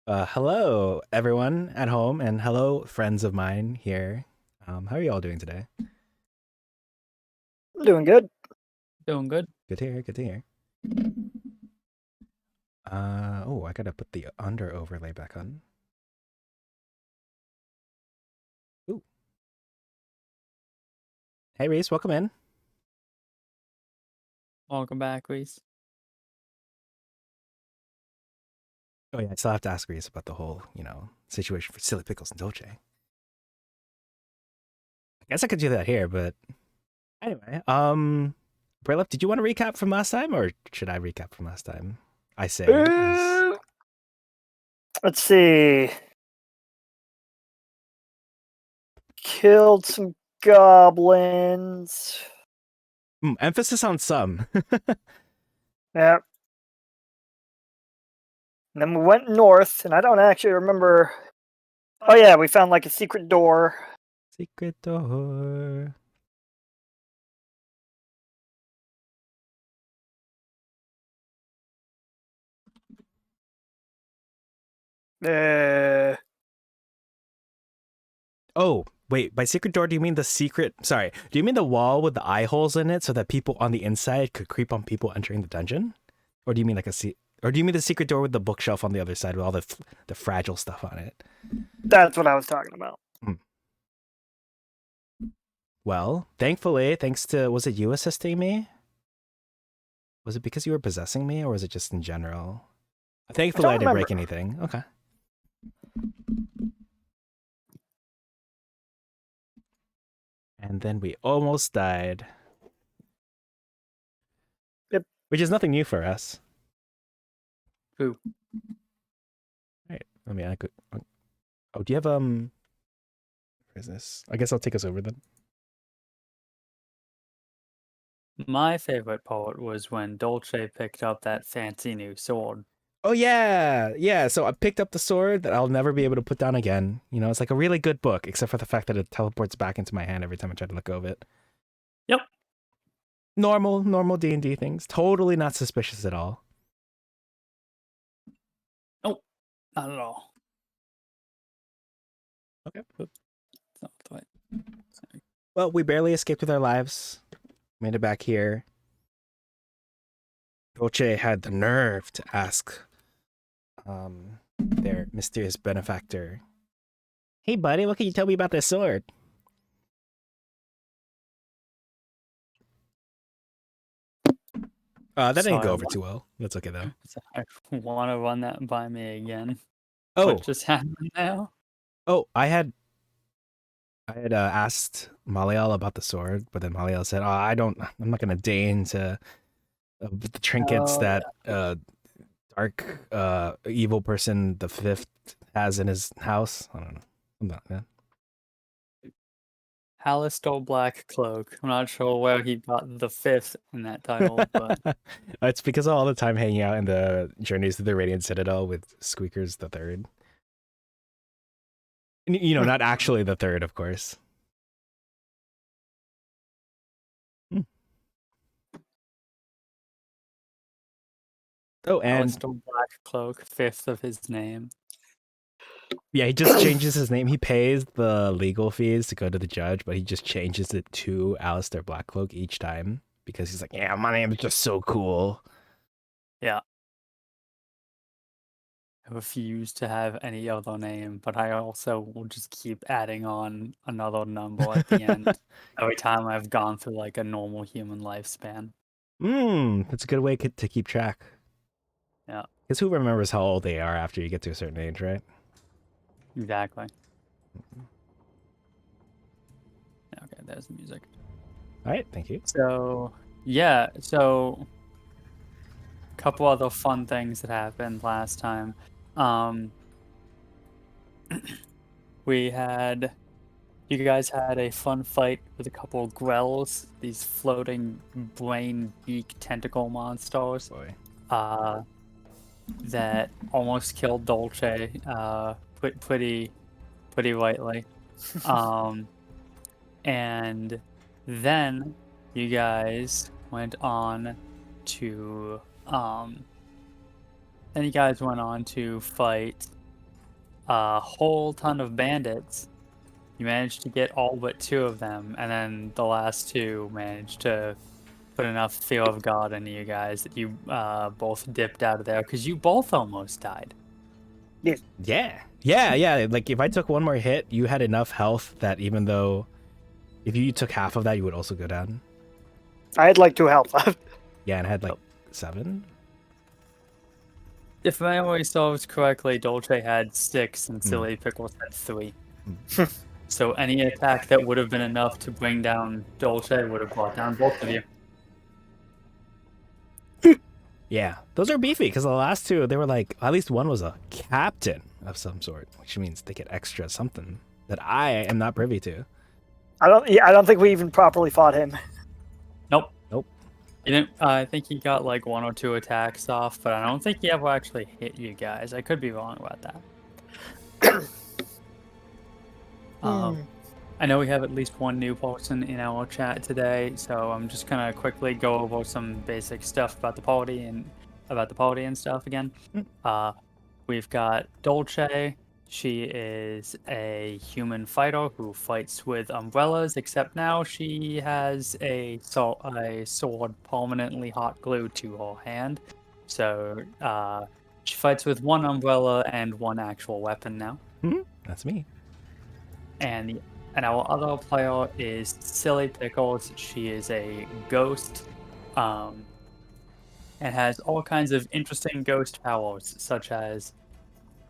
Hello, everyone at home, and hello, friends of mine here. How are you all doing today? I'm doing good. Doing good. Good to hear. Good to hear. Oh, I gotta put the under overlay back on. Ooh. Hey, Reese, welcome in. Welcome back, Reese. Oh yeah, I still have to ask Reese about the whole, situation for Silly Pickles and Dolce. I guess I could do that here, but anyway, Braylep, did you want to recap from last time, or should I recap from last time? I say, Let's see. Killed some goblins. emphasis on some. Yeah. And then we went north, and I don't actually remember. Oh yeah, we found like a secret door. Secret door. Oh, wait, by secret door, do you mean the secret? Sorry, do you mean the wall with the eye holes in it so that people on the inside could creep on people entering the dungeon? Or do you mean or do you mean the secret door with the bookshelf on the other side with all the fragile stuff on it? That's what I was talking about. Well, thankfully, thanks to, was it you assisting me? Was it because you were possessing me, or was it just in general? Thankfully, I didn't break anything. Okay. And then we almost died. Yep. Which is nothing new for us. Who? Right. I mean, I could. Oh, do you have Where is this? I guess I'll take us over then. My favorite part was when Dolce picked up that fancy new sword. Oh yeah. So I picked up the sword that I'll never be able to put down again. You know, it's like a really good book, except for the fact that it teleports back into my hand every time I try to let go of it. Yep. Normal D&D things. Totally not suspicious at all. Nope, not at all. Okay. Sorry. Well, we barely escaped with our lives. Made it back here. Dolce had the nerve to ask their mysterious benefactor, "Hey buddy, what can you tell me about this sword?" That didn't go over too well. That's okay though. I want to run that by me again. Oh, what just happened now? Oh, I had asked Maliel about the sword, but then Maliel said, "Oh, I'm not gonna deign to the trinkets that dark evil person the fifth has in his house." I don't know. I'm not, man. Halister Blackcloak. I'm not sure where he got the fifth in that title, but it's because of all the time hanging out in the Journeys to the Radiant Citadel with Squeakers the Third. You know, not actually the third, of course. Oh, and Halister Blackcloak, fifth of his name. Yeah, he just changes his name. He pays the legal fees to go to the judge, but he just changes it to Alistair Blackcloak each time because he's like, "Yeah, my name is just so cool." Yeah. I refuse to have any other name, but I also will just keep adding on another number at the end every time I've gone through like a normal human lifespan. That's a good way to keep track. Yeah. Because who remembers how old they are after you get to a certain age, right? Exactly. Okay, there's the music. All right, thank you. So, yeah, a couple other fun things that happened last time. You guys had a fun fight with a couple of Grells, these floating brain beak tentacle monsters. Boy. That almost killed Dolce, pretty lightly. And then you guys went on to fight a whole ton of bandits. You managed to get all but 2 of them, and then the last 2 managed to put enough fear of God into you guys that you both dipped out of there because you both almost died. Yeah. Like if I took one more hit, you had enough health that even though if you took half of that, you would also go down. I had like 2 health left. Yeah, and I had like 7. If memory serves correctly, Dolce had 6 and Silly Pickles had 3. So any attack that would have been enough to bring down Dolce would have brought down both of you. Yeah, those are beefy because the last 2, they were like, at least one was a captain of some sort, which means they get extra something that I am not privy to. I don't think we even properly fought him. Nope. Nope. He didn't. I think he got like 1 or 2 attacks off, but I don't think he ever actually hit you guys. I could be wrong about that. I know we have at least 1 new person in our chat today, so I'm just gonna quickly go over some basic stuff about the party and stuff again. We've got Dolce. She is a human fighter who fights with umbrellas, except now she has a sword permanently hot glued to her hand. So she fights with 1 umbrella and 1 actual weapon now. That's me. And our other player is Silly Pickles. She is a ghost and has all kinds of interesting ghost powers, such as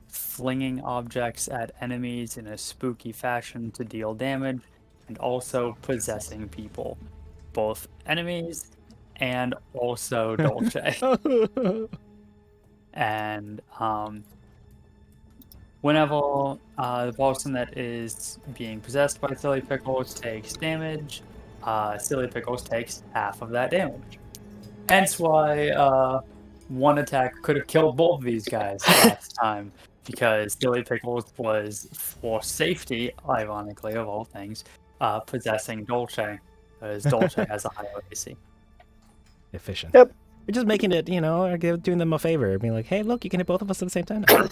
flinging objects at enemies in a spooky fashion to deal damage, and also possessing people, both enemies and also Dolce. And whenever the person that is being possessed by Silly Pickles takes damage, Silly Pickles takes half of that damage. Hence why 1 attack could have killed both of these guys last time, because Silly Pickles was, for safety, ironically of all things, possessing Dolce, because Dolce has a higher AC. Efficient. Yep. We're just making it, doing them a favor, being like, hey, look, you can hit both of us at the same time now.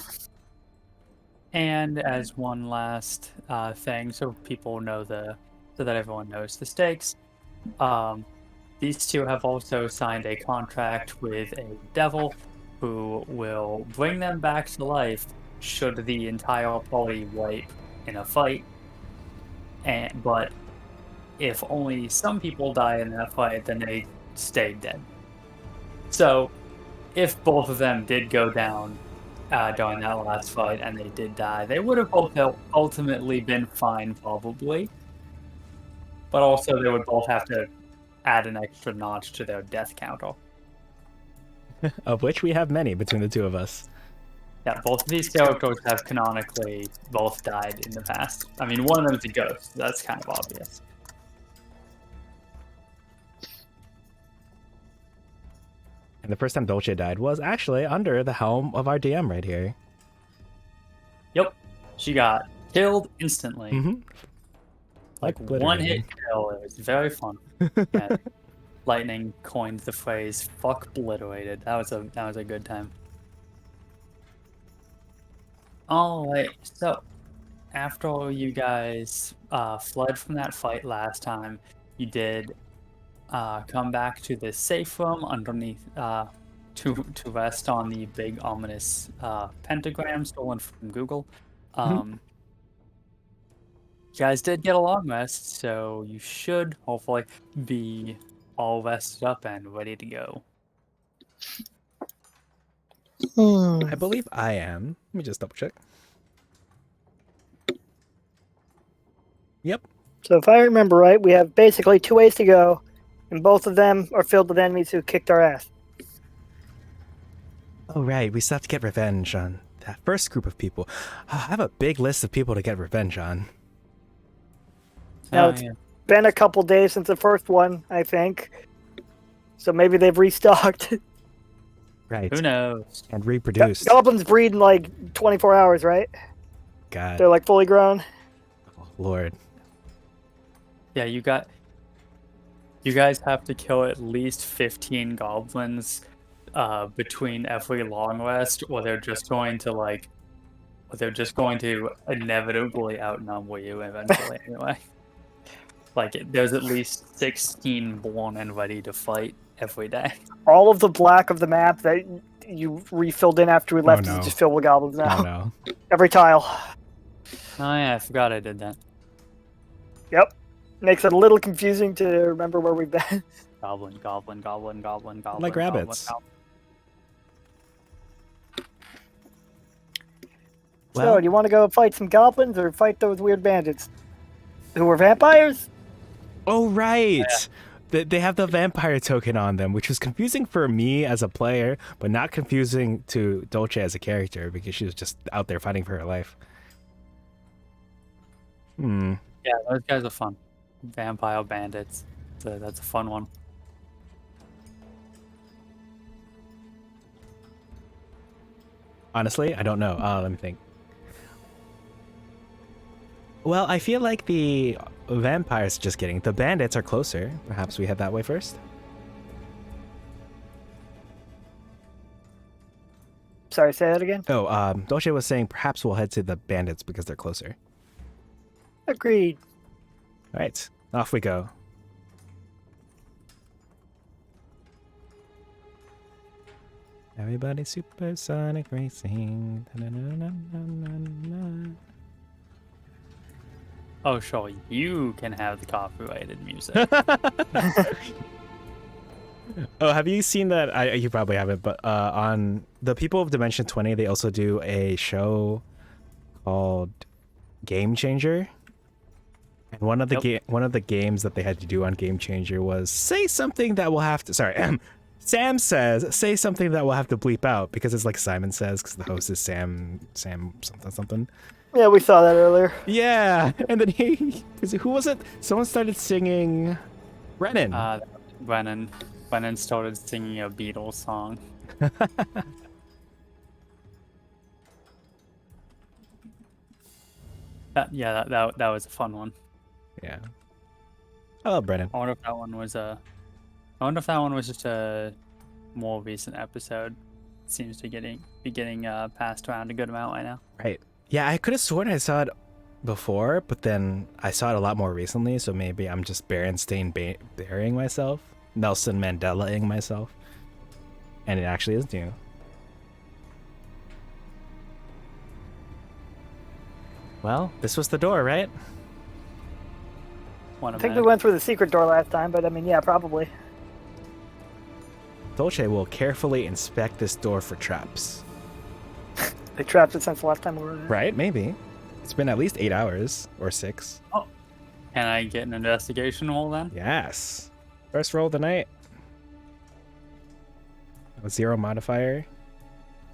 And as one last thing, so people know so that everyone knows the stakes, these 2 have also signed a contract with a devil who will bring them back to life should the entire party wipe in a fight. But if only some people die in that fight, then they stay dead. So if both of them did go down during that last fight and they did die, they would have both ultimately been fine, probably. But also they would both have to add an extra notch to their death counter. Of which we have many between the 2 of us. Yeah, both of these characters have canonically both died in the past. I mean, one of them is a ghost. So that's kind of obvious. And the first time Dolce died was actually under the helm of our DM right here. Yep. She got killed instantly. Mm-hmm. Like 1 hit kill. It was very fun. And Lightning coined the phrase "fuck obliterated." That was a good time. Alright, so after you guys fled from that fight last time, you did come back to the safe room underneath to rest on the big ominous pentagram stolen from Google. You guys did get a long rest, so you should hopefully be all rested up and ready to go. I believe I am. Let me just double check. Yep. So if I remember right, we have basically 2 ways to go, and both of them are filled with enemies who kicked our ass. Oh, right. We still have to get revenge on that first group of people. I have a big list of people to get revenge on. Now, it's been a couple days since the first one, I think. So maybe they've restocked. Right. Who knows? And reproduced. Goblins breed in like 24 hours, right? God. They're like fully grown. Oh, Lord. Yeah, you guys have to kill at least 15 goblins between every long rest, or they're just going to like but they're just going to inevitably outnumber you eventually anyway. There's at least 16 born and ready to fight every day. All of the black of the map that you refilled in after we left no. is just filled with goblins now. Oh no. Every tile. Oh yeah, I forgot I did that. Yep. Makes it a little confusing to remember where we've been. Goblin, goblin, goblin, goblin, goblin. Like rabbits. Goblin. So, do you want to go fight some goblins or fight those weird bandits who were vampires? Oh, right. They have the vampire token on them, which was confusing for me as a player, but not confusing to Dolce as a character because she was just out there fighting for her life. Yeah, those guys are fun. Vampire bandits. So that's a fun one. Honestly, I don't know. Let me think. Well, I feel like the vampires, just kidding. The bandits are closer. Perhaps we head that way first? Sorry, say that again? Oh, Dolce was saying perhaps we'll head to the bandits because they're closer. Agreed. All right, off we go. Everybody supersonic racing. Da-na-na-na-na-na-na. Oh, sure, you can have the copyrighted music. Oh, have you seen that? You probably haven't, but on the People of Dimension 20, they also do a show called Game Changer. And one of the games that they had to do on Game Changer was say something that we'll have to. Sorry, Sam says say something that we'll have to bleep out because it's like Simon Says because the host is Sam something. Yeah, we saw that earlier. Yeah, and then who was it? Someone started singing Brennan. Brennan started singing a Beatles song. That was a fun one. Yeah. I love Brennan. I wonder if that one was just a more recent episode. It seems to be getting passed around a good amount right now. Right. Yeah, I could have sworn I saw it before, but then I saw it a lot more recently, so maybe I'm just Berenstain burying myself, Nelson Mandela-ing myself, and it actually is new. Well, this was the door, right? I think we went through the secret door last time, but I mean, yeah, probably. Dolce will carefully inspect this door for traps. They trapped it since the last time we were there. Right, maybe. It's been at least 8 hours, or 6. Oh, can I get an investigation roll then? Yes. First roll of the night. A 0 modifier.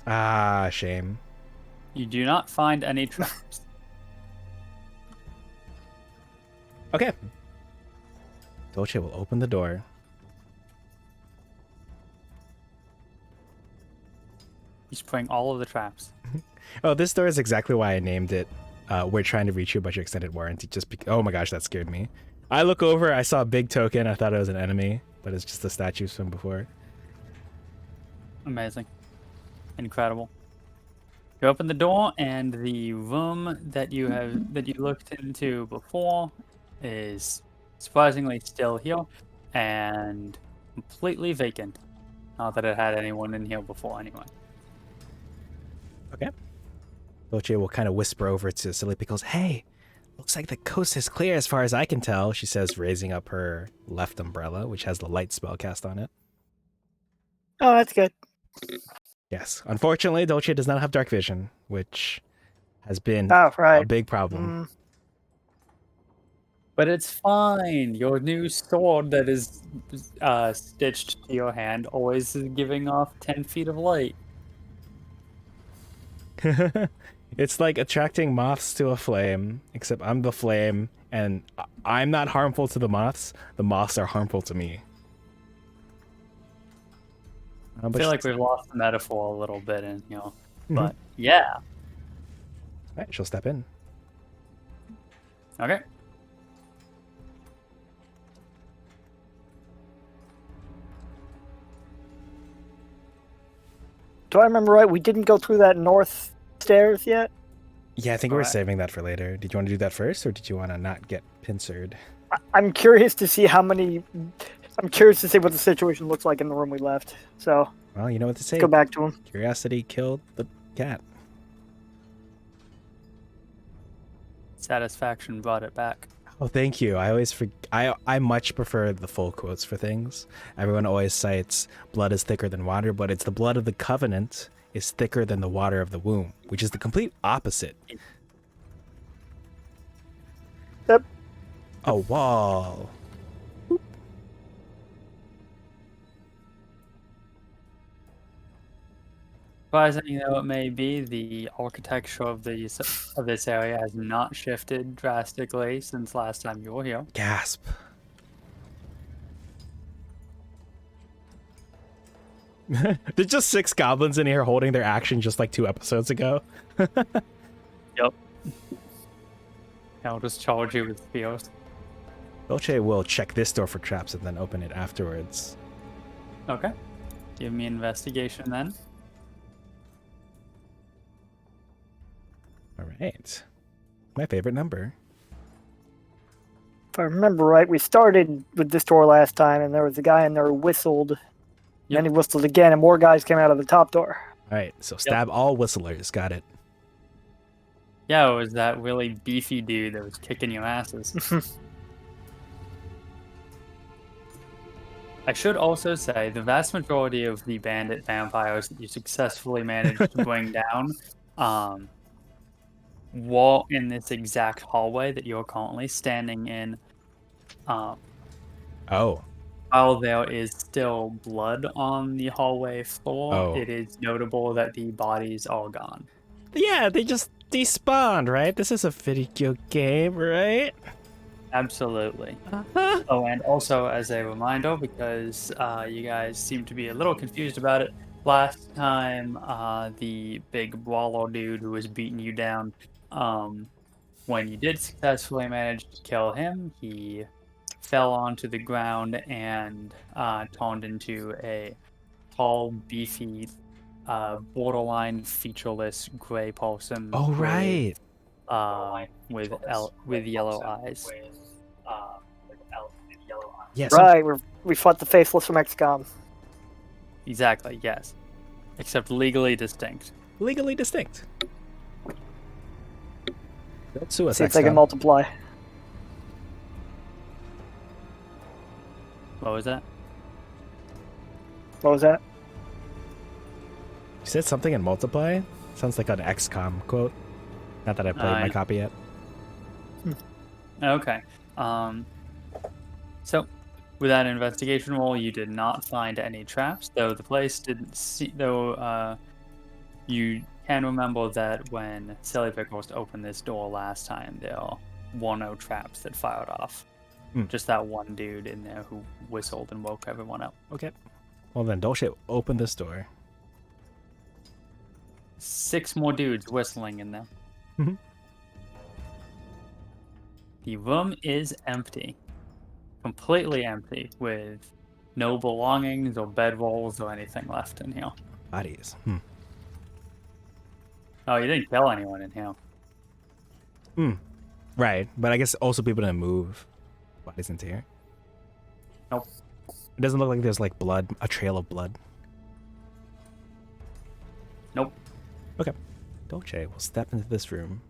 Ah, shame. You do not find any traps. Okay. Dolce will open the door. He's putting all of the traps. Oh, this door is exactly why I named it. We're trying to reach you, but your extended warranty. Oh my gosh, that scared me. I look over, I saw a big token. I thought it was an enemy, but it's just the statues from before. Amazing. Incredible. You open the door, and the room that you looked into before is surprisingly still here and completely vacant. Not that it had anyone in here before anyway. Okay. Dolce will kind of whisper over to Silly Pickles, "Hey, looks like the coast is clear as far as I can tell," she says, raising up her left umbrella, which has the light spell cast on it. Oh, that's good. Yes. Unfortunately, Dolce does not have dark vision, which has been a big problem. But it's fine. Your new sword that is stitched to your hand always is giving off 10 feet of light. It's like attracting moths to a flame, except I'm the flame, and I'm not harmful to the moths. The moths are harmful to me. I feel like we've lost the metaphor a little bit, and but yeah. All right, she'll step in. Okay. Do I remember right? We didn't go through that north stairs yet? Yeah, I think we're Alright. saving that for later. Did you want to do that first, or did you want to not get pincered? I'm curious to see how many. I'm curious to see what the situation looks like in the room we left. So Well, you know what to say. go back to him. Curiosity killed the cat. Satisfaction brought it back. Oh, thank you. I always I much prefer the full quotes for things. Everyone always cites blood is thicker than water, but it's the blood of the covenant is thicker than the water of the womb, which is the complete opposite. Yep. A wall. Surprising though it may be, the architecture of this area has not shifted drastically since last time you were here. Gasp. There's just 6 goblins in here holding their action just like 2 episodes ago. Yep. I'll just charge you with spears. Dolce will check this door for traps and then open it afterwards. Okay. Give me investigation then. All right. My favorite number. If I remember right, we started with this door last time, and there was a guy in there who whistled. Yep. Then he whistled again, and more guys came out of the top door. All right, so stab all whistlers. Got it. Yeah, it was that really beefy dude that was kicking your asses. I should also say the vast majority of the bandit vampires that you successfully managed to bring down were in this exact hallway that you're currently standing in. Oh. While there is still blood on the hallway floor, Oh. it is notable that the bodies are gone. Yeah, they just despawned, right? This is a video game, right? Absolutely. Uh-huh. Oh, and also as a reminder, because you guys seem to be a little confused about it, last time the big brawler dude who was beating you down, when you did successfully manage to kill him, he fell onto the ground and turned into a tall, beefy, borderline featureless gray person. Oh, right. With yellow eyes. Yeah, Right, we fought the faceless from XCOM. Exactly, yes. Except legally distinct. legally distinct. Don't sue us, See if they can XCOM. multiply. What was that? What was that? You said something in multiply? Sounds like an XCOM quote. Not that I played my copy yet. Okay. So, with that investigation roll, you did not find any traps, though the place didn't see. Though you can remember that when Silly Pickles opened this door last time, there were no traps that fired off. Just that one dude in there who whistled and woke everyone up. Okay. Well then, Dolce, open this door. 6 more dudes whistling in there. Mhm. The room is empty. Completely empty, with no belongings or bedrolls or anything left in here. Bodies. Oh, you didn't kill anyone in here. Right, but I guess also people didn't move bodies into here. Nope. It doesn't look like there's like blood, a trail of blood. Nope. Okay. Dolce will step into this room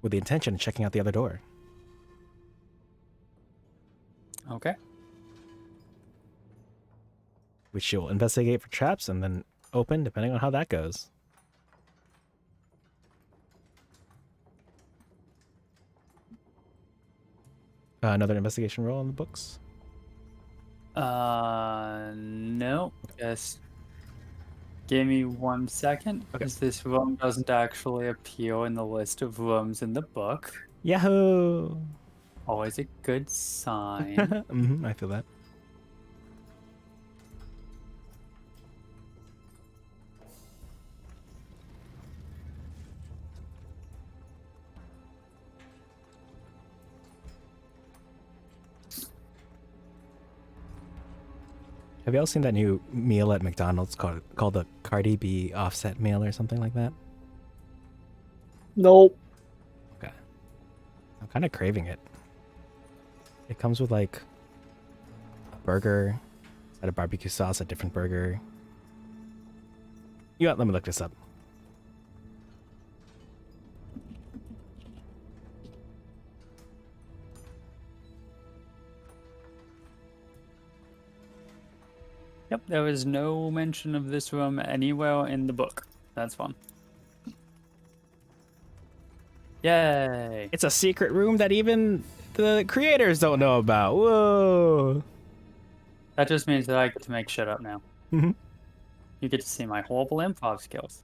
with the intention of checking out the other door. Okay. Which she'll investigate for traps and then open depending on how that goes. Another investigation roll in the books. No. Just give me 1 second, because this room doesn't actually appear in the list of rooms in the book. Yahoo! Always a good sign. I feel that. Have you all seen that new meal at McDonald's called the Cardi B offset meal or something like that? Nope. Okay. I'm kind of craving it. It comes with like a burger, instead of barbecue sauce, a different burger. You know what? Let me look this up. Yep, there was no mention of this room anywhere in the book. That's fun. Yay! It's a secret room that even the creators don't know about. Whoa! That just means that I get to make shit up now. Mhm. You get to see my horrible improv skills.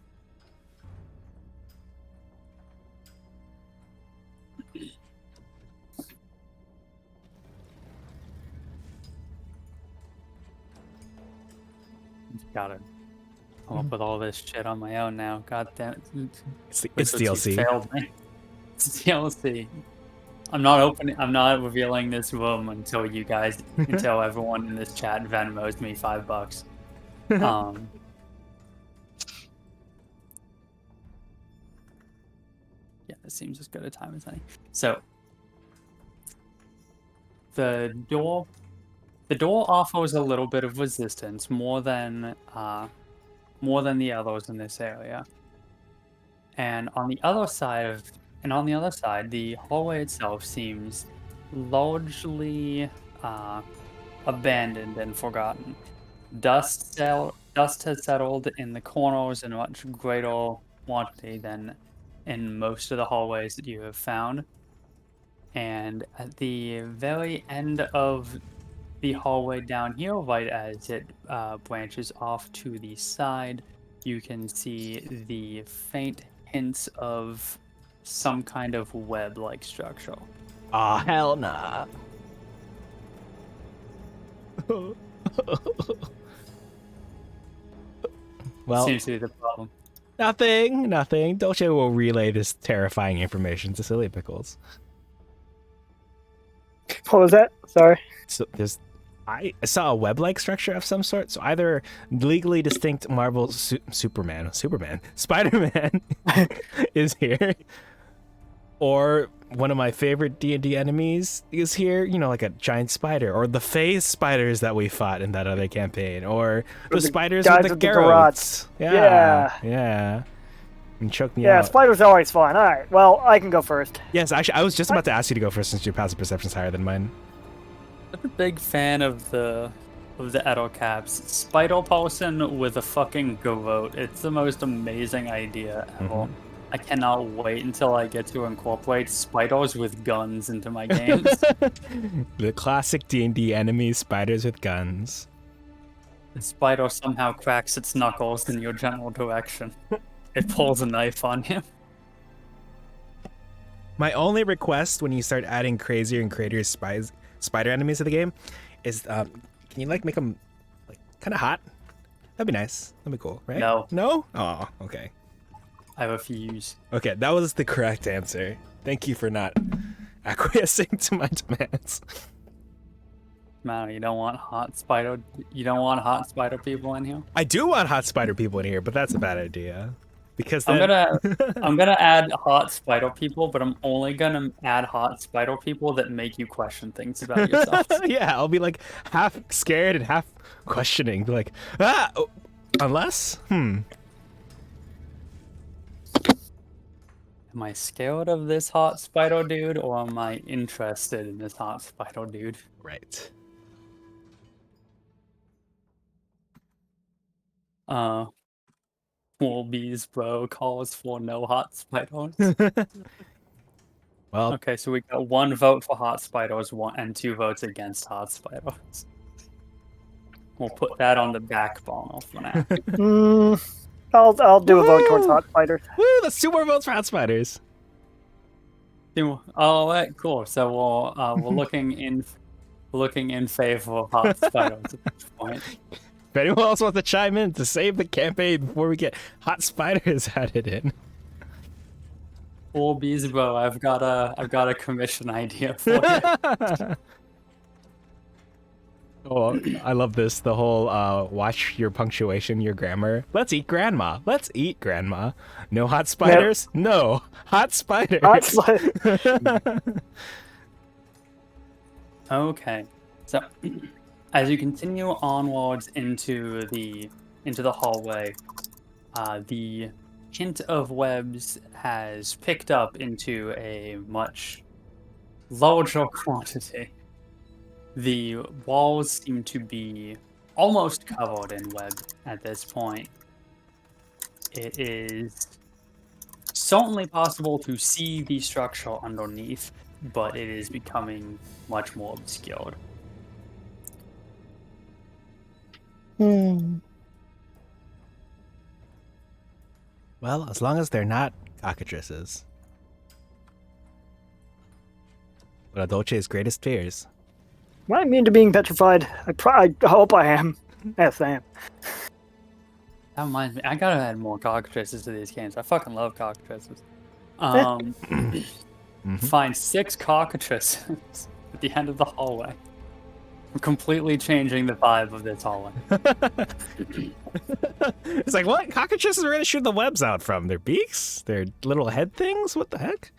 Gotta come up with all this shit on my own now. God damn it. It's DLC. Failed me. It's DLC. I'm not revealing this room until you guys, until everyone in this chat Venmos me $5. Yeah, this seems as good a time as any. So the door offers a little bit of resistance, more than the others in this area. And on the other side, the hallway itself seems largely abandoned and forgotten. Dust has settled in the corners in much greater quantity than in most of the hallways that you have found. And at the very end of the hallway down here, right as it branches off to the side, you can see the faint hints of some kind of web-like structure. Aw, hell nah. Well, Seems to be the problem. nothing. Dolce will relay this terrifying information to Silly Pickles. What was that? Sorry. So I saw a web-like structure of some sort. So either legally distinct Marvel Superman, Spider-Man is here, or one of my favorite D&D enemies is here. You know, like a giant spider, or the phase spiders that we fought in that other campaign, or the spiders with the garrots. Yeah. And choke me out. Yeah, spiders are always fun. All right. Well, I can go first. Yes, actually, I was just about to ask you to go first since your passive perception's higher than mine. I'm a big fan of the Edo caps. Spider person with a fucking garrote. It's the most amazing idea ever. Mhm. I cannot wait until I get to incorporate spiders with guns into my games. The classic D&D enemies, spiders with guns. The spider somehow cracks its knuckles in your general direction. It pulls a knife on you. My only request when you start adding crazier and crazier spider enemies to the game is, can you like make them like kind of hot? That'd be nice. That'd be cool, right? No. No? Oh, okay. I refuse. Okay, that was the correct answer. Thank you for not acquiescing to my demands. Man, you don't want hot spider people in here? I do want hot spider people in here, but that's a bad idea. Because I'm then... gonna add hot spider people, but I'm only gonna add hot spider people that make you question things about yourself. Yeah, I'll be like half scared and half questioning. Be like, unless, Am I scared of this hot spider dude, or am I interested in this hot spider dude? Right. Wolby's bro calls for no hot spiders. Well, Okay, so we got 1 vote for hot spiders, 2 votes against hot spiders. We'll put that on the back burner for now. I'll do a vote towards hot spiders. woo, that's 2 more votes for hot spiders. All right, cool. So we're looking in favor of hot spiders at this point. If anyone else wants to chime in to save the campaign before we get hot spiders added in. Wolby's bro, I've got a commission idea for you. Oh, I love this. The whole watch your punctuation, your grammar. Let's eat grandma. Let's eat grandma. No hot spiders? No. Hot spiders. Okay. So as you continue onwards into the hallway, the hint of webs has picked up into a much larger quantity. The walls seem to be almost covered in web at this point. It is certainly possible to see the structure underneath, but it is becoming much more obscured. Hmm. Well, as long as they're not cockatrices. One of Dolce's greatest fears. Am I immune to being petrified? I hope I am. Yes, I am. That reminds me, I gotta add more cockatrices to these games. I fucking love cockatrices. Find 6 cockatrices at the end of the hallway. I'm completely changing the vibe of this hallway. It's like, what? Cockatrices are going to shoot the webs out from? Their beaks? Their little head things? What the heck?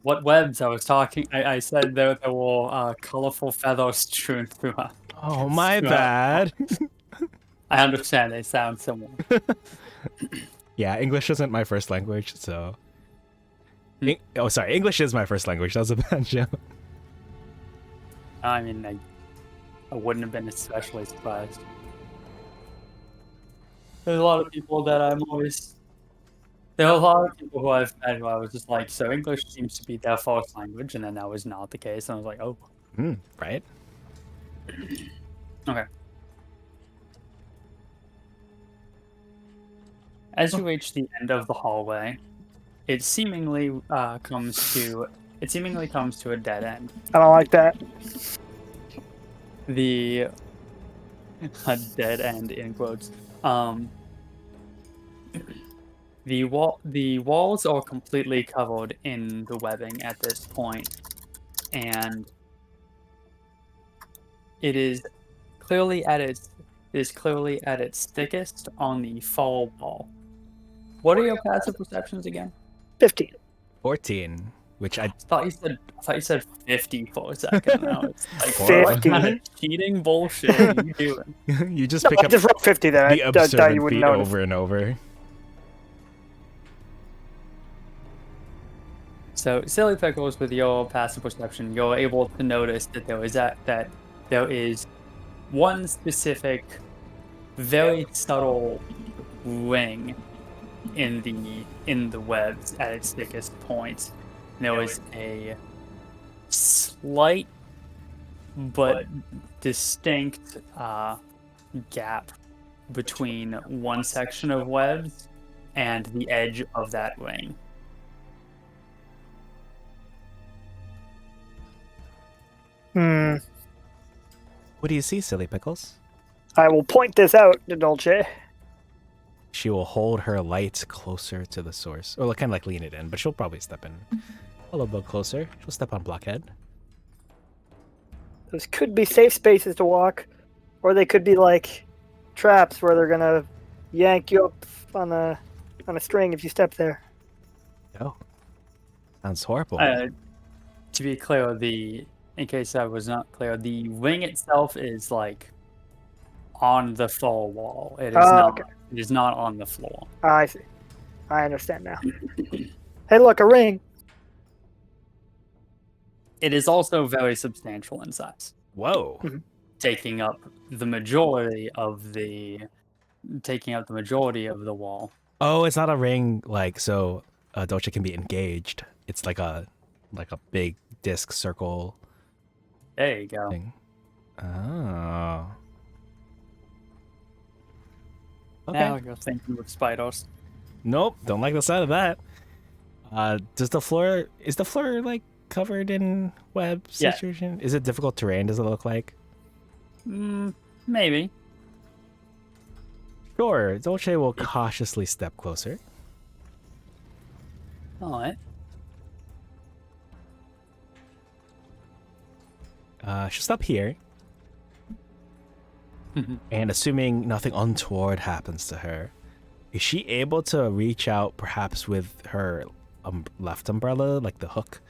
What webs? I was talking. I said there were colorful feathers strewn throughout. Oh, my bad. I understand they sound similar. Yeah, English isn't my first language, so... English is my first language. That was a bad joke. I mean, I wouldn't have been especially surprised. There's a lot of people that I'm always... There are a lot of people who I've met who I was just like, so English seems to be their first language, and then that was not the case, and I was like, oh. Right? Okay. As you reach the end of the hallway, it seemingly comes to a dead end. I don't like that. A dead end in quotes. The walls are completely covered in the webbing at this point, and it is clearly at its thickest on the far wall. What are your passive perceptions again? 15. 14, which I thought you said 50 for a second. Now it's like 50. What kind of cheating bullshit are you doing? you just No, pick I up just wrote 50 there. the I thought absurd you wouldn't feat notice. over and over. So, Silly Pickles, with your passive perception, you're able to notice that there is one specific, very subtle ring in the webs at its thickest point. There was a slight but distinct gap between one section of webs and the edge of that ring. What do you see, Silly Pickles? I will point this out to Dolce. She will hold her light closer to the source. Or kind of like lean it in, but she'll probably step in a little bit closer. She'll step on Blockhead. Those could be safe spaces to walk, or they could be like traps where they're gonna yank you up on a string if you step there. Oh. Sounds horrible. To be clear, in case I was not clear, the ring itself is like on the far wall. It is not. Okay. It is not on the floor. I see. I understand now. Hey, look, a ring. It is also very substantial in size, Whoa. taking up the majority of the wall. Oh, it's not a ring like so Dolce can be engaged. It's like a big disc circle There you go. thing. Oh. Okay. Now you're thinking with spiders. Nope, don't like the sound of that. Is the floor like covered in web Yeah. situation? Is it difficult terrain? Does it look like? Maybe. Sure. Dolce will cautiously step closer. All right. She'll stop here. And assuming nothing untoward happens to her, is she able to reach out perhaps with her left umbrella, like the hook,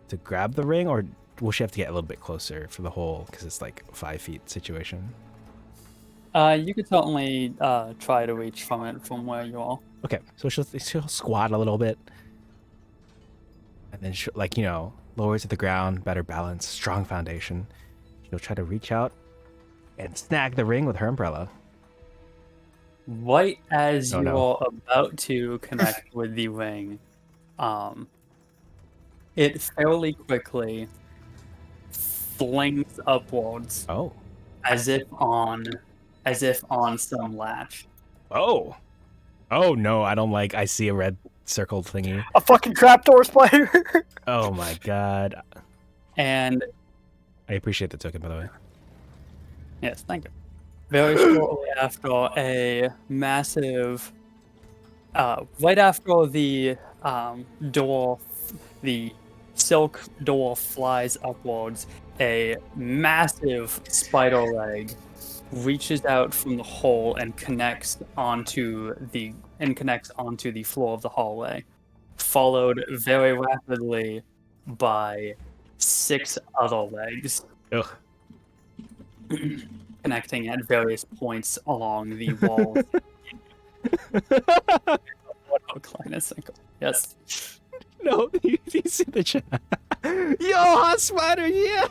to grab the ring, or will she have to get a little bit closer for the hole because it's like 5 feet situation? You could certainly try to reach from it from where you are. Okay, so she'll squat a little bit, and then she'll, like, lower to the ground, better balance, strong foundation. She'll try to reach out and snag the ring with her umbrella. Right as Oh, you no. are about to connect with the ring, it fairly quickly flings upwards Oh. as if on some latch. Oh no, I see a red circled thingy. A fucking trapdoor spider. Oh my god. And I appreciate the token, by the way. yes, thank you. Very shortly after, a massive, right after the door, the silk door flies upwards, a massive spider leg reaches out from the hole and connects onto the floor of the hallway, followed very rapidly by 6 other legs. Ugh. Connecting at various points along the wall. Yes. No, you see the chat. Yo, hot spider, yeah.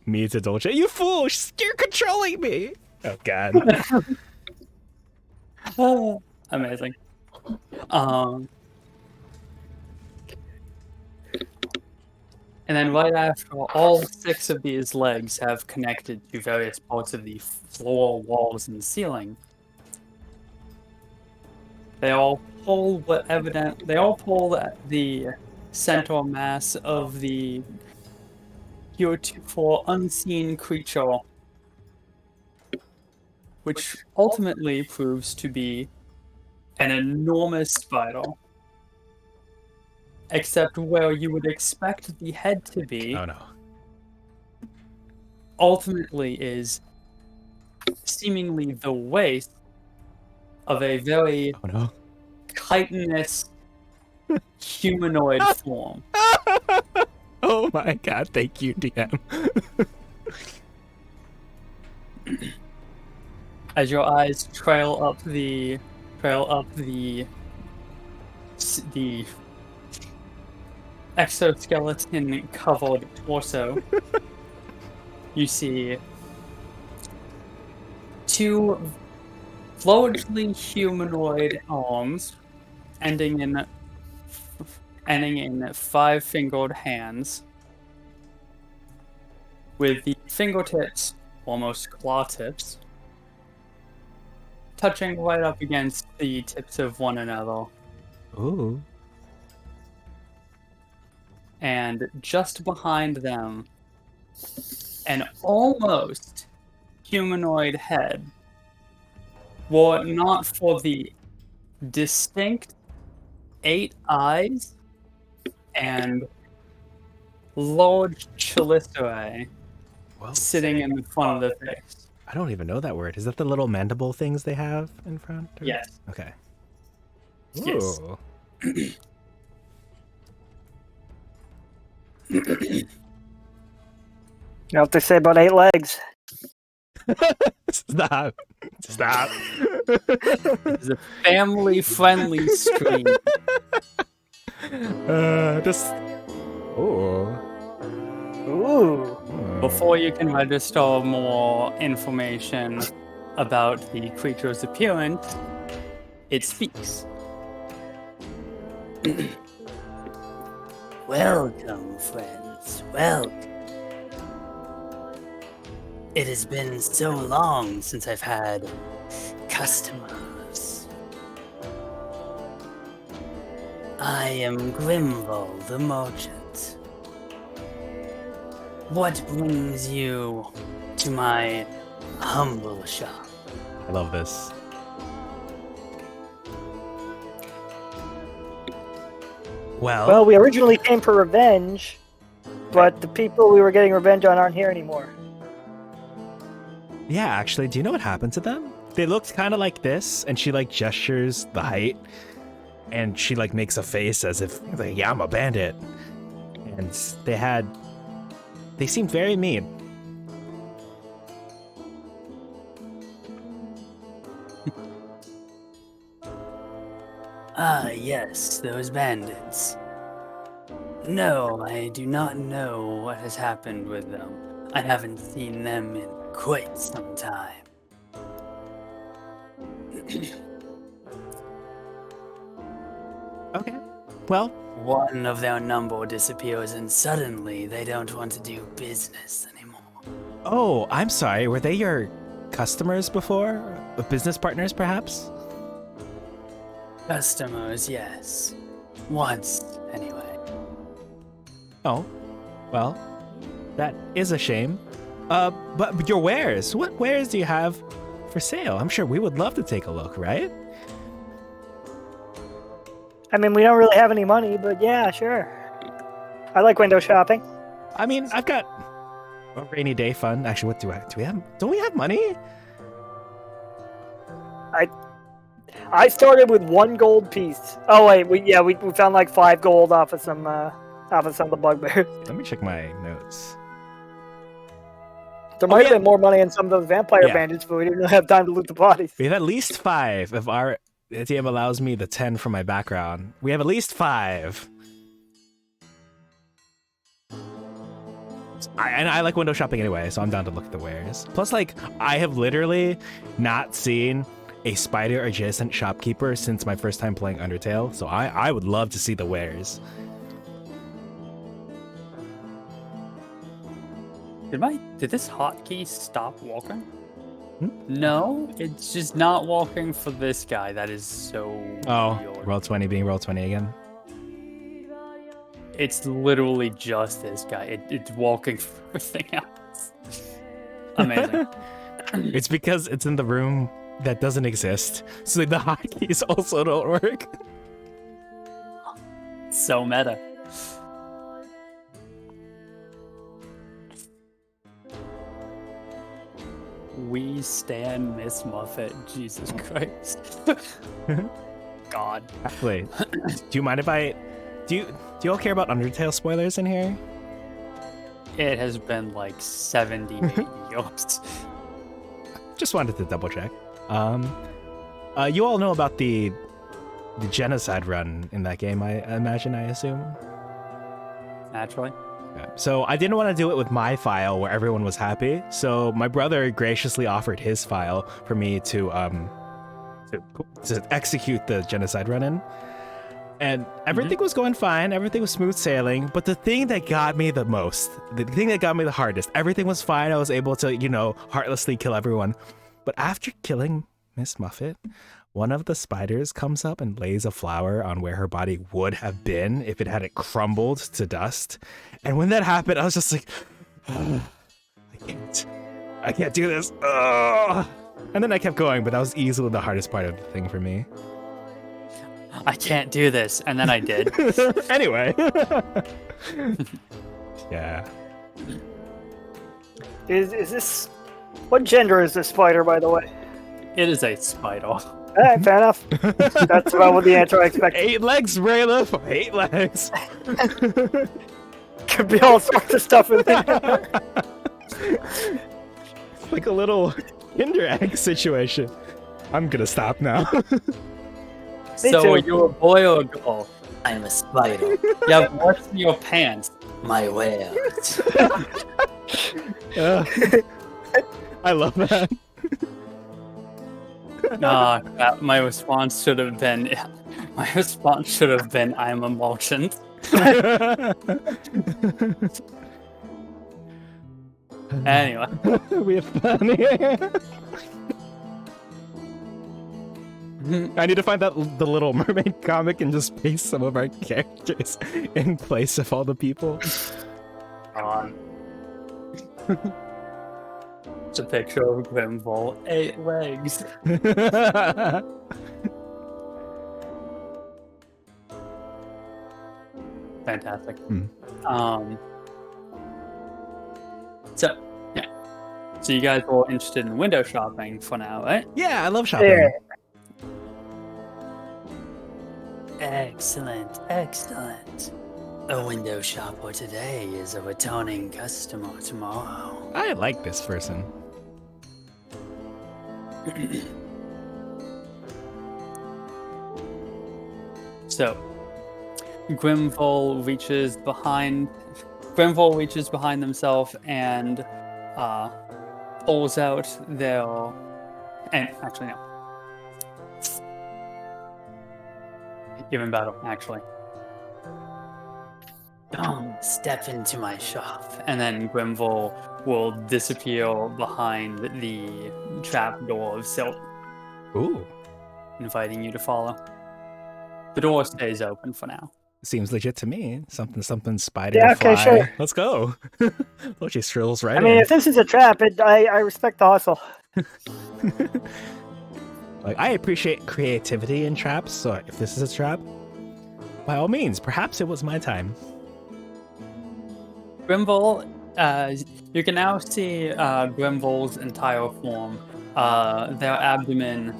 Me to Dolce. You fool! You're controlling me. Oh god. Amazing. And then right after, all 6 of these legs have connected to various parts of the floor, walls, and ceiling. They all pull the center mass of the heretofore unseen creature, which ultimately proves to be an enormous spider. Except where you would expect the head to be, Oh no. ultimately is seemingly the waist of a very Oh no. chitinous humanoid form. Oh my god, thank you, DM. As your eyes trail up the exoskeleton covered torso, you see 2 largely humanoid arms ending in 5-fingered hands, with the fingertips, almost claw tips, touching right up against the tips of one another. Ooh. And just behind them, an almost humanoid head, were it not for the distinct 8 eyes and large chelicerae Well, sitting in the front of the face. I don't even know that word. Is that the little mandible things they have in front? or- Yes. Okay. Yes. Ooh. You know what they say about 8 legs? Stop. Stop. It's a family-friendly stream. Just. Ooh. Ooh. Before you can register more information about the creature's appearance, it speaks. Welcome, friends. Welcome. It has been so long since I've had customers. I am Grimval the Merchant. What brings you to my humble shop? I love this. Well, we originally came for revenge, but the people we were getting revenge on aren't here anymore. Yeah, actually, do you know what happened to them? They looked kind of like this, and she like gestures the height, and she like makes a face as if, like, yeah, I'm a bandit. And they seemed very mean. Ah, yes, those bandits. No, I do not know what has happened with them. I haven't seen them in quite some time. Okay. Well, One of their number disappears and suddenly they don't want to do business anymore. oh, I'm sorry. Were they your customers before? Business partners, perhaps? Customers, yes. Once, anyway. Oh, well, that is a shame. But your wares, what wares do you have for sale? I'm sure we would love to take a look, right? I mean, we don't really have any money, but yeah, sure. I like window shopping. I mean, I've got a rainy day fund. Actually, what do we have? Don't we have money? I started with 1 gold piece. Oh wait, we found like 5 gold off of some of the bugbears. Let me check my notes. There might yeah. have been more money in some of those vampire Yeah. bandits, but we didn't have time to loot the bodies. We have at least 5. If our ATM allows me the 10 from my background, we have at least 5. I like window shopping anyway, so I'm down to look at the wares. Plus, like, I have literally not seen a spider adjacent shopkeeper since my first time playing Undertale, so I would love to see the wares. Did this hotkey stop walking? Hmm? No, it's just not walking for this guy. That is so Oh, weird. roll 20 being roll 20 again. It's literally just this guy. It's walking for everything else. Amazing. It's because it's in the room that doesn't exist, so the hotkeys also don't work. So meta. We stand Miss Muffet. Jesus Christ. God. Actually, do you mind if I... Do you all care about Undertale spoilers in here? It has been like 78 years. Just wanted to double check. You all know about the genocide run in that game, I imagine, I assume? Naturally. Yeah. So I didn't want to do it with my file where everyone was happy, so my brother graciously offered his file for me to execute the genocide run in. And everything was going fine, everything was smooth sailing, but the thing that got me the most, the thing that got me the hardest, everything was fine, I was able to, heartlessly kill everyone. But after killing Miss Muffet, one of the spiders comes up and lays a flower on where her body would have been if it hadn't crumbled to dust. And when that happened, I was just like, oh, I can't do this. Ugh. And then I kept going, but that was easily the hardest part of the thing for me. I can't do this. And then I did. Anyway. Yeah. Is this... What gender is this spider, by the way? It is a spider. Alright, fair enough. That's about what the answer I expected. 8 legs, Rayla. 8 legs. Could be all sorts of stuff in there. Like a little Kinder Egg situation. I'm gonna stop now. So too. are you a boy or a girl? I'm a spider. Yeah, what's in your pants? My wares. I love that. Crap, my response should have been I'm a merchant. Anyway. We have fun here. I need to find the Little Mermaid comic and just paste some of our characters in place of all the people. It's a picture of Grimble, 8 legs. Fantastic. Hmm. So, yeah. So you guys are all interested in window shopping for now, right? Yeah, I love shopping. Yeah. Excellent, excellent. A window shopper today is a returning customer tomorrow. I like this person. So, Grimvol reaches behind himself and pulls out their. And actually, no. Even better, actually. Don't step into my shop. And then Grimvol will disappear behind the trap door of Silt, Ooh, inviting you to follow. The door stays open for now. seems legit to me. Something spider Yeah, okay, fly. sure. Let's go. Oh, she strolls right I mean, in. if this is a trap, I respect the hustle. Like, I appreciate creativity in traps, so if this is a trap, by all means, perhaps it was my time. Grimvol, you can now see Grimvol's entire form. Their abdomen,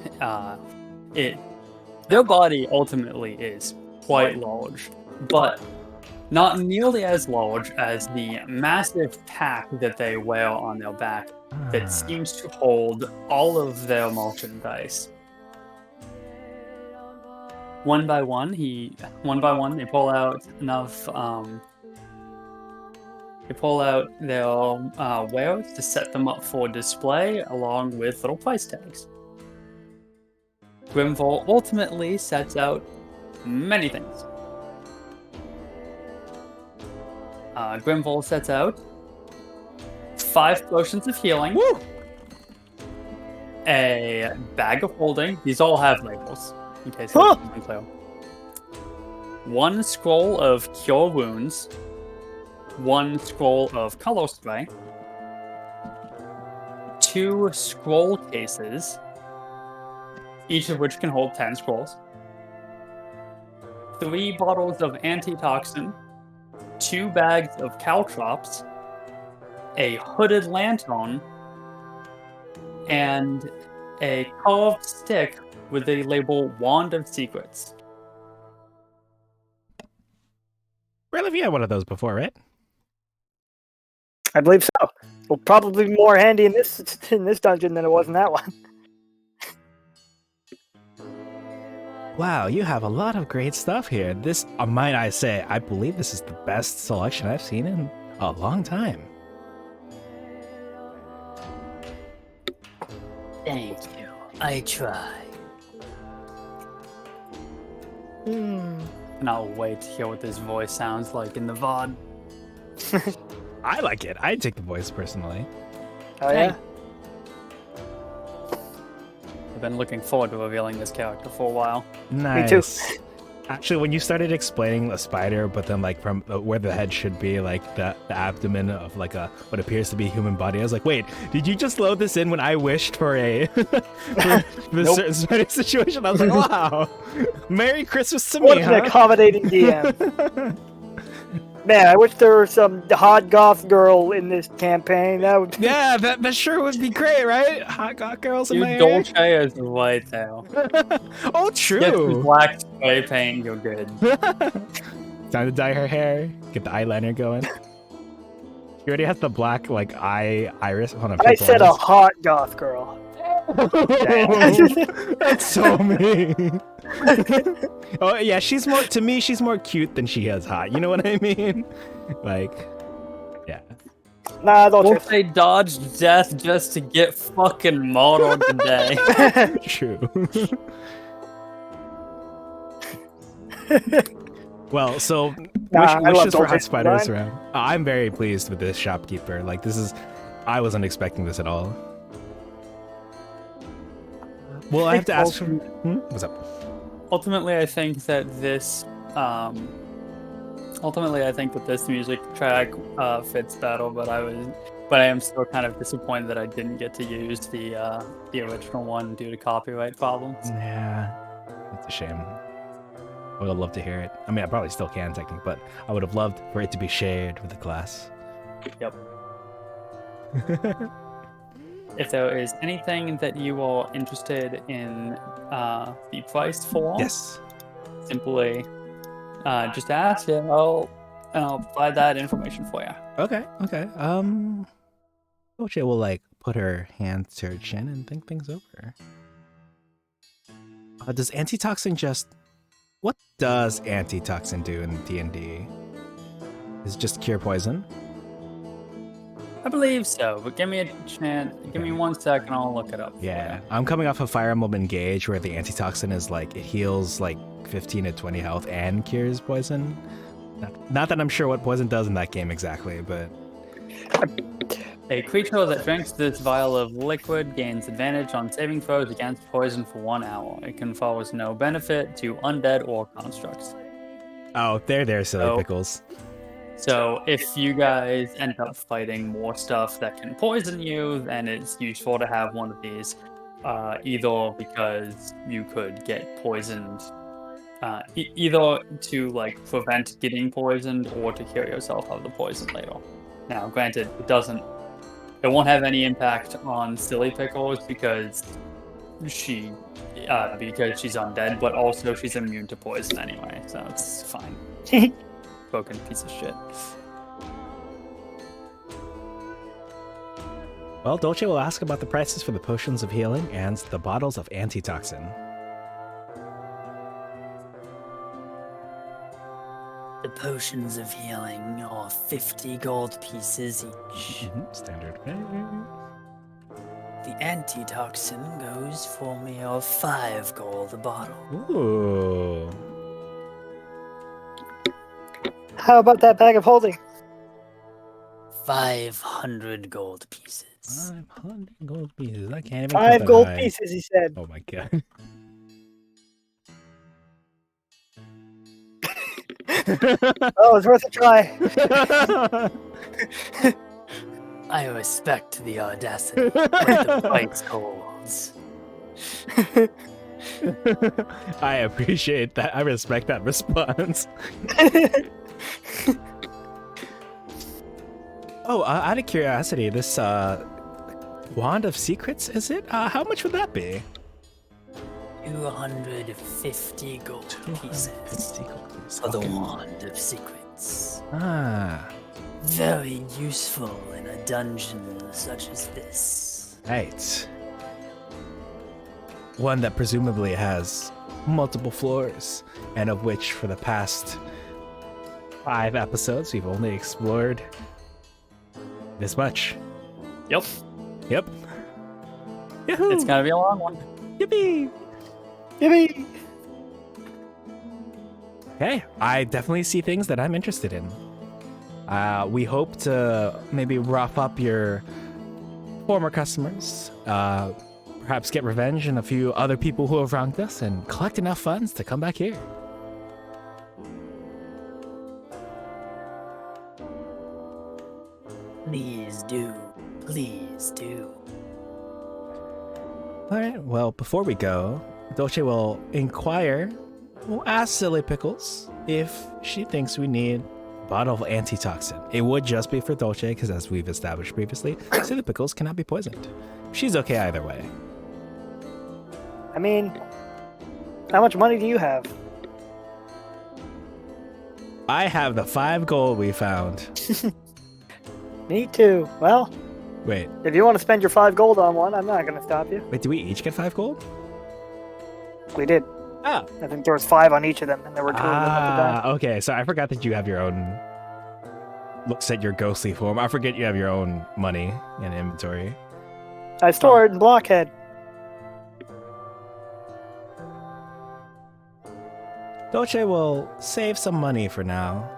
their body ultimately is quite large, but not nearly as large as the massive pack that they wear on their back that seems to hold all of their merchandise. One by one, they pull out enough. They pull out their wares to set them up for display, along with little price tags. Grimvol ultimately sets out many things. Grimvol sets out 5 potions of healing, a bag of holding. These all have labels, in case that's unclear. 1 scroll of cure wounds, 1 scroll of color spray, 2 scroll cases, each of which can hold 10 scrolls, 3 bottles of antitoxin, 2 bags of caltrops, a hooded lantern, and a carved stick with the label Wand of Secrets. Rayleigh, have you had one of those before, right? I believe so. Well, probably more handy in this dungeon than it was in that one. Wow, you have a lot of great stuff here. This, might I say, I believe this is the best selection I've seen in a long time. Thank you. I try. Cannot wait to hear what this voice sounds like in the VOD. I like it. I take the voice personally. Oh yeah. I've been looking forward to revealing this character for a while. Nice. Me too. Actually, when you started explaining the spider, but then like from where the head should be, like the abdomen of like a what appears to be a human body, I was like, wait, did you just load this in when I wished for a for Nope. certain spider situation? I was like, wow, Merry Christmas to What me, an accommodating DM. Man, I wish there were some hot goth girl in this campaign. That would Yeah, that sure would be great, right? Hot goth girls in You my area. Dolce is white now. Oh, Get some true. black spray paint, you're good. Time to dye her hair. Get the eyeliner going. She already has the black like iris. Hold on, I purple said a iris. hot goth girl. That's so mean. Oh yeah, she's more to me. She's more cute than she is hot. You know what I mean? Like, yeah. Nah, don't We'll trust. say dodged death just to get fucking modeled today. True. Well, so Nah, I love wishes for Dolce hot spiders design. around. I'm very pleased with this shopkeeper. Like, this is, I wasn't expecting this at all. Well, I have to ask. What's up? Ultimately, I think that this music track fits better, but I am still kind of disappointed that I didn't get to use the original one due to copyright problems. Yeah, it's a shame. I would love to hear it. I mean, I probably still can, technically, but I would have loved for it to be shared with the class. Yep. If there is anything that you are interested in the price for, Yes. simply just ask, and I'll provide that information for you. Okay. Dolce will like put her hand to her chin and think things over. Does antitoxin just? What does antitoxin do in D&D? Is it just cure poison? I believe so, but give me a chance. Give me 1 second, I'll look it up. for Yeah, you. I'm coming off of Fire Emblem Engage, where the antitoxin is like it heals like 15 to 20 health and cures poison. Not that I'm sure what poison does in that game exactly, but A creature that drinks this vial of liquid gains advantage on saving throws against poison for 1 hour. It confers no benefit to undead or constructs. oh, there, silly Oh. pickles. So if you guys end up fighting more stuff that can poison you, then it's useful to have one of these. Either because you could get poisoned, either to like prevent getting poisoned or to cure yourself of the poison later. Now, granted, it won't have any impact on Silly Pickles because she's undead, but also she's immune to poison anyway, so it's fine. Broken piece of shit. Well, Dolce will ask about the prices for the potions of healing and the bottles of antitoxin. The potions of healing are 50 gold pieces each. Standard. The antitoxin goes for me of 5 gold a bottle. Ooh. How about that bag of holding? 500 gold pieces. 500 gold pieces. I can't even. 5 that gold high. pieces, he said. Oh my god. Oh, it's worth a try. I respect the audacity of the price holds. I appreciate that. I respect that response. Oh, out of curiosity, this Wand of Secrets, is it? How much would that be? 250 gold pieces for the Okay. Wand of Secrets. Ah, Very useful in a dungeon such as this. right. One that presumably has multiple floors, and of which for the past 5 episodes we've only explored this much. Yep. Yep. Yahoo! It's gonna be a long one. Yippee! Yippee! Okay, I definitely see things that I'm interested in. We hope to maybe rough up your former customers, perhaps get revenge on a few other people who have wronged us, and collect enough funds to come back here. Please do. Please do. Alright, well, before we go, Dolce will we'll ask Silly Pickles if she thinks we need a bottle of antitoxin. It would just be for Dolce, because as we've established previously, Silly Pickles cannot be poisoned. She's okay either way. I mean, how much money do you have? I have the 5 gold we found. Me too. Well, Wait, if you want to spend your 5 gold on one, I'm not going to stop you. do we each get 5 gold? We did. Ah, I think there was 5 on each of them, and there were 2 of them at the time. okay. So I forgot that you have your own. Looks at your ghostly form. I forget you have your own money and inventory. I store it in Blockhead. Dolce will save some money for now.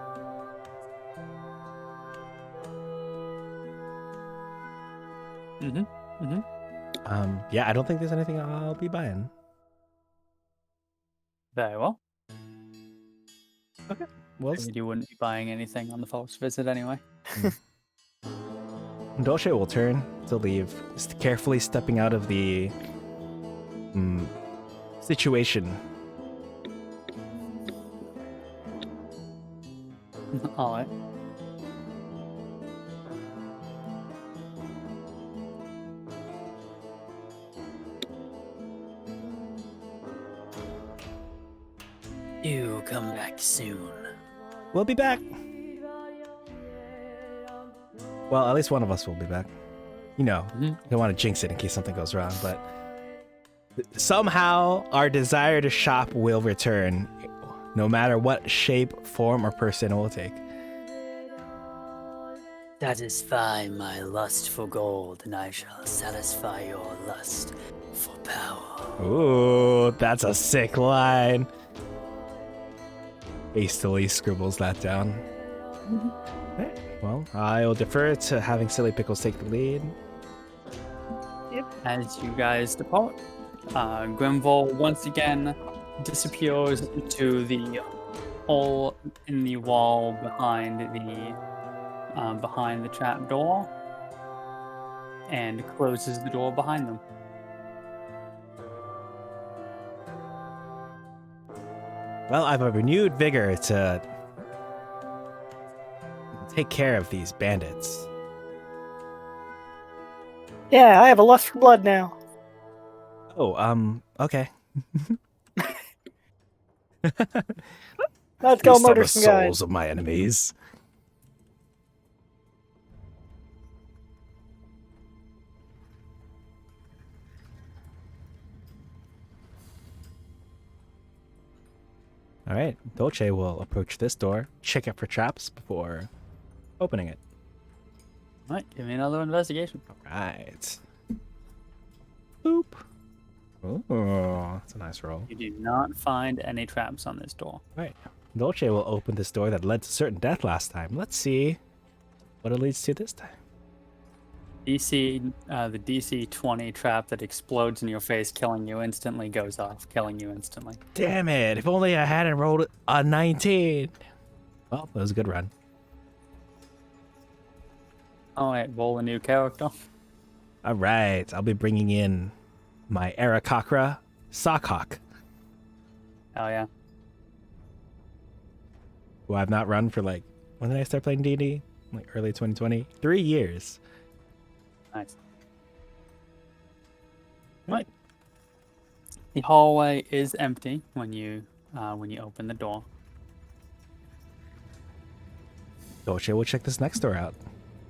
Yeah, I don't think there's anything I'll be buying. Very well. Well, Figured you wouldn't be buying anything on the false visit anyway. Dolce will turn to leave, just carefully stepping out of the situation. All right. You come back soon. We'll be back. Well, at least one of us will be back. You know, you don't want to jinx it in case something goes wrong, but somehow our desire to shop will return, no matter what shape, form, or person it will take. Satisfy my lust for gold, and I shall satisfy your lust for power. Ooh, that's a sick line. Hastily scribbles that down. Right, well, I'll defer to having Silly Pickles take the lead. As you guys depart, Grimville once again disappears into the hole in the wall behind the trap door and closes the door behind them. Well, I've a renewed vigor to take care of these bandits. Yeah, I have a lust for blood now. Oh, okay. Let's go Feast on murder the some guys. souls of my enemies. All right, Dolce will approach this door, check it for traps before opening it. All right, give me another investigation. All right. Boop. Oh, that's a nice roll. You do not find any traps on this door. All right. Dolce will open this door that led to certain death last time. Let's see what it leads to this time. The DC 20 trap that explodes in your face, killing you instantly, goes off, killing you instantly. Damn it. If only I hadn't rolled a 19. Well, that was a good run. All right, roll a new character. All right. I'll be bringing in my Aarakocra Sockhawk, Oh yeah. who I've not run for when did I start playing D&D? Like early 2020? 3 years. Nice. Right. The hallway is empty when you open the door. Dolce will check this next door out.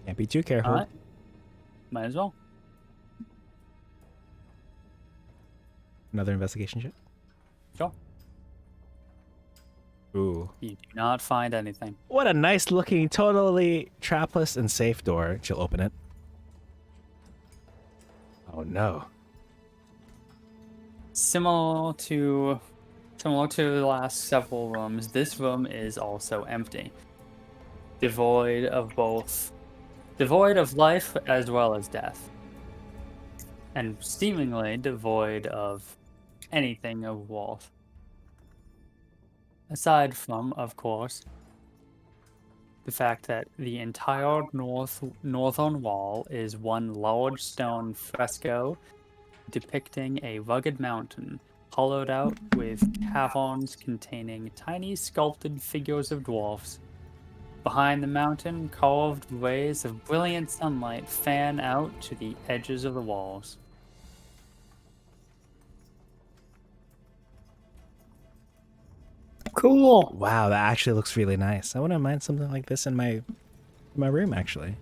Can't be too careful. All right. Might as well. Another investigation check. Sure. Ooh. You do not find anything. What a nice looking, totally trapless and safe door. She'll open it. Oh no. Similar to the last several rooms, this room is also empty. Devoid of life as well as death. And seemingly devoid of anything of worth. Aside from, of course, the fact that the entire northern wall is one large stone fresco depicting a rugged mountain hollowed out with caverns containing tiny sculpted figures of dwarfs. Behind the mountain, carved rays of brilliant sunlight fan out to the edges of the walls. Cool. Wow, that actually looks really nice. I wouldn't mind something like this in my room, actually.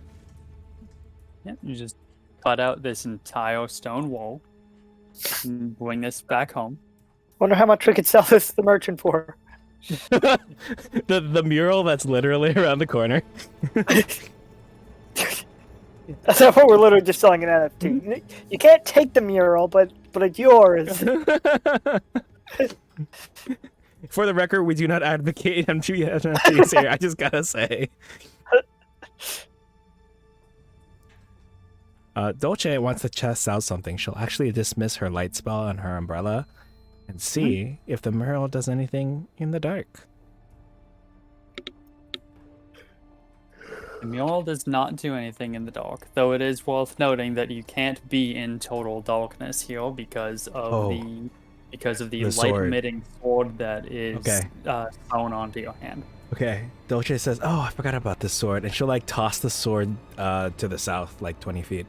Yep, you just cut out this entire stone wall and bring this back home. Wonder how much we could sell this to the merchant for. the mural that's literally around the corner. That's what we're literally just selling an NFT. You can't take the mural, but it's yours. For the record, we do not advocate NFTs here. I just gotta say. Dolce wants to test out something. She'll actually dismiss her light spell on her umbrella and see if the mural does anything in the dark. The mural does not do anything in the dark, though it is worth noting that you can't be in total darkness here because of the The sword. light emitting sword that is Okay. thrown onto your hand. Okay. Dolce says, "Oh, I forgot about this sword," and she'll like toss the sword to the south, like 20 feet.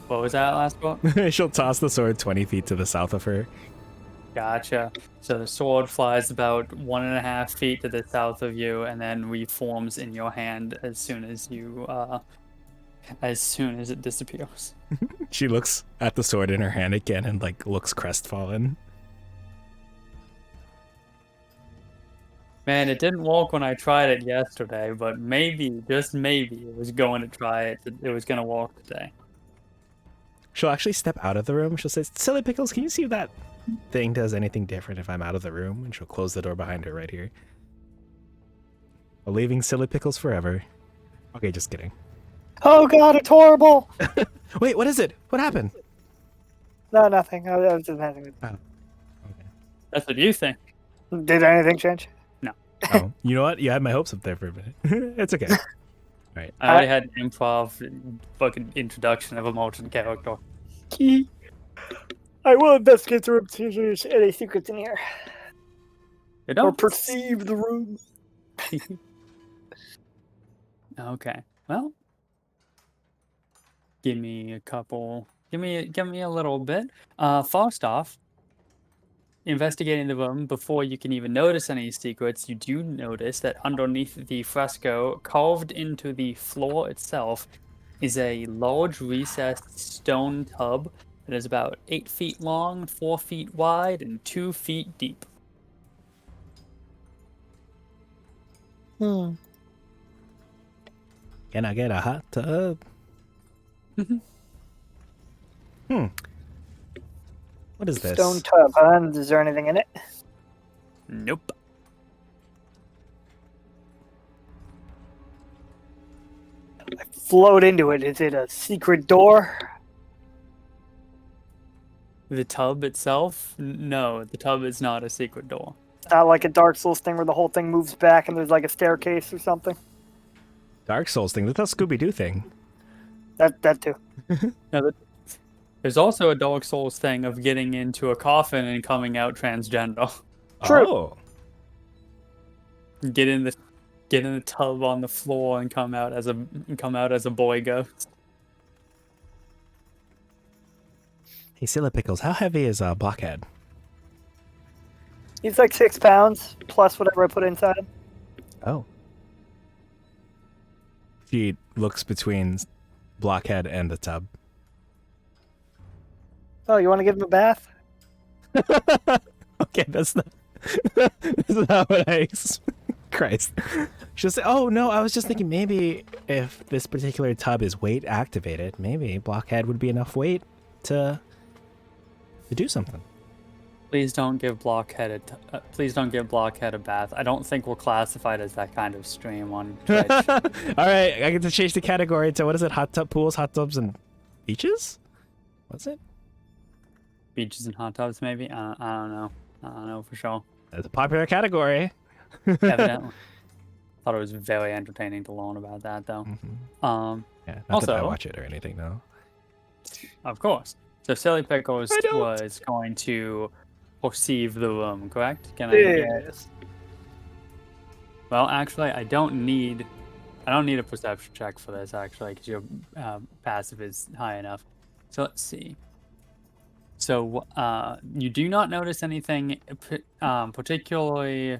What was that last one? She'll toss the sword 20 feet to the south of her. Gotcha. So the sword flies about 1.5 feet to the south of you, and then reforms in your hand as soon as it disappears. She looks at the sword in her hand again and like looks crestfallen. Man, it didn't work when I tried it yesterday, but maybe, just maybe, it was going to try it. It was going to work today. She'll actually step out of the room. She'll say, "Silly Pickles, can you see if that thing does anything different if I'm out of the room?" And she'll close the door behind her right here. Leaving Silly Pickles forever. Okay, just kidding. Oh god, it's horrible! Wait, what is it? What happened? No, nothing. I was just messing Okay. That's what you think. with. Did anything change? Oh, you know what? You had my hopes up there for a minute. It's okay. Right. I already had an improv fucking introduction of a molten character. Key. I will investigate the room to see if there's any secrets in here. You Or don't? perceive the room. Okay. Well, give me a couple. Give me a little bit. First off, investigating the room before you can even notice any secrets, you do notice that underneath the fresco, carved into the floor itself, is a large recessed stone tub that is about 8 feet long, 4 feet wide, and 2 feet deep. Hmm. Can I get a hot tub? What is this? Stone tub, huh? Is there anything in it? Nope. I float into it. Is it a secret door? The tub itself? No, the tub is not a secret door. It's not like a Dark Souls thing where the whole thing moves back and there's like a staircase or something. Dark Souls thing. That's a Scooby-Doo thing. That too. No, there's also a Dark Souls thing of getting into a coffin and coming out transgender. True. Oh. Get in the tub on the floor and come out as a boy ghost. Hey, Silly Pickles, how heavy is Blockhead? He's like 6 pounds plus whatever I put inside him. Oh. She looks between Blockhead and the tub. Oh, you want to give him a bath? Okay, that's not what I. Christ. She'll say, "Oh no, I was just thinking maybe if this particular tub is weight activated, maybe Blockhead would be enough weight to do something." Please don't give Blockhead a bath. I don't think we're classified as that kind of stream on Twitch. All right, I get to change the category to what is it? Hot tub pools, hot tubs, and beaches. What's it? Beaches and hot tubs, maybe. I don't know. I don't know for sure. That's a popular category. Evidently. Thought it was very entertaining to learn about that, though. Yeah, not that I Also- watch it or anything, though. Of course. So Silly Pickles I don't. was going to perceive the room, correct? Can I get... Yes. Well, actually, I don't need a perception check for this, actually, because your passive is high enough. So let's see. So you do not notice anything particularly.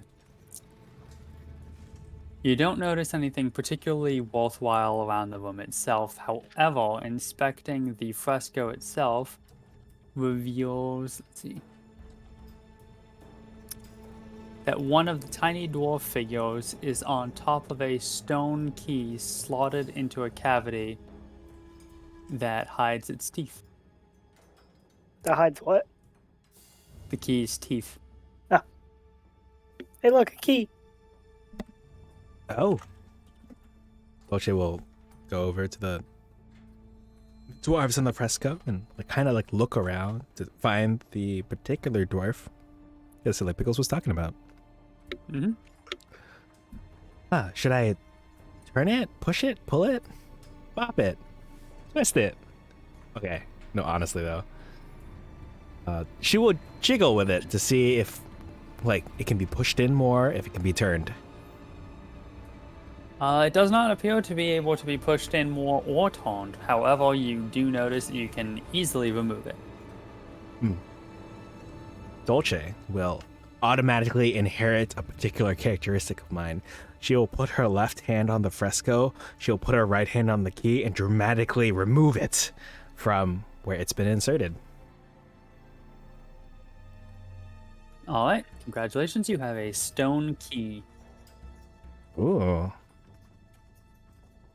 You don't notice anything particularly worthwhile around the room itself. However, inspecting the fresco itself reveals, let's see, that one of the tiny dwarf figures is on top of a stone key slotted into a cavity that hides its teeth. That hides what? The key's teeth. Hey, look, a key. Oh. Dolce will go over to the dwarves on the fresco and kind of look around to find the particular dwarf that Silly Pickles was talking about. Mm-hmm. Should I turn it, push it, pull it, bop it, twist it? Okay. No, honestly though. She will jiggle with it to see if, like, it can be pushed in more, if it can be turned. It does not appear to be able to be pushed in more or turned. However, you do notice that you can easily remove it. Dolce will automatically inherit a particular characteristic of mine. She will put her left hand on the fresco, she'll put her right hand on the key, and dramatically remove it from where it's been inserted. All right, congratulations. You have a stone key. Ooh.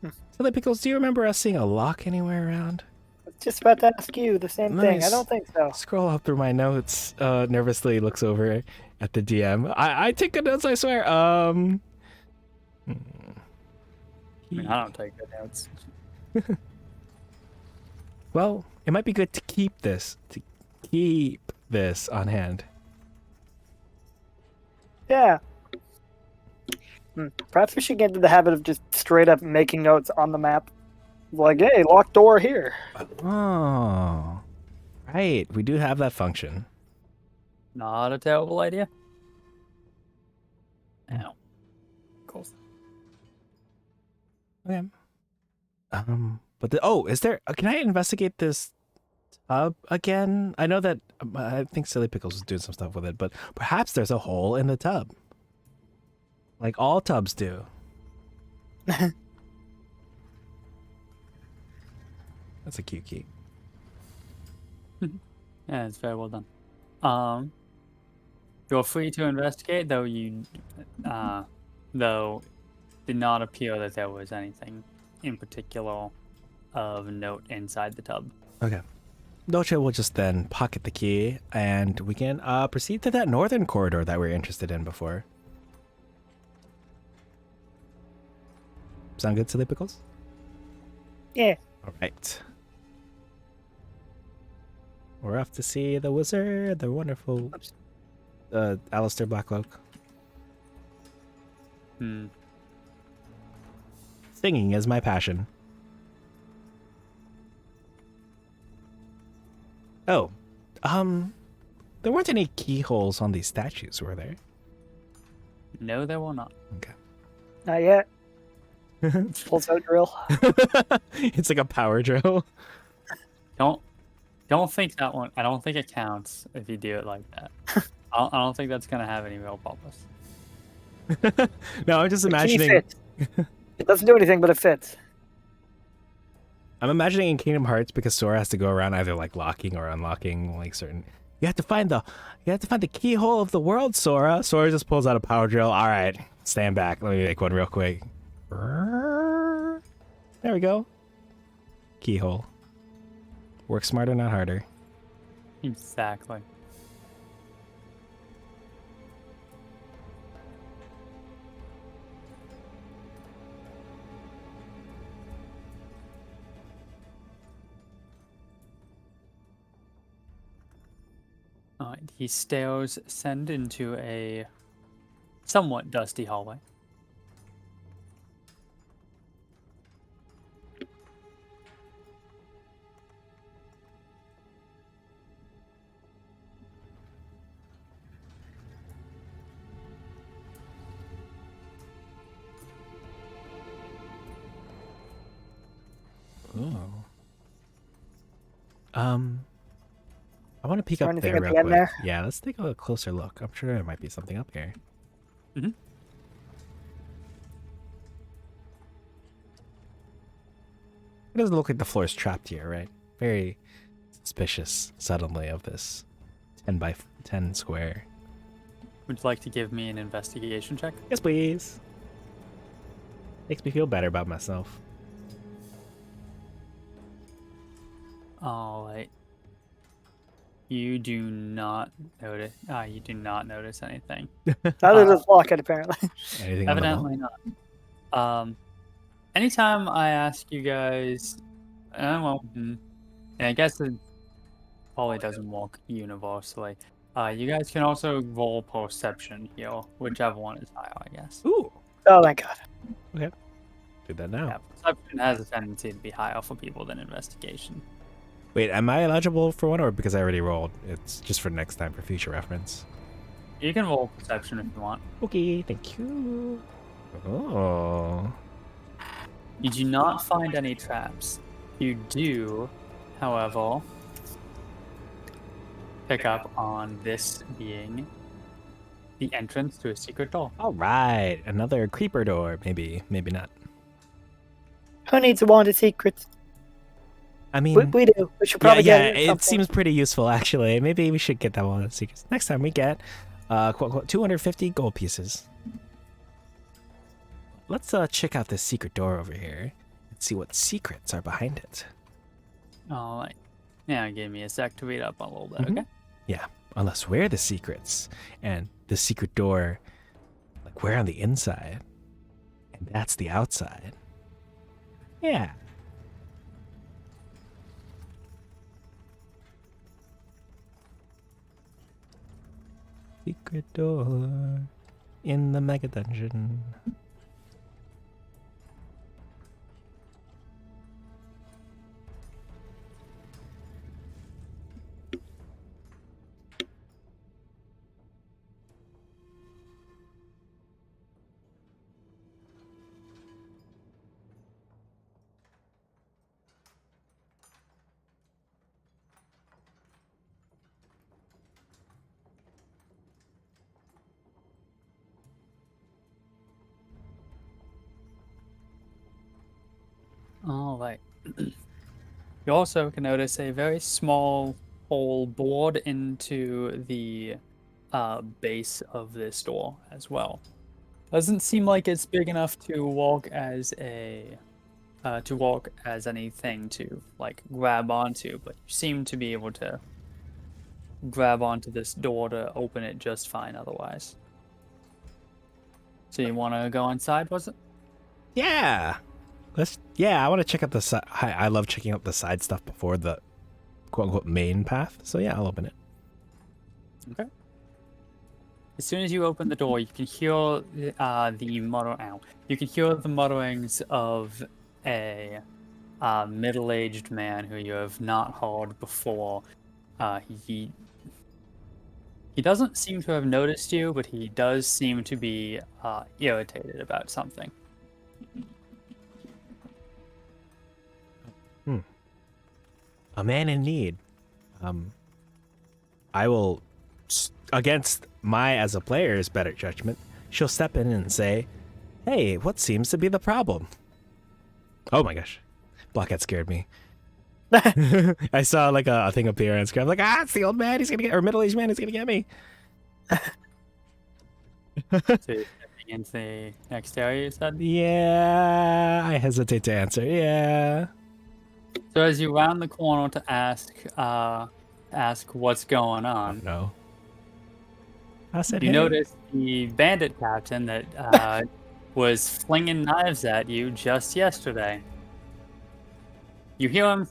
So, Pickles, do you remember us seeing a lock anywhere around? I was just about to ask you the same thing. I Nice. don't think so. Scroll up through my notes, nervously looks over at the DM. I take good notes, I swear. I mean, I don't take good notes. Well, it might be good to keep this on hand. Yeah. Perhaps we should get into the habit of just straight up making notes on the map. Like, hey, locked door here. Oh, right. We do have that function. Not a terrible idea. Ow. Cool. Okay. But is there? Can I investigate this tub again? I know that I think Silly Pickles is doing some stuff with it, but perhaps there's a hole in the tub, like all tubs do. That's a cute key. Yeah, it's very well done. You're free to investigate, though though did not appear that there was anything in particular of note inside the tub. Okay. Dolce will just then pocket the key, and we can proceed to that northern corridor that we were interested in before. Sound good, Silly Pickles? Yeah. All right. We're off to see the wizard, the wonderful Alistair Blacklock. Singing is my passion. Oh, there weren't any keyholes on these statues, were there? No, there will not. Okay. Not yet. Pulls out drill. It's like a power drill. Don't think that one. I don't think it counts if you do it like that. I don't think that's gonna have any real purpose. No, I'm just The key imagining. fits. It doesn't do anything, but it fits. I'm imagining in Kingdom Hearts because Sora has to go around either like locking or unlocking like certain. You have to find the keyhole of the world, Sora. Sora just pulls out a power drill. All right, stand back. Let me make one real quick. There we go. Keyhole. Work smarter, not harder. Exactly. Alright, he stairs send into a somewhat dusty hallway. Ooh. I want to peek there up anything there at real the end quick. there? Yeah, let's take a closer look. I'm sure there might be something up here. Mhm. It doesn't look like the floor is trapped here, right? Very suspicious suddenly of this 10 by 10 square. Would you like to give me an investigation check? Yes, please. Makes me feel better about myself. Alright. You do not notice. You do not notice anything. Neither does Lockett, apparently. Anything on the wall? Evidently not. Anytime I ask you guys, and I guess it probably doesn't work universally. You guys can also roll perception here, whichever one is higher, I guess. Ooh. Oh, thank God. Do that now. Yeah, perception has a tendency to be higher for people than investigation. Wait, am I eligible for one or because I already rolled? It's just for next time for future reference. You can roll perception if you want. Okay, thank you. Oh. You do not find any traps. You do, however, pick up on this being the entrance to a secret door. All right, another creeper door. Maybe not. Who needs a wanted secret? I mean, We do. We should probably yeah, get it. it seems pretty useful actually. Maybe we should get that one secrets next time we get, quote unquote, 250 gold pieces. Let's check out this secret door over here and see what secrets are behind it. All right. Yeah, give me a sec to read up a little bit, Mhm. okay? Yeah, unless we're the secrets, and the secret door, like we're on the inside, and that's the outside. Yeah. Secret door in the mega dungeon. All right. You also can notice a very small hole bored into the base of this door as well. Doesn't seem like it's big enough to walk as anything to like grab onto, but you seem to be able to grab onto this door to open it just fine otherwise. So you want to go inside, was it? Yeah. I want to check out the side. I love checking out the side stuff before the quote unquote main path. So yeah, I'll open it. Okay. As soon as you open the door, you can hear You can hear the mutterings of a middle-aged man who you have not heard before. He doesn't seem to have noticed you, but he does seem to be irritated about something. A man in need. I will, against my as a player's better judgment, she'll step in and say, "Hey, what seems to be the problem?" Oh my gosh, Blockhead scared me. I saw like a thing appear on screen. I'm like, it's the old man. He's gonna get, or middle-aged man. He's gonna get me. So you're stepping into the next area, you said? Yeah, I hesitate to answer. Yeah. So as you round the corner to ask what's going on, No. I said, you hey. notice the bandit captain that was flinging knives at you just yesterday. You hear him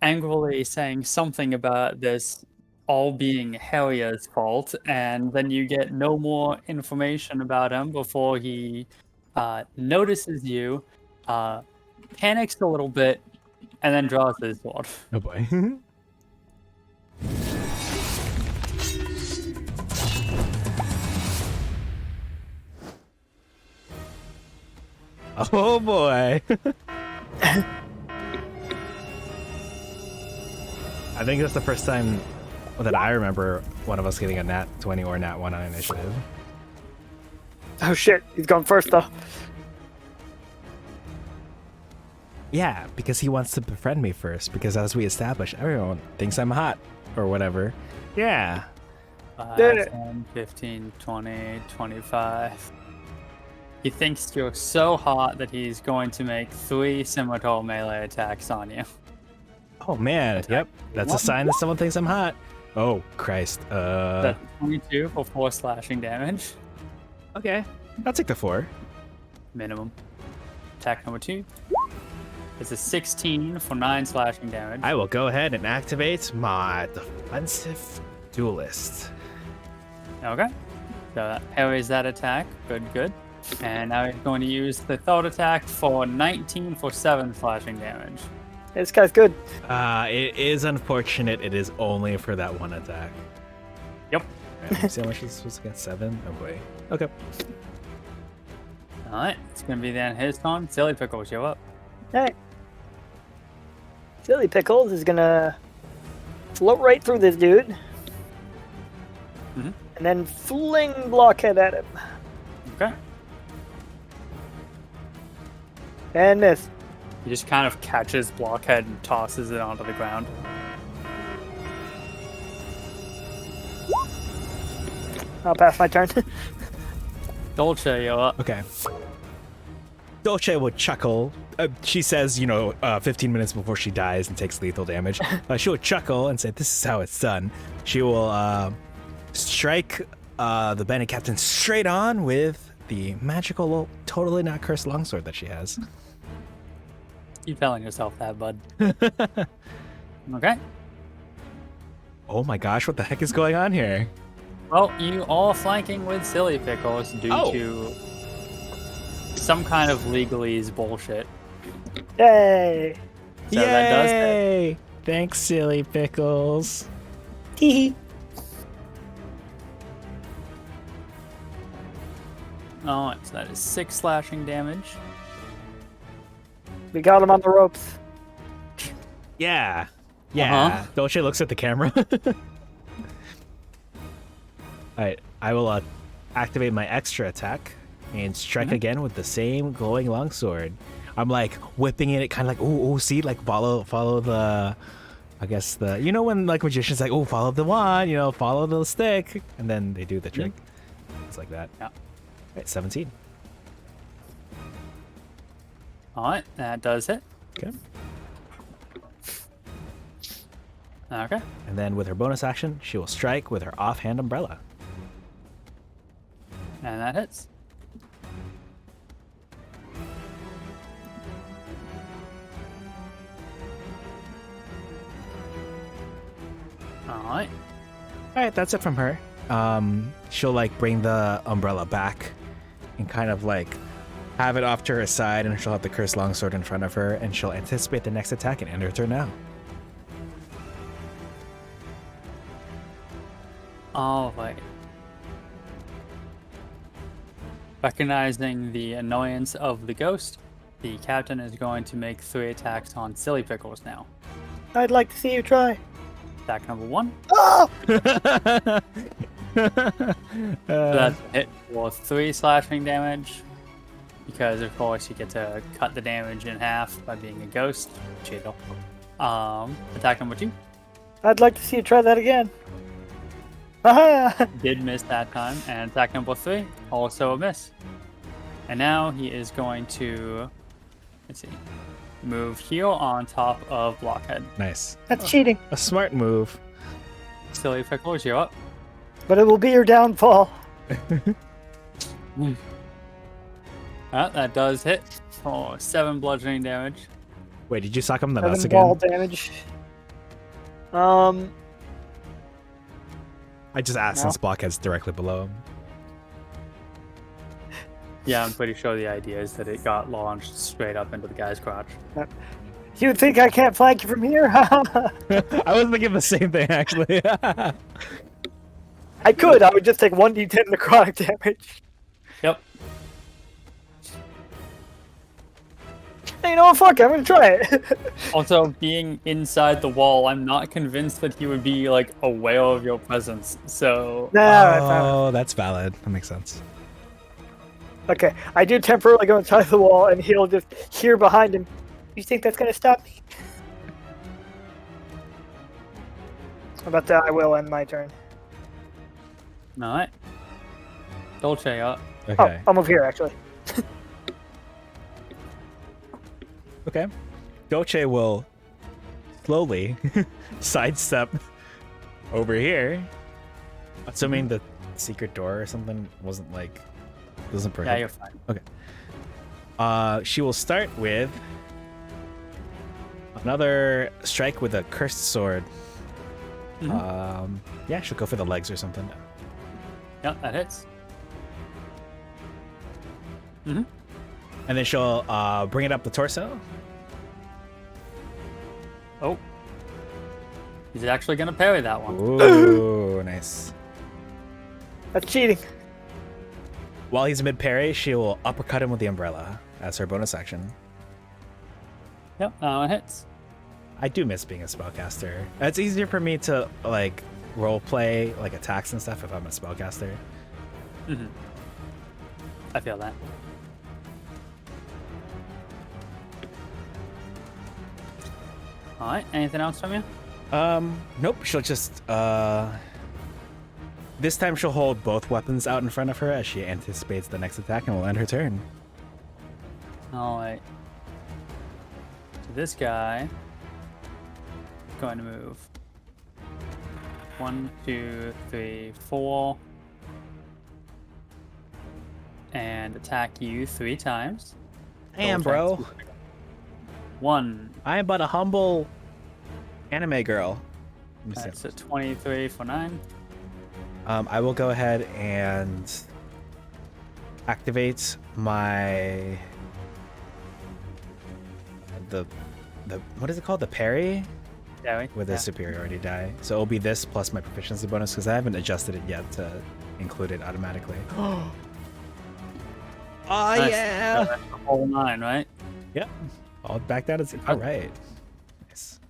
angrily saying something about this all being Harrier's fault, and then you get no more information about him before he notices you, panics a little bit, and then draws his sword. Oh boy. Oh boy. I think that's the first time that I remember one of us getting a nat 20 or nat 1 on initiative. Oh shit, he's gone first though. Yeah, because he wants to befriend me first, because as we establish, everyone thinks I'm hot or whatever. Yeah. 5, Did it. 10, 15, 20, 25. He thinks you're so hot that he's going to make 3 scimitar melee attacks on you. Oh man, yep. That's a sign that someone thinks I'm hot. Oh, Christ. That's 22 for 4 slashing damage. Okay. I'll take the 4. Minimum. Attack number 2 is a 16 for 9 slashing damage. I will go ahead and activate my defensive duelist. Okay. So that parries that attack. Good. And now he's going to use the third attack for 19 for 7 slashing damage. This guy's good. It is unfortunate. It is only for that one attack. Yep. Right, let me see how much he's supposed to get. 7. Oh boy. Okay. All right, it's gonna be then his turn. Silly Pickles, you up? Hey. Silly Pickles is gonna float right through this dude. Mhm. And then fling Blockhead at him. Okay. And miss. He just kind of catches Blockhead and tosses it onto the ground. I'll pass my turn. Dolce, you up? Okay. Dolce will chuckle. She says, 15 minutes before she dies and takes lethal damage, she will chuckle and say, "This is how it's done." She will strike the bandit captain straight on with the magical, totally not cursed longsword that she has. Keep telling yourself that, bud. Okay. Oh my gosh, what the heck is going on here? Well, you are flanking with Silly Pickles due to some kind of legalese bullshit. Yay! So that does hit. Yay! Thanks, Silly Pickles. Hee Alright, so that is 6 slashing damage. We got him on the ropes. Yeah. Yeah. Dolce looks at the camera. Alright, I will activate my extra attack and strike again with the same glowing longsword. I'm like whipping it, kind of like, ooh, see, like follow the, I guess when like magicians like, follow the wand, follow the stick, and then they do the trick. It's like that. Yeah. Right, 17. Alright, that does hit. Okay. Okay. And then with her bonus action, she will strike with her offhand umbrella. And that hits. Alright. All right, that's it from her. She'll like bring the umbrella back and kind of like have it off to her side, and she'll have the cursed longsword in front of her, and she'll anticipate the next attack and end her turn now. Alright. Recognizing the annoyance of the ghost, the captain is going to make 3 attacks on Silly Pickles now. I'd like to see you try. Attack number 1. Oh! So that's a hit for 3 slashing damage. Because of course you get to cut the damage in half by being a ghost. Cheeto. Attack number 2. I'd like to see you try that again. Aha! Did miss that time. And attack number 3, also a miss. And now he is going to, let's see, move here on top of Blockhead. Nice. That's cheating. A smart move. Silly Pickles, you're up. But it will be your downfall. That does hit for 7 bludgeoning damage. Wait, did you sock him in the nuts 7 ball again? damage. I just asked No. since Blockhead's directly below him. Yeah, I'm pretty sure the idea is that it got launched straight up into the guy's crotch. You think I can't flank you from here? I was thinking the same thing, actually. I could. I would just take 1d10 necrotic damage. Yep. Hey, you know what? Fuck it, I'm gonna try it. Also, being inside the wall, I'm not convinced that he would be, like, aware of your presence. So, Oh, that's valid. That makes sense. Okay, I do temporarily go inside the wall, and he'll just hear behind him. You think that's gonna stop me? How about that? I will end my turn. alright. Dolce up. Okay. Oh, I'll move here, actually. Okay. Dolce will slowly sidestep over here, assuming the secret door or something wasn't like doesn't Yeah, prohibit. you're fine. She will start with another strike with a cursed sword. Yeah, she'll go for the legs or something. Yep, that hits. And then she'll bring it up the torso. Oh. He's actually going to parry that one. Ooh, nice. That's cheating. While he's mid parry, she will uppercut him with the umbrella as her bonus action. Yep, that one hits. I do miss being a spellcaster. It's easier for me to like role play like attacks and stuff if I'm a spellcaster. Mm-hmm. I feel that. All right. Anything else from you? Nope. She'll just this time she'll hold both weapons out in front of her as she anticipates the next attack and will end her turn. All right. So this guy is going to move 1, 2, 3, 4, and attack you 3 times. Damn, bro. 1. I am but a humble anime girl. Let me see. That's a 23 for 9. I will go ahead and activate my the what is it called? The parry Yeah, wait. with a superiority die. So it'll be this plus my proficiency bonus because I haven't adjusted it yet to include it automatically. Oh Nice. yeah! So that's the whole 9, right? Yep. All back that is all right. Nice.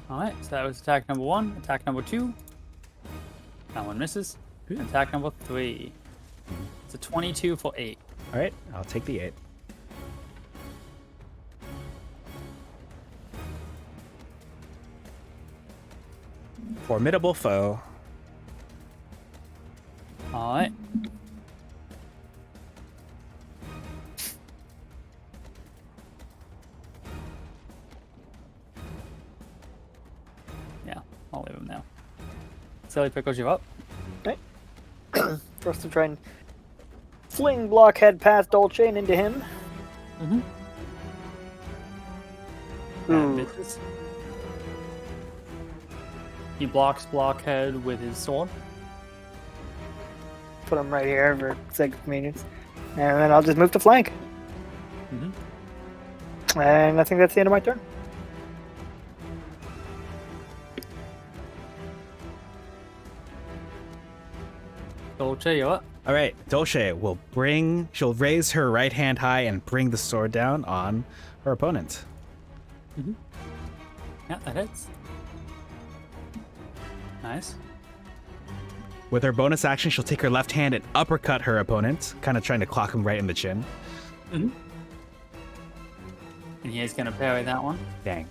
All right. So that was attack number 1. Attack number 2. That one misses. Good. Attack number 3. It's a 22 for 8. All right, I'll take the 8. Formidable foe. All right. Yeah, I'll leave him now. Silly Pickles, you up? For us to try and fling Blockhead past Dolce and into him. Mm-hmm. Ooh. Misses. He blocks Blockhead with his sword. Put him right here for sake of convenience. And then I'll just move to flank. Mm-hmm. And I think that's the end of my turn. Dolce, you up? All right, Dolce she'll raise her right hand high and bring the sword down on her opponent. Yeah, that hits. Nice. With her bonus action, she'll take her left hand and uppercut her opponent, kind of trying to clock him right in the chin. Mm-hmm. And he is going to parry that one. Dang.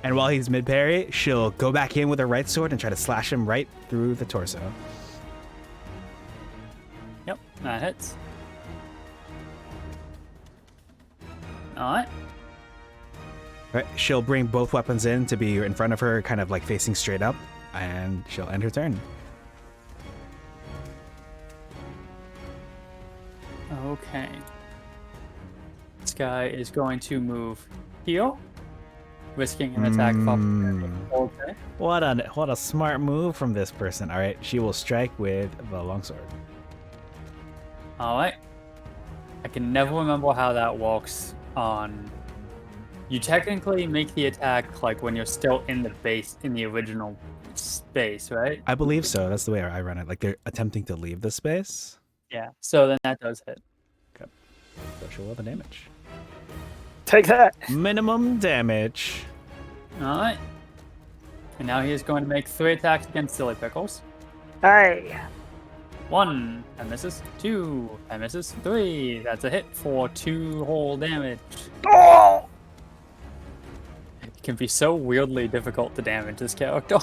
And while he's mid parry, she'll go back in with her right sword and try to slash him right through the torso. Yep, that hits. Alright. Right, she'll bring both weapons in to be in front of her, kind of like facing straight up, and she'll end her turn. Okay. This guy is going to move here, risking an attack from Dolce. What a smart move from this person. All right, she will strike with the longsword. Alright. I can never remember how that works on... You technically make the attack like when you're still in the base, in the original space, right? I believe so. That's the way I run it. Like they're attempting to leave the space. Yeah. So then that does hit. So she'll roll the damage. Take that. Minimum damage. Alright. And now he is going to make 3 attacks against Silly Pickles. Hey. 1, that misses. 2, that misses. 3, that's a hit for 2 whole damage. Oh! It can be so weirdly difficult to damage this character.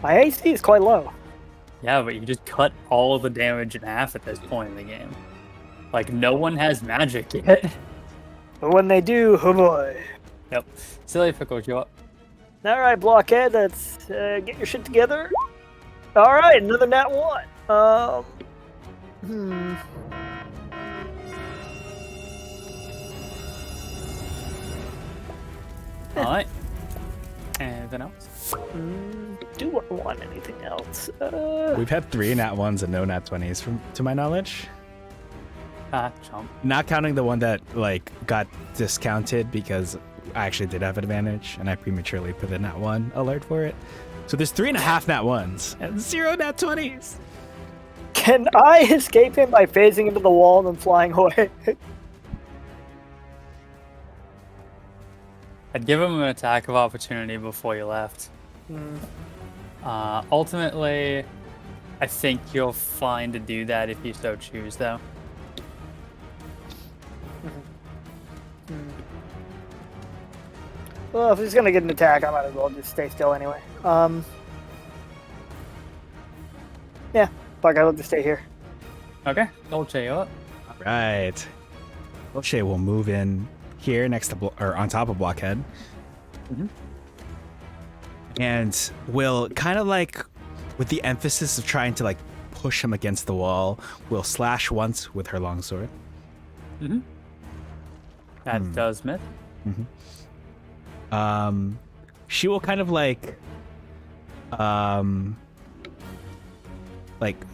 My AC is quite low. Yeah, but you just cut all of the damage in half at this point in the game. Like, no one has magic yet. But when they do, oh boy. Yep. Silly Pickles, you up? Alright, Blockhead, let's get your shit together. Alright, another nat 1. Alright. Anything else? Do I want anything else? We've had 3 nat 1s and no nat 20s to my knowledge. Ah, chump. Not counting the one that like got discounted because I actually did have advantage, and I prematurely put in that one alert for it. So there's 3.5 nat 1s and 0 nat 20s. Can I escape him by phasing into the wall and then flying away? I'd give him an attack of opportunity before you left. Ultimately, I think you're fine to do that if you so choose, though. Well, if he's gonna get an attack, I might as well just stay still anyway. Yeah, fuck, I'll just stay here. Okay, Dolce, you're up. Right. Dolce will move in here next to or on top of Blockhead. And will kind of like, with the emphasis of trying to like push him against the wall, will slash once with her longsword. That does miss. She will kind of like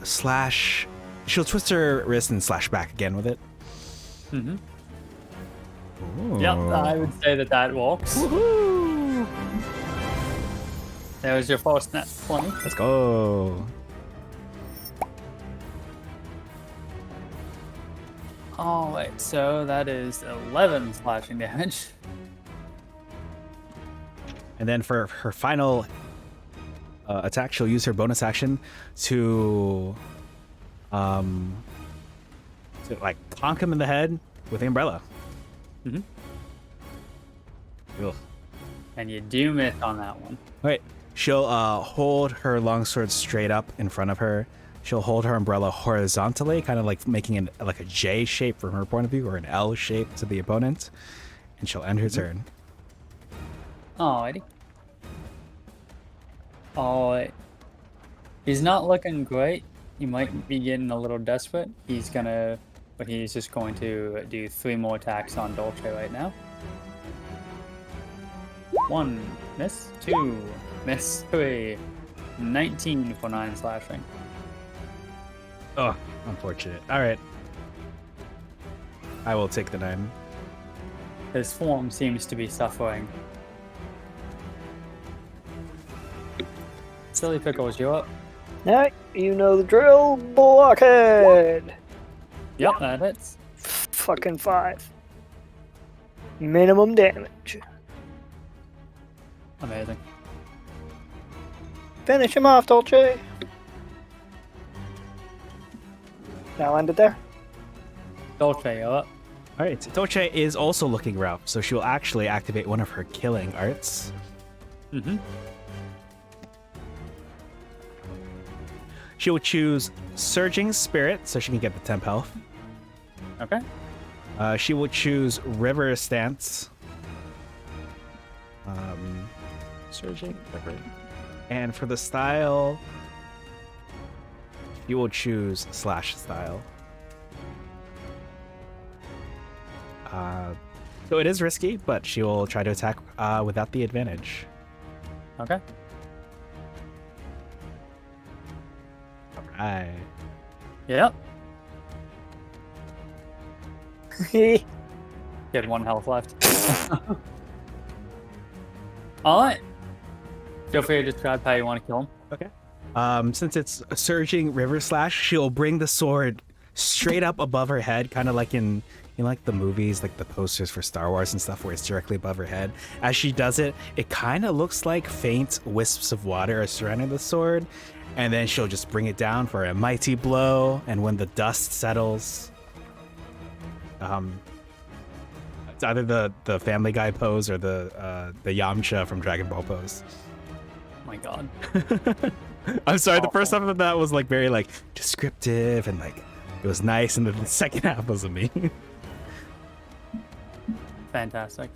slash. She'll twist her wrist and slash back again with it. Yep, I would say that walks. Woohoo! There's your first net 20. Let's go. Alright, so that is 11 slashing damage. And then for her final attack, she'll use her bonus action to like conk him in the head with the umbrella. Ugh. And you do miss on that one. Wait, she'll hold her longsword straight up in front of her. She'll hold her umbrella horizontally, kind of like making like a J shape from her point of view, or an L shape to the opponent. And she'll end her turn. Alrighty. Alright. He's not looking great. He might be getting a little desperate. He's just going to do 3 more attacks on Dolce right now. 1, miss. 2, miss. 3. 19 for 9 slashing. Oh, unfortunate. All right. I will take the 9. His form seems to be suffering. Silly Pickles, you up? Alright, you know the drill, Blockhead! Yep, that hits. Fucking 5. Minimum damage. Amazing. Finish him off, Dolce! Now end it there. Dolce, you're up. All right. Dolce is also looking rough, so she will actually activate one of her killing arts. She will choose Surging Spirit, so she can get the temp health. Okay. She will choose River Stance. Surging River. And for the style, you will choose Slash style. So it is risky, but she will try to attack without the advantage. Okay. Alright. Yep. Heh. He had 1 health left. Alright. Feel free to describe how you want to kill him. Okay. Since it's a Surging River Slash, she'll bring the sword straight up above her head, kind of like in like the movies, like the posters for Star Wars and stuff, where it's directly above her head. As she does it, it kind of looks like faint wisps of water are surrounding the sword, and then she'll just bring it down for a mighty blow. And when the dust settles, it's either the Family Guy pose or the Yamcha from Dragon Ball pose. Oh my god. I'm sorry, the first half of that was like very like descriptive and like it was nice, and then the second half was me. Fantastic.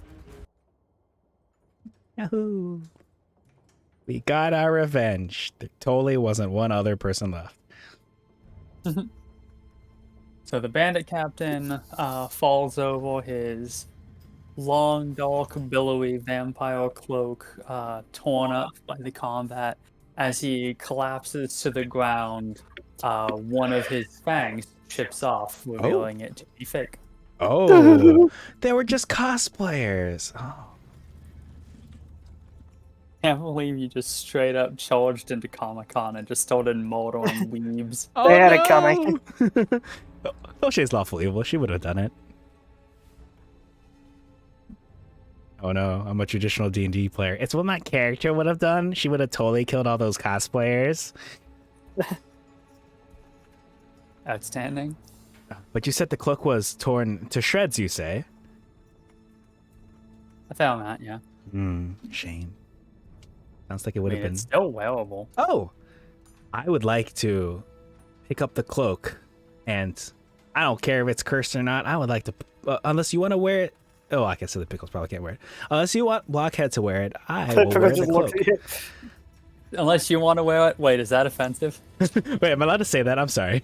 Yahoo! We got our revenge. There totally wasn't one other person left. So the bandit captain falls over, his long, dark, billowy vampire cloak torn up by the combat. As he collapses to the ground, one of his fangs chips off, revealing it to be fake. Oh, they were just cosplayers. Oh, can't believe you just straight up charged into Comic-Con and just started murdering weebs. They had it coming. Dolce's lawful evil. She would have done it. Oh no, I'm a traditional D&D player. It's what my character would have done. She would have totally killed all those cosplayers. Outstanding. But you said the cloak was torn to shreds, you say? I found that, yeah. Shame. Sounds like it would I have mean, been... it's still wearable. Oh! I would like to pick up the cloak, and I don't care if it's cursed or not. I would like to... unless you want to wear it... Oh, I guess the pickles probably can't wear it. Unless you want Blockhead to wear it, I will wear the Just looks cloak. at you. Unless you want to wear it. Wait, is that offensive? Wait, am I allowed to say that? I'm sorry.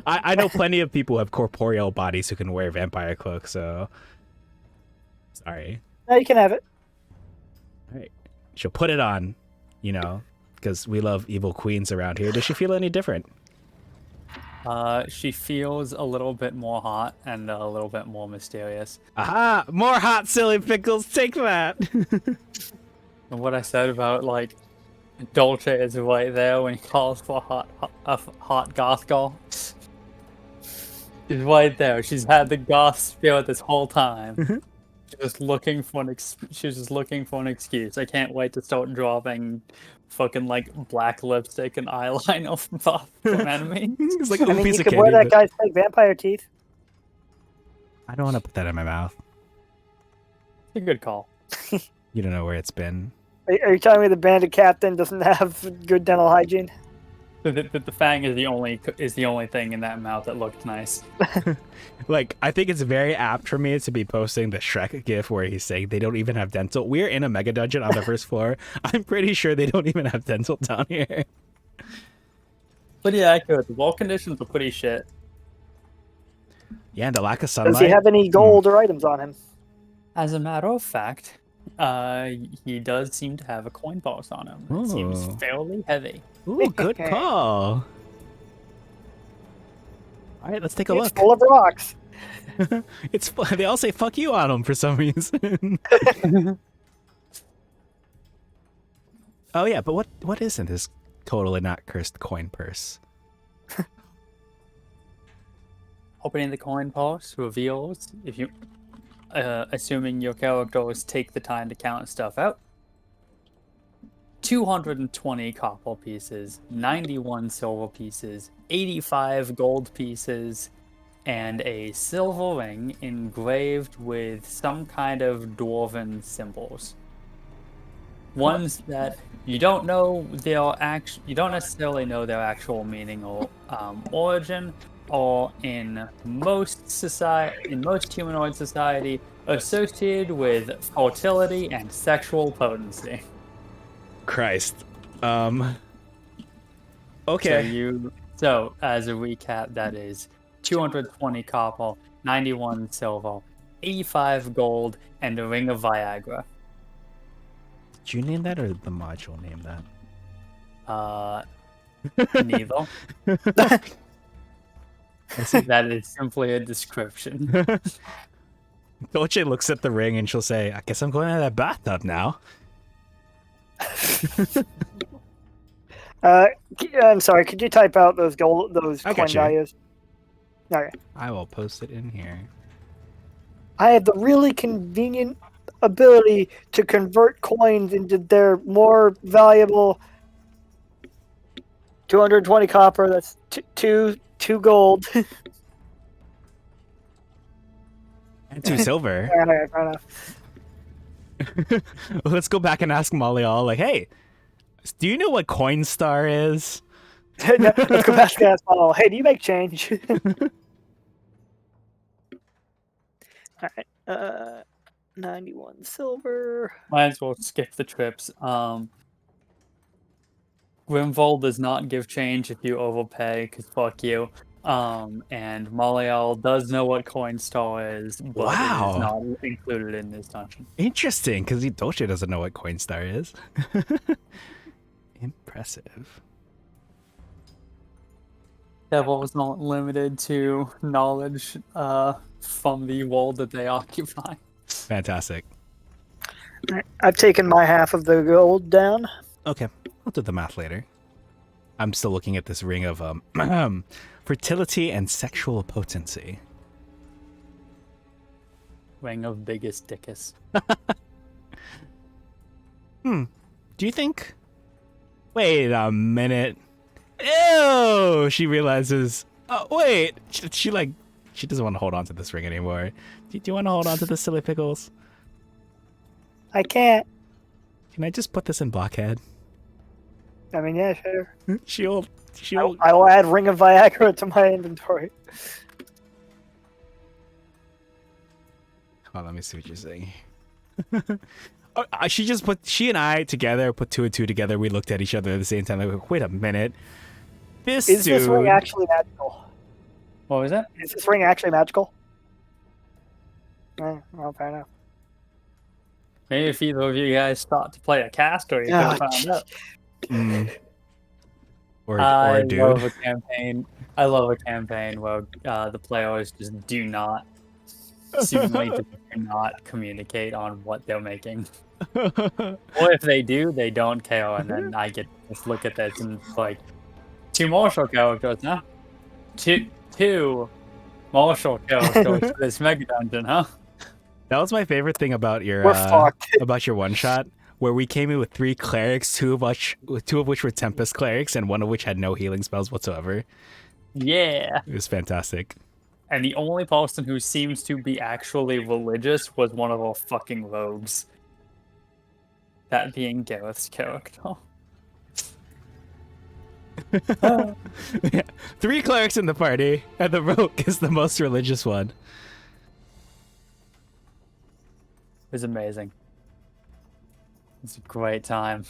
I know plenty of people who have corporeal bodies who can wear vampire cloaks, so... Sorry. No, you can have it. Alright. She'll put it on, you know, because we love evil queens around here. Does she feel any different? She feels a little bit more hot and a little bit more mysterious. Aha! More hot, silly pickles! Take that! And what I said about, like, Dolce is right there when he calls for a hot goth girl. She's right there. She's had the goth spirit this whole time. She's just looking for she's just looking for an excuse. I can't wait to start dropping fucking like black lipstick and eyeliner from enemies. It's like I a mean, piece you of could candy. wear that but- guy's fake vampire teeth. I don't want to put that in my mouth. It's a good call. You don't know where it's been. Are you telling me the bandit captain doesn't have good dental hygiene? The fang is the only thing in that mouth that looked nice. Like, I think it's very apt for me to be posting the Shrek gif where he's saying they don't even have dental. We're in a mega dungeon on the first floor. I'm pretty sure they don't even have dental down here. Pretty accurate. The wall conditions are pretty shit. Yeah, and the lack of Does sunlight. he have any gold or items on him? As a matter of fact, he does seem to have a coin purse on him. It seems Ooh. fairly heavy. Ooh, good call. All right, let's take a It's look. full of rocks. It's they all say "fuck you" on them for some reason. Oh yeah, but what is in this totally not cursed coin purse? Opening the coin purse reveals, if you, assuming your characters take the time to count stuff out, 220 copper pieces, 91 silver pieces, 85 gold pieces, and a silver ring engraved with some kind of dwarven symbols. Ones that you don't know you don't necessarily know their actual meaning or origin, or in most humanoid society associated with fertility and sexual potency. Christ. Okay. So as a recap, that is 220 copper, 91 silver, 85 gold, and a ring of Viagra. Did you name that or the module name that? Neither. That is simply a description. Dolce looks at the ring and she'll say, "I guess I'm going to that bathtub now." I'm sorry. Could you type out those I coin got you. values? Okay. I will post it in here. I have the really convenient ability to convert coins into their more valuable 220 copper. That's two gold. And 2 silver. Alright, fair enough. Let's go back and ask Malial, like, hey, do you know what Coinstar is? Let's go back to that. Oh, hey, do you make change? Alright. 91 silver. Might as well skip the trips. Grimvold does not give change if you overpay, because fuck you. And Malial does know what Coinstar is, but Wow. it is not included in this dungeon. Interesting, because Dolce doesn't know what Coinstar is. Impressive. Devil is not limited to knowledge from the world that they occupy. Fantastic. I've taken my half of the gold down. Okay, I'll do the math later. I'm still looking at this ring of fertility and sexual potency. Ring of biggest dickus. Do you think? Wait a minute. Ew! She realizes. Oh wait, she doesn't want to hold on to this ring anymore. Do you want to hold on to this, silly pickles? I can't. Can I just put this in Blockhead? I mean, yeah, sure. She'll. I will add Ring of Viagra to my inventory. Oh, let me see what you're saying. She and I together put two and two together. We looked at each other at the same time. Like, wait a minute. This Is this ring actually magical? What was that? Is this ring actually magical? Well, fair enough. Maybe if either of you guys start to play a caster, you Ah, can find out. Or I dude. love a campaign. I love a campaign where the players just do not, seemingly do not communicate on what they're making. Or if they do, they don't care, and then I get to just look at this and it's like, 2 martial characters, huh? Two martial characters for this mega dungeon, huh? That was my favorite thing about your We're fucked. about your one shot, where we came in with 3 clerics, two of which were Tempest clerics, and one of which had no healing spells whatsoever. Yeah. It was fantastic. And the only person who seems to be actually religious was one of our fucking rogues. That being Gareth's character. Yeah. 3 clerics in the party, and the rogue is the most religious one. It was amazing. It's a great time.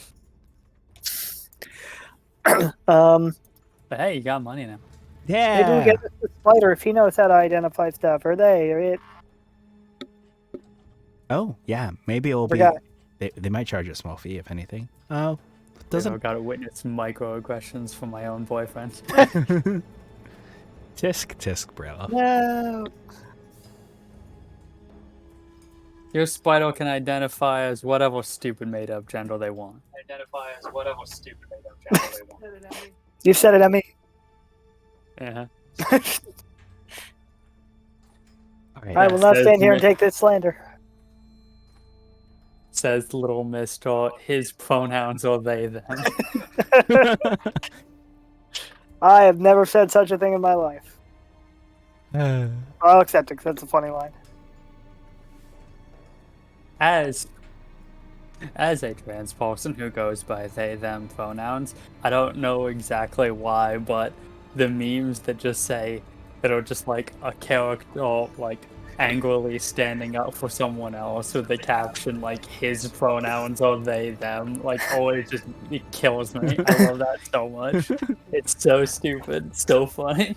But hey, you got money now. Yeah. Maybe we get the spider if he knows how to identify stuff. Or they, or it. Oh, yeah. Maybe it'll be. Forgot. They might charge a small fee, if anything. Oh, I've doesn't. got to witness microaggressions from my own boyfriend. Tisk, bro. No. Your spider can identify as whatever stupid made up gender they want. Identify as whatever stupid made up gender they want. You said it at me. Yeah. I will not stand here and take this slander. Says Little Mister, his pronouns are they, them. I have never said such a thing in my life. I'll accept it because that's a funny line. As a trans person who goes by they, them pronouns, I don't know exactly why, but the memes that just say, that are just like a character, like, angrily standing up for someone else with the caption, like, his pronouns are they, them, like, always just, it kills me. I love that so much. It's so stupid, so funny.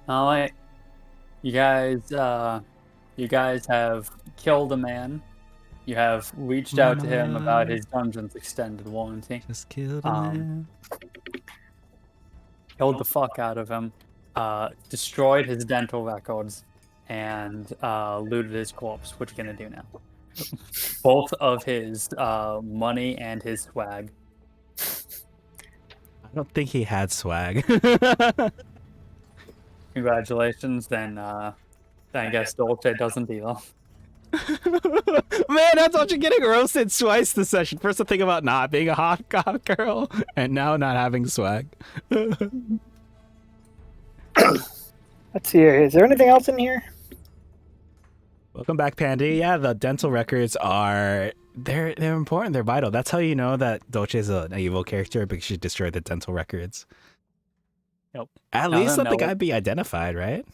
Alright. You guys have killed a man. You have reached out to him about his dungeon's extended warranty. Just killed a man. Killed the fuck out of him. Destroyed his dental records. And looted his corpse. What you gonna do now? Both of his money and his swag. I don't think he had swag. Congratulations, then I guess Dolce doesn't either. Man, I thought you're getting roasted twice this session. First, the thing about not being a hot girl, and now not having swag. Let's see here. Is there anything else in here? Welcome back, Pandy. Yeah, the dental records are they're important. They're vital. That's how you know that Dolce is an evil character, because she destroyed the dental records. Yep. At Now least they'll let the know guy it. be identified, right?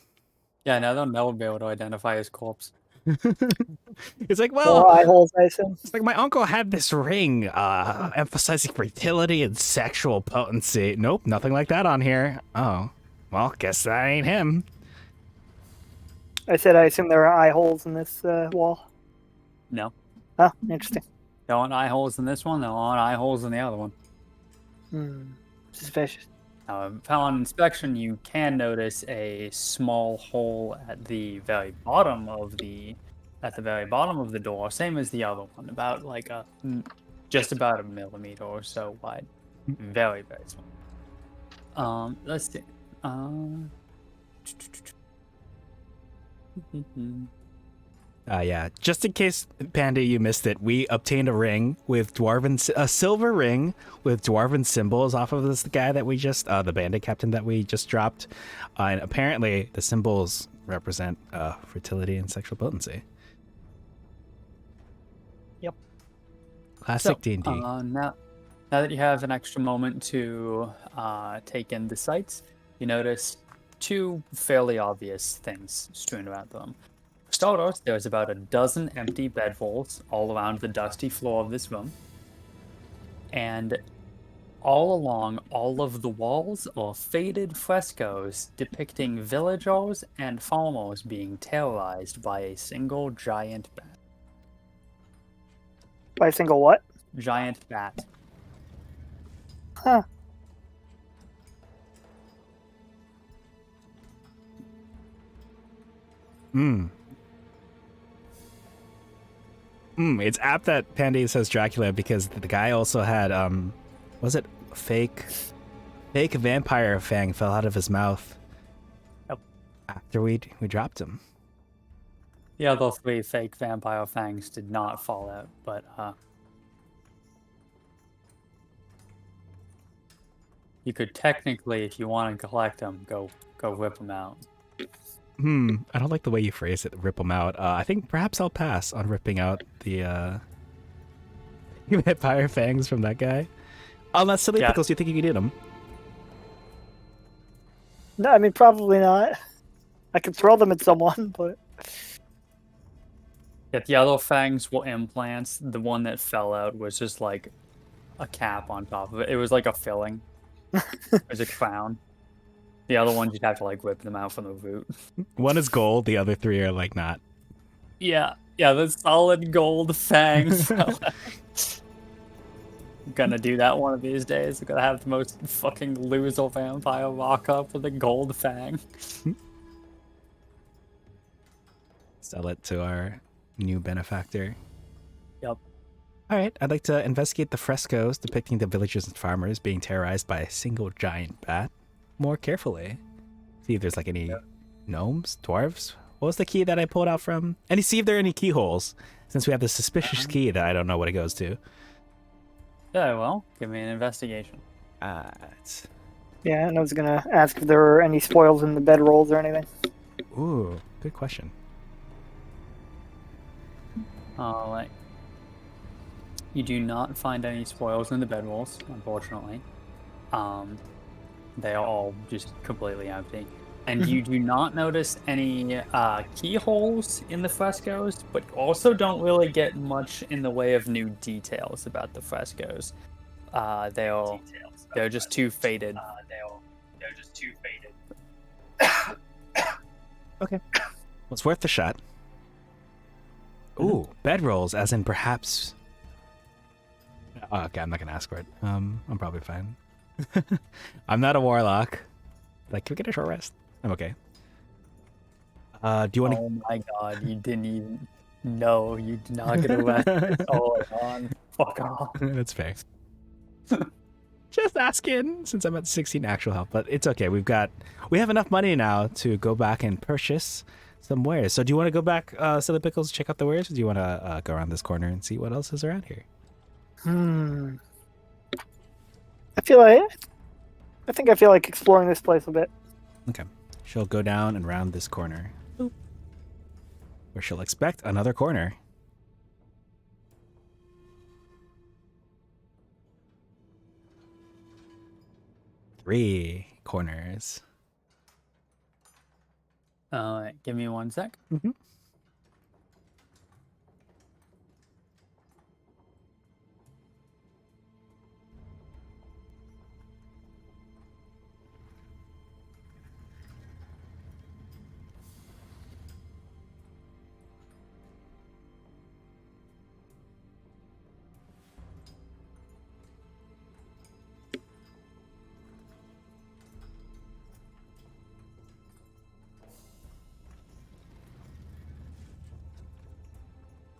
Yeah, now they'll never be able to identify his corpse. It's like, More well, eye holes, I assume. it's like my uncle had this ring emphasizing fertility and sexual potency. Nope, nothing like that on here. Oh, well, guess that ain't him. I said I assume there are eye holes in this wall. No. Oh, interesting. There aren't eye holes in this one, there aren't eye holes in the other one. Suspicious. Upon inspection, you can notice a small hole at the very bottom of the door, same as the other one, about like just about a millimeter or so wide, very very small. Let's see. Yeah, just in case, Panda, you missed it, we obtained a ring with a silver ring with dwarven symbols off of this guy that we just, the bandit captain that we just dropped. And apparently the symbols represent fertility and sexual potency. Yep. Classic So, D&D. Now that you have an extra moment to take in the sights, you notice two fairly obvious things strewn around them. For starters, there's about a dozen empty bedrolls all around the dusty floor of this room. And all along all of the walls are faded frescoes depicting villagers and farmers being terrorized by a single giant bat. By a single what? Giant bat. Huh. It's apt that Pandy says Dracula because the guy also had was it fake vampire fang fell out of his mouth. Yep. After we dropped him. The other three fake vampire fangs did not fall out, but you could technically, if you want to collect them, go rip them out. I don't like the way you phrase it, rip them out. I think perhaps I'll pass on ripping out the vampire fangs from that guy. Unless Silly Yeah. Pickles, you think you can eat them? No, I mean probably not. I could throw them at someone, but Yeah, the other fangs were implants. The one that fell out was just like a cap on top of it. It was like a filling. It was a crown. The other ones you'd have to like whip them out from the root. One is gold, the other three are like not. Yeah, the solid gold fangs. I'm gonna do that one of these days. I'm gonna have the most fucking loser vampire rock up with a gold fang. Sell it to our new benefactor. Yep. All right, I'd like to investigate the frescoes depicting the villagers and farmers being terrorized by a single giant bat more carefully. See if there's like any gnomes, dwarves. What was the key that I pulled out from? And see if there are any keyholes, since we have this suspicious key that I don't know what it goes to. Yeah, well, give me an investigation. yeah, and I was gonna ask if there were any spoils in the bedrolls or anything. Ooh, good question. Alright. You do not find any spoils in the bedrolls, unfortunately. They are all just completely empty. And you do not notice any keyholes in the frescoes, but also don't really get much in the way of new details about the frescoes. They're just too faded. Okay. Well, it's worth the shot. Ooh, bedrolls, as in perhaps. Oh, okay, I'm not gonna ask for it. I'm probably fine. I'm not a warlock. Like, can we get a short rest? I'm okay. Do you want to? Oh my god, you didn't even. No, you did not get a rest. It's all on. Fuck off. That's fair. Just asking, since I'm at 16 actual health, but it's okay. We have enough money now to go back and purchase some wares. So do you want to go back, Silly Pickles, check out the wares, or do you want to go around this corner and see what else is around here? I think I feel like exploring this place a bit. Okay. She'll go down and round this corner. Boop. Where she'll expect another corner. Three corners. Alright, give me 1 sec. Mm-hmm.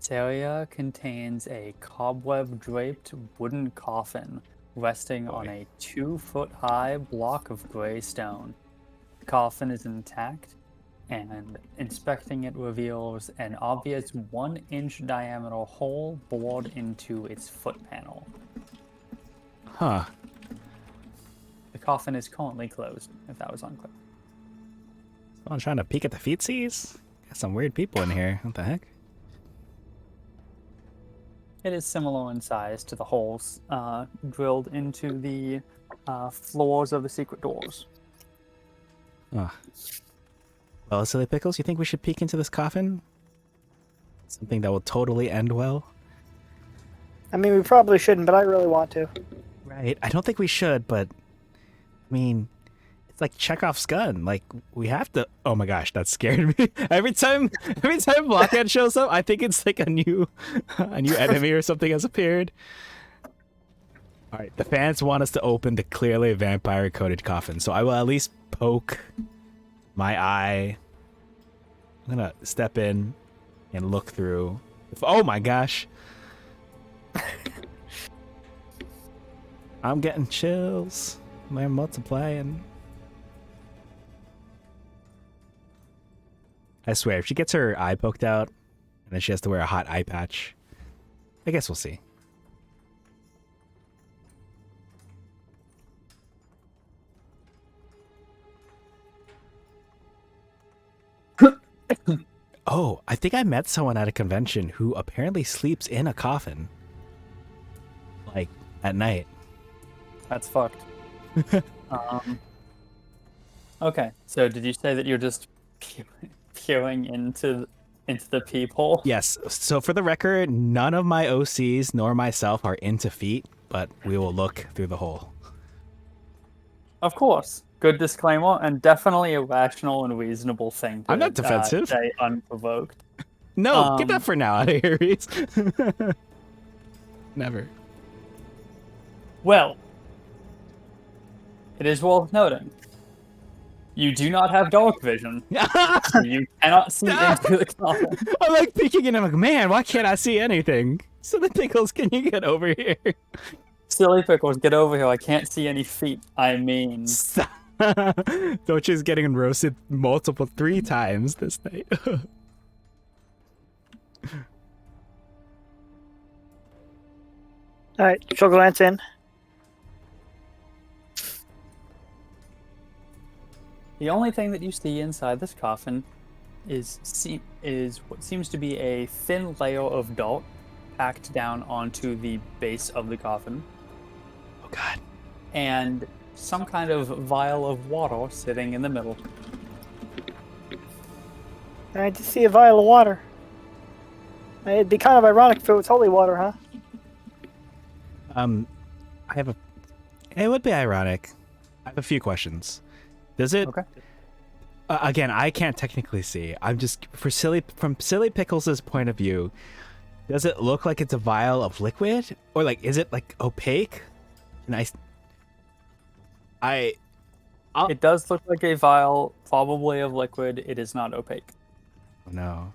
This area contains a cobweb-draped wooden coffin resting on a 2-foot-high block of gray stone. The coffin is intact, and inspecting it reveals an obvious 1-inch diameter hole bored into its foot panel. Huh. The coffin is currently closed, if that was unclear. Someone trying to peek at the feetsies? Got some weird people in here. What the heck? It is similar in size to the holes drilled into the floors of the secret doors. Oh. Well, Silly Pickles, you think we should peek into this coffin? Something that will totally end well? I mean, we probably shouldn't, but I really want to. Right. I don't think we should, but I mean, it's like Chekhov's gun. Like, we have to. Oh my gosh, that scared me. every time Blockhead shows up, I think it's like a new enemy or something has appeared. All right, the fans want us to open the clearly vampire-coated coffin, so I will at least poke my eye. I'm gonna step in and look through. Oh my gosh. I'm getting chills. They're multiplying. I swear, if she gets her eye poked out, and then she has to wear a hot eye patch, I guess we'll see. Oh, I think I met someone at a convention who apparently sleeps in a coffin. Like, at night. That's fucked. Okay, so did you say that you're just peering into the peephole? Yes, so for the record, none of my OCs nor myself are into feet, but we will look through the hole. Of course. Good disclaimer, and definitely a rational and reasonable thing to I'm not defensive. say unprovoked. No, get that for now out of here, Reese. Never. Well, it is worth noting. You do not have dark vision. So you cannot see into the coffin. I'm like peeking and I'm like, man, why can't I see anything? So the Pickles, can you get over here? Silly Pickles, get over here. I can't see any feet. I mean... Dochi's getting roasted 3 times this night. Alright, she'll glance in. The only thing that you see inside this coffin is what seems to be a thin layer of dirt packed down onto the base of the coffin. Oh god. And some kind of vial of water sitting in the middle. I just see a vial of water. It'd be kind of ironic if it was holy water, huh? It would be ironic. I have a few questions. Does it? Okay. Again, I can't technically see. I'm just from Silly Pickles' point of view. Does it look like it's a vial of liquid, or like is it like opaque? And It does look like a vial, probably of liquid. It is not opaque. Oh no.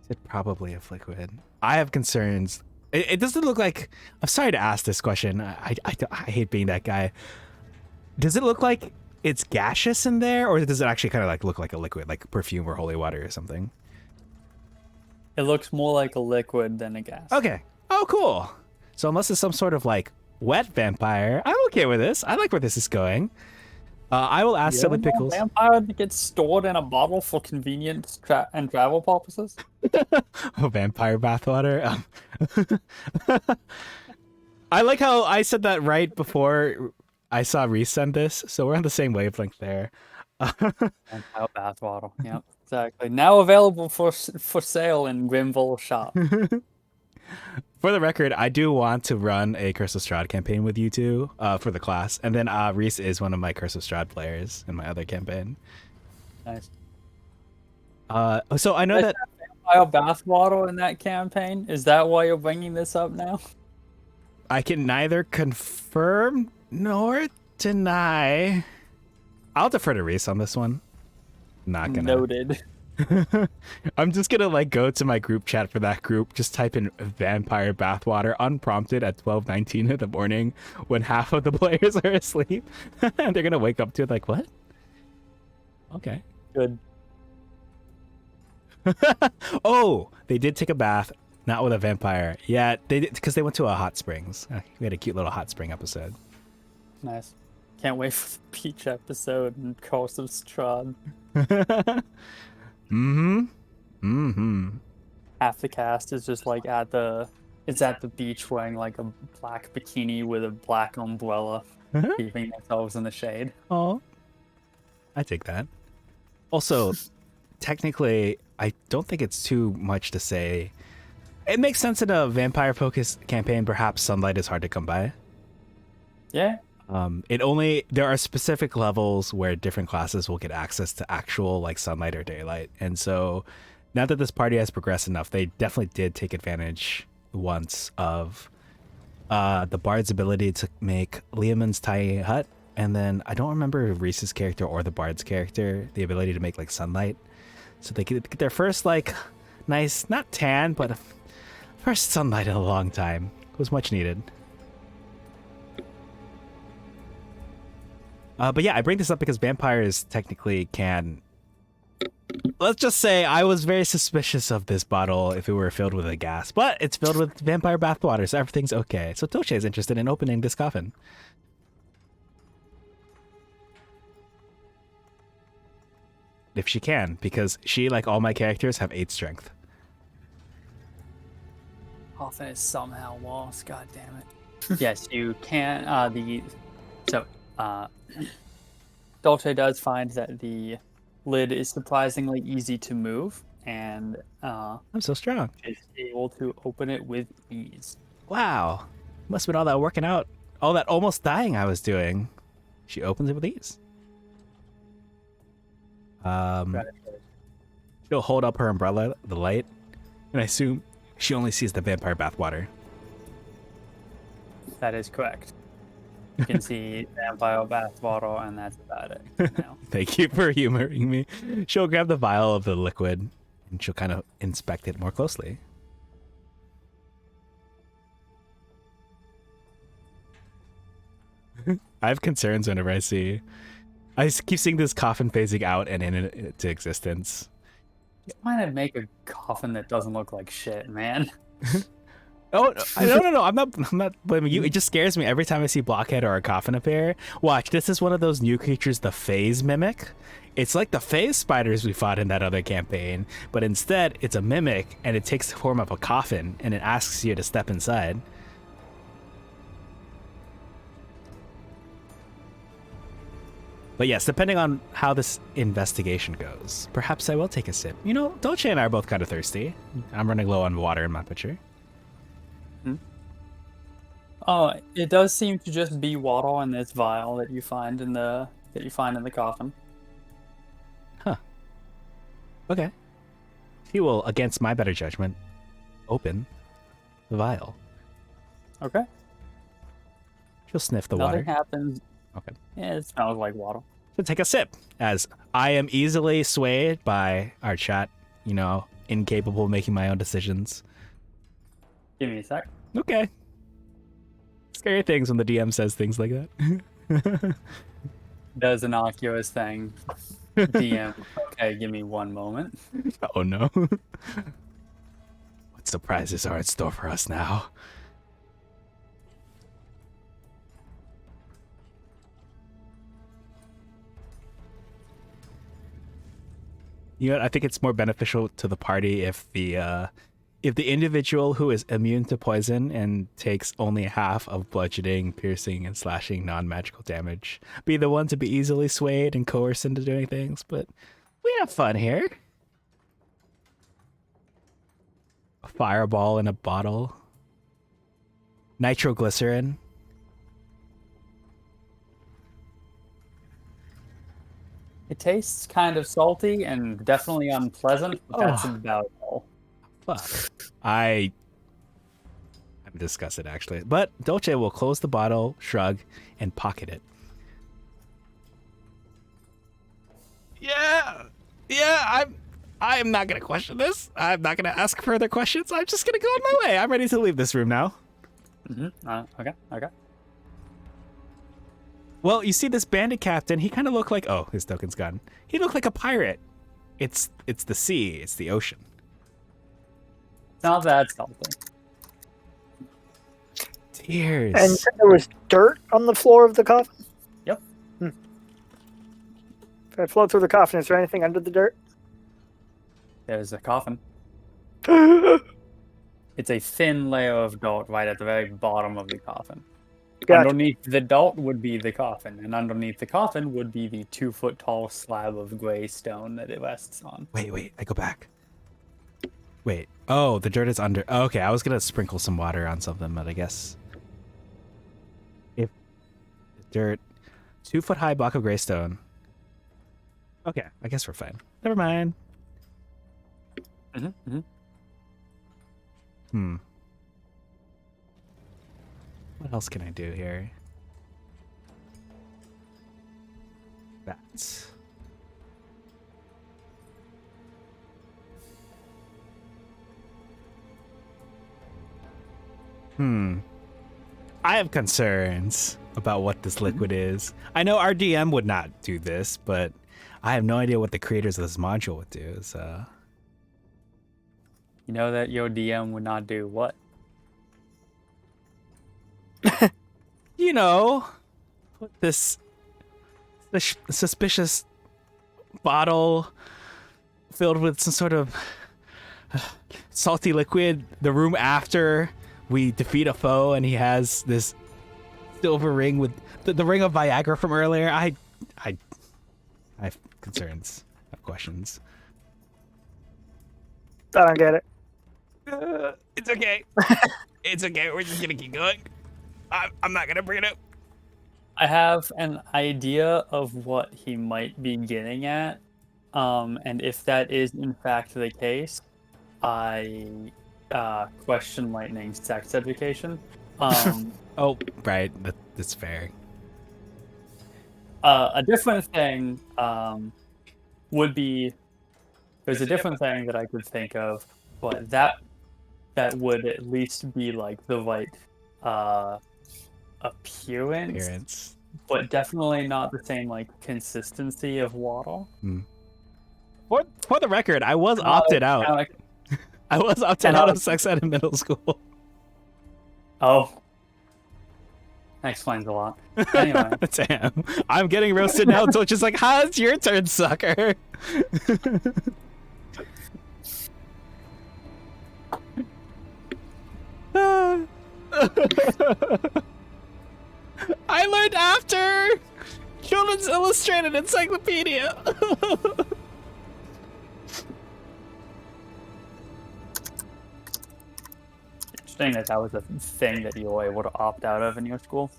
Is it probably of liquid? I have concerns. It doesn't look like. I'm sorry to ask this question. I hate being that guy. Does it look like it's gaseous in there, or does it actually kind of like look like a liquid, like perfume or holy water or something? It looks more like a liquid than a gas. Okay. Oh, cool. So unless it's some sort of like wet vampire, I'm okay with this. I like where this is going. I will ask Silly Pickles. Vampire that gets stored in a bottle for convenience and travel purposes. Oh, vampire bathwater. I like how I said that right before I saw Reese send this, so we're on the same wavelength there. Vampire bathwater. Yep, exactly. Now available for sale in Grimville shop. For the record, I do want to run a Curse of Strahd campaign with you two for the class, and then Reese is one of my Curse of Strahd players in my other campaign. Nice. So I know that vampire bathwater in that campaign. Is that why you're bringing this up now? I can neither confirm nor deny. I'll defer to Reese on this one. Not gonna. Noted. I'm just gonna like go to my group chat for that group, just type in vampire bathwater unprompted at 12:19 in the morning when half of the players are asleep. And they're gonna wake up to it like, what? Okay. Good. Oh, they did take a bath, not with a vampire. Yeah, they did because they went to a hot springs. We had a cute little hot spring episode. Nice. Can't wait for the beach episode and Coast of Strahd. Half the cast is just like at the beach wearing like a black bikini with a black umbrella, keeping themselves in the shade. Oh, I take that. Also, technically, I don't think it's too much to say. It makes sense in a vampire-focused campaign. Perhaps sunlight is hard to come by. Yeah. There are specific levels where different classes will get access to actual like sunlight or daylight, and so now that this party has progressed enough, they definitely did take advantage once of the bard's ability to make Leomund's tiny hut, and then I don't remember Reese's character or the bard's character the ability to make like sunlight, so they get their first like nice, not tan, but first sunlight in a long time. It was much needed. But yeah, I bring this up because vampires technically can... Let's just say I was very suspicious of this bottle if it were filled with a gas, but it's filled with vampire bathwater, so everything's okay. So Dolce is interested in opening this coffin. If she can, because she, like all my characters, have 8 strength. Coffin is somehow lost. God damn it. Yes, you can. Dolce does find that the lid is surprisingly easy to move, and I'm so strong. is able to open it with ease. Wow. Must have been all that working out, all that almost dying I was doing. She opens it with ease. She'll hold up her umbrella, the light, and I assume she only sees the vampire bathwater. That is correct. You can see vampire bath bottle, and that's about it. Now. Thank you for humoring me. She'll grab the vial of the liquid, and she'll kind of inspect it more closely. I have concerns whenever I keep seeing this coffin phasing out and into existence. Just trying to make a coffin that doesn't look like shit, man. Oh no! I'm not blaming you. It just scares me every time I see Blockhead or a coffin appear. Watch, this is one of those new creatures, the Phase Mimic. It's like the Phase spiders we fought in that other campaign, but instead it's a mimic and it takes the form of a coffin and it asks you to step inside. But yes, depending on how this investigation goes, perhaps I will take a sip. You know, Dolce and I are both kind of thirsty. I'm running low on water in my pitcher. It does seem to just be water in this vial that you find in the coffin. Huh. Okay. He will, against my better judgment, open the vial. Okay. She'll sniff the Nothing water. happens. Okay. Yeah, it smells like water. So take a sip, as I am easily swayed by our chat, you know, incapable of making my own decisions. Give me a sec. Okay. Scary things when the DM says things like that. Does innocuous thing. DM. Okay, give me one moment. Oh no. What surprises are in store for us now? You know, I think it's more beneficial to the party if the individual who is immune to poison and takes only half of bludgeoning, piercing, and slashing non-magical damage be the one to be easily swayed and coerced into doing things, but we have fun here. A fireball in a bottle. Nitroglycerin. It tastes kind of salty and definitely unpleasant, but that's about all. Fuck. I'm disgusted, actually. But Dolce will close the bottle, shrug, and pocket it. Yeah, I am not gonna question this. I'm not gonna ask further questions. I'm just gonna go on my way. I'm ready to leave this room now. Okay. Well, you see this bandit captain, he kind of looked like, oh, his token's gone. He looked like a pirate. It's the sea, it's the ocean. Not that something. Tears. And you said there was dirt on the floor of the coffin? Yep. If I float through the coffin, is there anything under the dirt? There's a coffin. It's a thin layer of dirt right at the very bottom of the coffin. Gotcha. Underneath the dirt would be the coffin, and underneath the coffin would be the 2-foot tall slab of gray stone that it rests on. Wait, I go back. Wait. Oh, the dirt is under. Oh, okay, I was gonna sprinkle some water on something, but I guess if dirt, 2-foot high block of gray stone. Okay, I guess we're fine. Never mind. What else can I do here? That's. I have concerns about what this liquid is. I know our DM would not do this, but I have no idea what the creators of this module would do, so. You know that your DM would not do what? You know, put this suspicious bottle filled with some sort of salty liquid the room after we defeat a foe, and he has this silver ring with the ring of Viagra from earlier. I have concerns. I have questions. I don't get it. It's okay. It's okay. We're just gonna keep going. I'm not gonna bring it up. I have an idea of what he might be getting at, and if that is in fact the case, I question Lightning's sex education. Oh, right. That's fair. A different thing would be there's a different thing that I could think of, but that would at least be like the right appearance, but definitely not the same like consistency of water. For the record, I was opted out. I was opted out of sex ed in middle school. Oh. That explains a lot. Anyway. Damn. I'm getting roasted now, so it's just like, ha, it's your turn, sucker. I learned after Children's Illustrated Encyclopedia. Interesting that was a thing that you were able to opt out of in your school.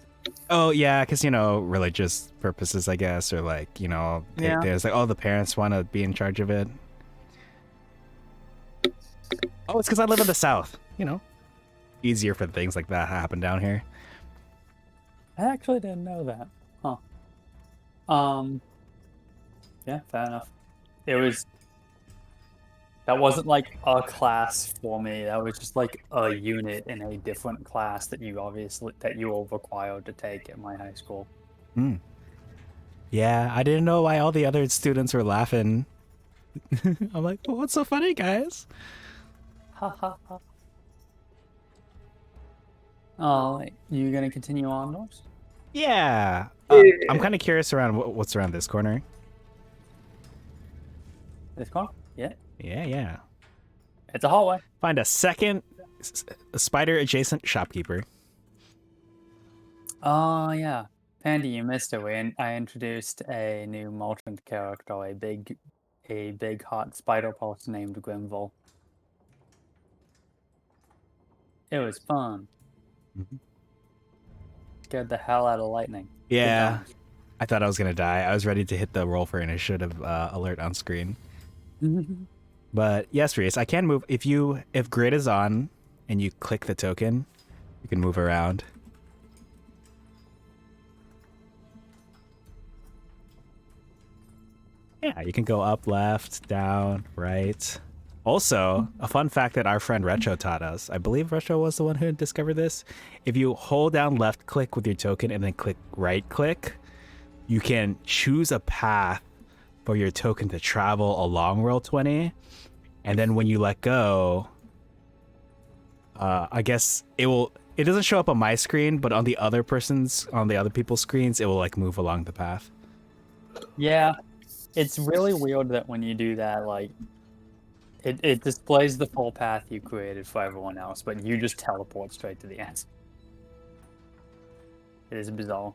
Oh yeah, because religious purposes, I guess, or like there's like, oh, the parents want to be in charge of it. Oh, it's because I live in the South. Easier for things like that to happen down here. I actually didn't know that. Huh. Yeah, fair enough. That wasn't like a class for me. That was just like a unit in a different class that you were required to take at my high school. Yeah, I didn't know why all the other students were laughing. I'm like, well, what's so funny, guys? Ha ha ha. Oh, you gonna continue on, Norse? Yeah. I'm kind of curious around what's around this corner. This corner? Yeah. Yeah. It's a hallway. Find a second spider-adjacent shopkeeper. Oh, yeah. Pandy, you missed it. I introduced a new Molten character, a big hot spider pulse named Grimville. It was fun. Scared the hell out of Lightning. Yeah. I thought I was going to die. I was ready to hit the roll for initiative alert on screen. But yes, Reese, I can move. If grid is on and you click the token, you can move around. Yeah, you can go up, left, down, right. Also, a fun fact that our friend Retro taught us. I believe Retro was the one who discovered this. If you hold down left click with your token and then click right click, you can choose a path for your token to travel along Roll20. And then when you let go, I guess it doesn't show up on my screen, but on the other people's screens, it will like move along the path. Yeah, it's really weird that when you do that, like, it displays the full path you created for everyone else, but you just teleport straight to the end. It is bizarre.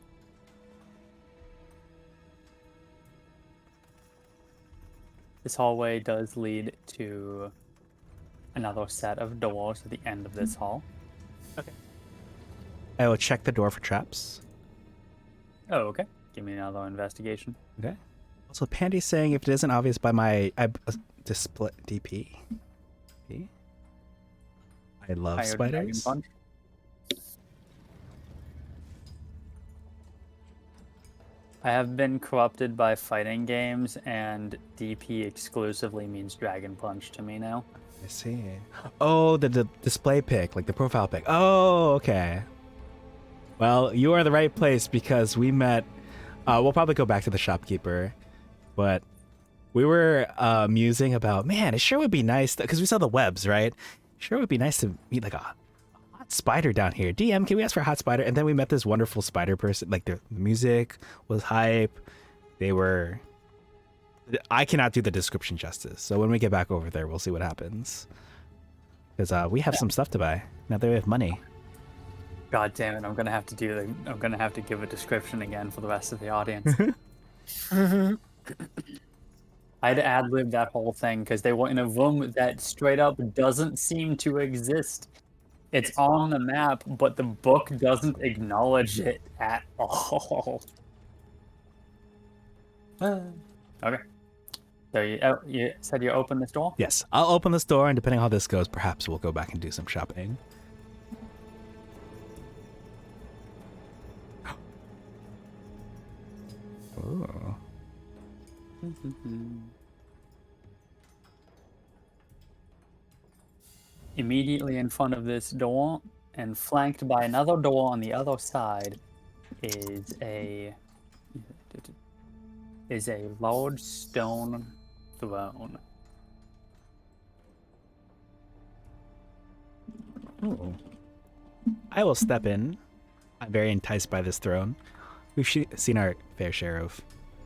This hallway does lead to another set of doors at the end of this hall. I will check the door for traps. Oh, okay. Give me another investigation. Okay. Also, Pandy's saying if it isn't obvious by my display DP. I love Higher dragon spiders. punch. I have been corrupted by fighting games, and DP exclusively means Dragon Punch to me now. I see. Oh, the display pic, like the profile pic. Oh, okay. Well, you are the right place because we met. We'll probably go back to the shopkeeper, but we were musing about, man, it sure would be nice because we saw the webs, right? Sure would be nice to meet like a hot spider down here. DM, can we ask for a hot spider? And then we met this wonderful spider person. Like the music was hype. I cannot do the description justice. So when we get back over there, we'll see what happens. Because we have some stuff to buy now that we have money. God damn it! I'm gonna have to give a description again for the rest of the audience. I had to ad-lib that whole thing because they were in a room that straight up doesn't seem to exist. It's on the map, but the book doesn't acknowledge it at all. Okay. So you said you opened this door? Yes, I'll open this door, and depending on how this goes, perhaps we'll go back and do some shopping. Oh. Immediately in front of this door, and flanked by another door on the other side, is a large stone throne. Oh. I will step in. I'm very enticed by this throne. We've seen our fair share of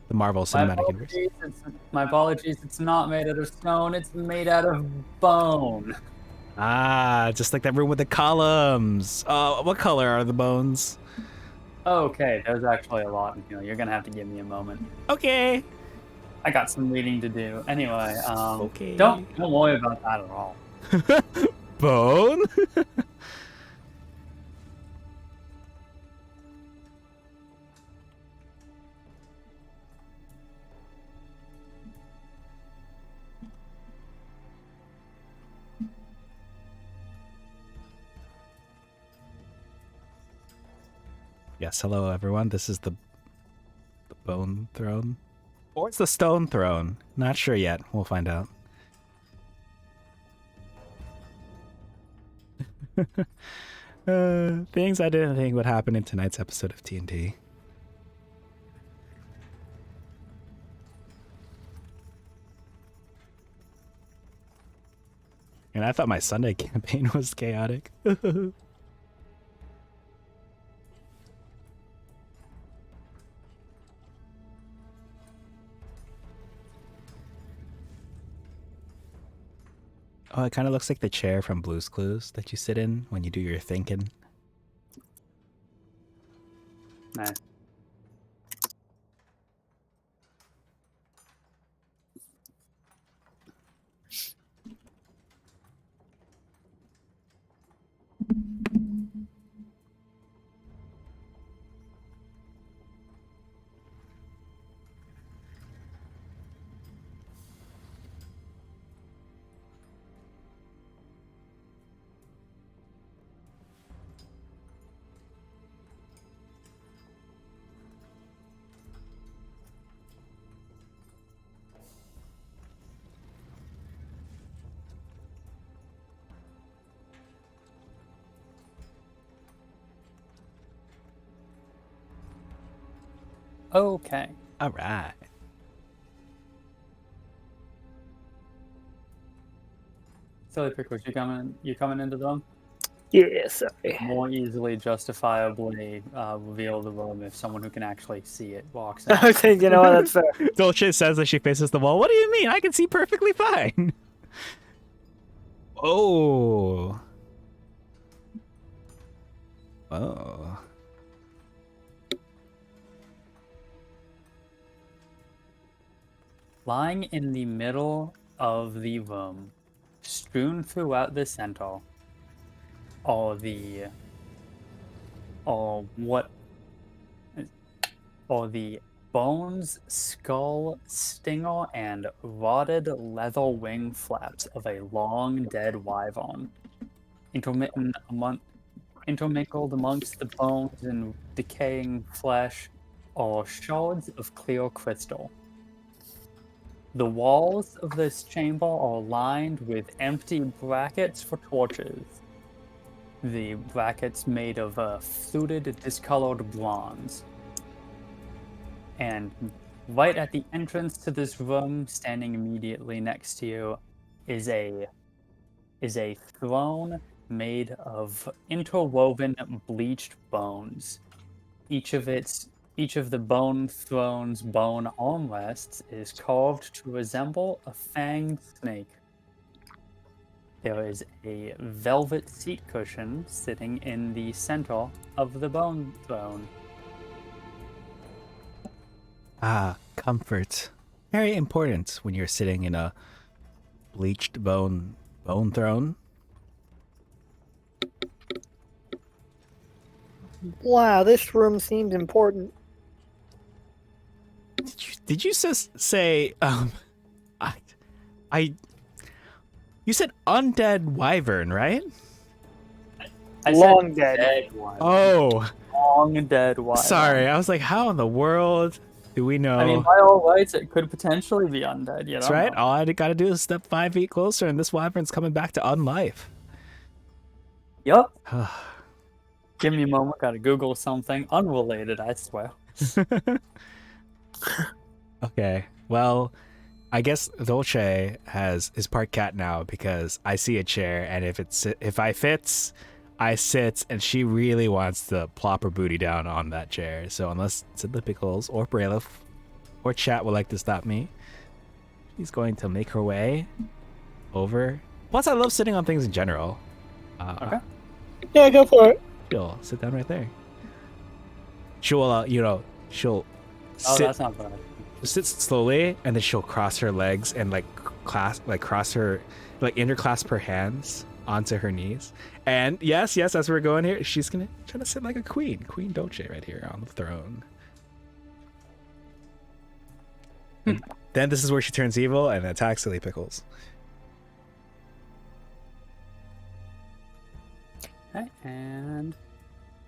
the Marvel Cinematic Universe. My apologies, it's not made out of stone, it's made out of bone. Ah, just like that room with the columns. What color are the bones? Okay, there's actually a lot in here. You're gonna have to give me a moment. Okay. I got some reading to do. Anyway, Okay. don't worry about that at all. Bone? Yes, hello everyone. This is the bone throne. Or it's the stone throne. Not sure yet. We'll find out. Things I didn't think would happen in tonight's episode of TNT. And I thought my Sunday campaign was chaotic. Oh, it kind of looks like the chair from Blue's Clues that you sit in when you do your thinking. Nice. Okay. All right. Silly Pickles, you coming into them? Yeah, sorry. More easily justifiably reveal the room if someone who can actually see it walks I in. was saying, you know what, that's fair. Dolce says that she faces the wall. What do you mean? I can see perfectly fine. Oh. Oh. Lying in the middle of the room, strewn throughout the center, are the bones, skull, stinger, and rotted leather wing flaps of a long dead wyvern, intermingled amongst the bones and decaying flesh are shards of clear crystal. The walls of this chamber are lined with empty brackets for torches. The brackets made of fluted, discolored bronze. And right at the entrance to this room, standing immediately next to you, is a throne made of interwoven bleached bones. Each of the bone throne's bone armrests is carved to resemble a fanged snake. There is a velvet seat cushion sitting in the center of the bone throne. Ah, comfort. Very important when you're sitting in a bleached bone throne. Wow, this room seems important. Did you say I you said undead wyvern, right? I Long said dead. one. Oh, Long dead one. sorry. I was like, how in the world do we know? I mean, by all rights, it could potentially be undead. You That's don't right. know. All I gotta do is step 5 feet closer, and this wyvern's coming back to unlife. Yup. Give me a moment. Gotta Google something unrelated. I swear. Okay. Well, I guess Dolce is part cat now because I see a chair, and if I fits, I sit, and she really wants to plop her booty down on that chair. So unless Sidla Pickles or Braylif or chat would like to stop me, she's going to make her way over. Plus, I love sitting on things in general. Okay. Yeah, go for it. She'll sit down right there. She'll, she'll Oh, sit, that's not bad. sit slowly, and then she'll cross her legs and cross her, interclasp her hands onto her knees. And yes, as we're going here, she's gonna try to sit like a queen, Queen Dolce, right here on the throne. And then this is where she turns evil and attacks Silly Pickles. Okay, and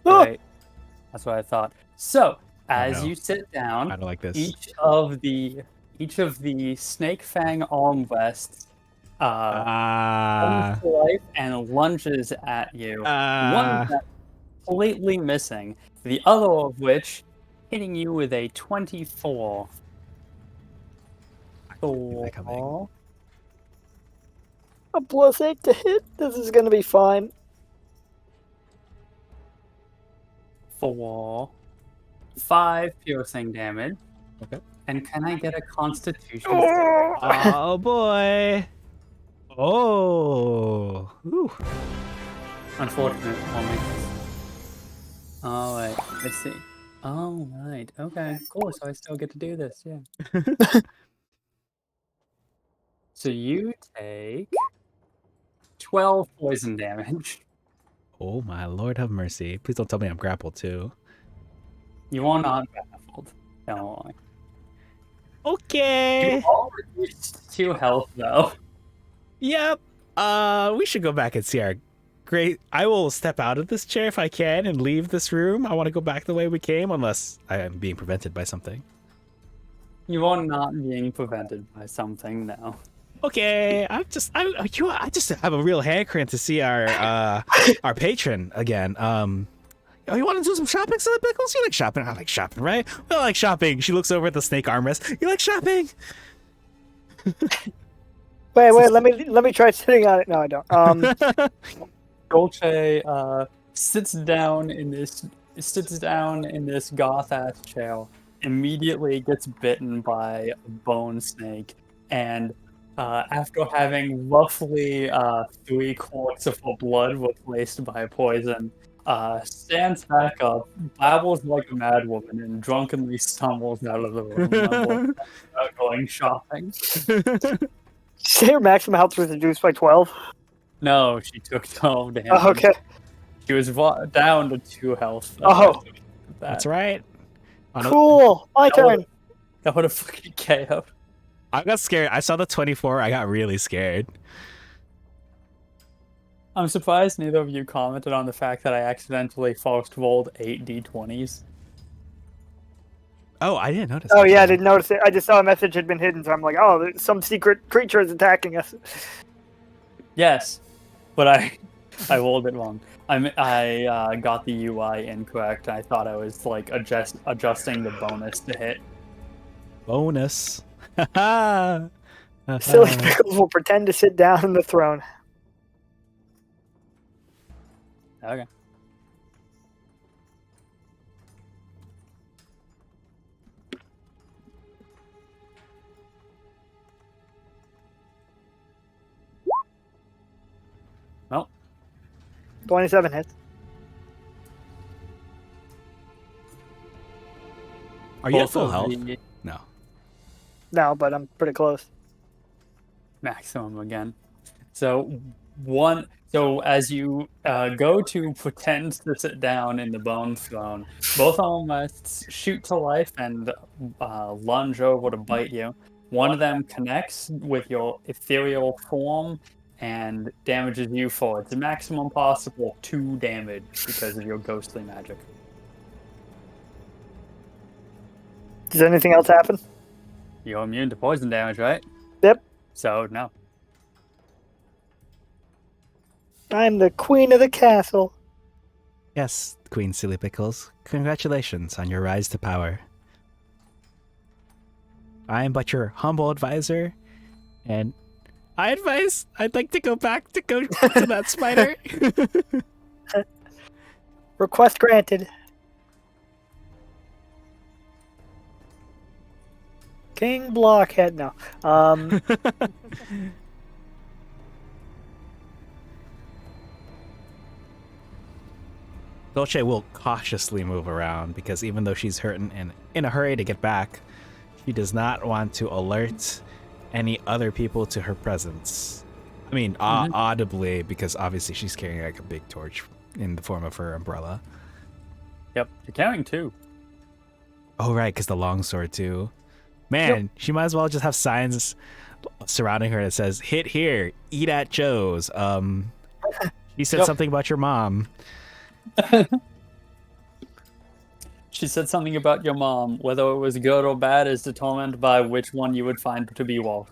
Ah! right. That's what I thought. So, as no. you sit I down, don't like this. each of the snake fang armrests comes to life and lunges at you. One of them completely missing, the other of which hitting you with a 24. that coming. A +8 to hit. This is gonna be fine. 4, 5 piercing damage. Okay. And can I get a Constitution? Oh boy. Oh. Ooh. Unfortunate for me. Alright, let's see. Alright, okay, cool, so I still get to do this, yeah. So you take 12 poison damage. Oh my Lord, have mercy! Please don't tell me I'm grappled too. You are not baffled. Don't worry. Okay. You all reduced 2 health, though. Yep. We should go back and see our great. I will step out of this chair if I can and leave this room. I want to go back the way we came, unless I am being prevented by something. You are not being prevented by something now. Okay, I just have a real hankering to see our patron again. Oh, you want to do some shopping, Silly Pickles? You like shopping? I like shopping, right? We all like shopping. She looks over at the snake armrest. You like shopping? Wait, let me try sitting on it. No, I don't. Dolce sits down in this goth ass chair, immediately gets bitten by a bone snake, and after having roughly 3 quarts of her blood replaced by poison, stands back up, babbles like a madwoman, and drunkenly stumbles out of the room about going shopping. Say her maximum health was reduced by 12. No, she took 12 damage. Oh, okay. She was down to 2 health. Oh. That's right. Cool. My turn. That would have fucking KO'd. I got scared. I saw the 24. I got really scared. I'm surprised neither of you commented on the fact that I accidentally first rolled 8 d20s. Oh, I didn't notice. Oh, yeah, I didn't notice it. I just saw a message had been hidden, so I'm like, oh, there's some secret creature is attacking us. Yes, but I rolled it wrong. I got the UI incorrect. I thought I was like adjusting the bonus to hit. Bonus. Silly Pickles will pretend to sit down on the throne. Okay. Well, 27 hits. Are you at both full of health? the No. No, but I'm pretty close. maximum again. So as you go to pretend to sit down in the bone throne, both of them shoot to life and lunge over to bite you. One of them connects with your ethereal form and damages you for its maximum possible 2 damage because of your ghostly magic. Does anything else happen? You're immune to poison damage, right? Yep. So, no. I'm the queen of the castle. Yes, Queen Silly Pickles. Congratulations on your rise to power. I am but your humble advisor, and I advise I'd like to go back to that spider. Request granted. King Blockhead. No. Dolce will cautiously move around because even though she's hurting and in a hurry to get back, she does not want to alert any other people to her presence. I mean, audibly, because obviously she's carrying like a big torch in the form of her umbrella. Yep, you're carrying 2. Oh, right, because the longsword too. Man, she might as well just have signs surrounding her that says, hit here, eat at Joe's. He said something about your mom. She said something about your mom. Whether it was good or bad is determined by which one you would find to be worse.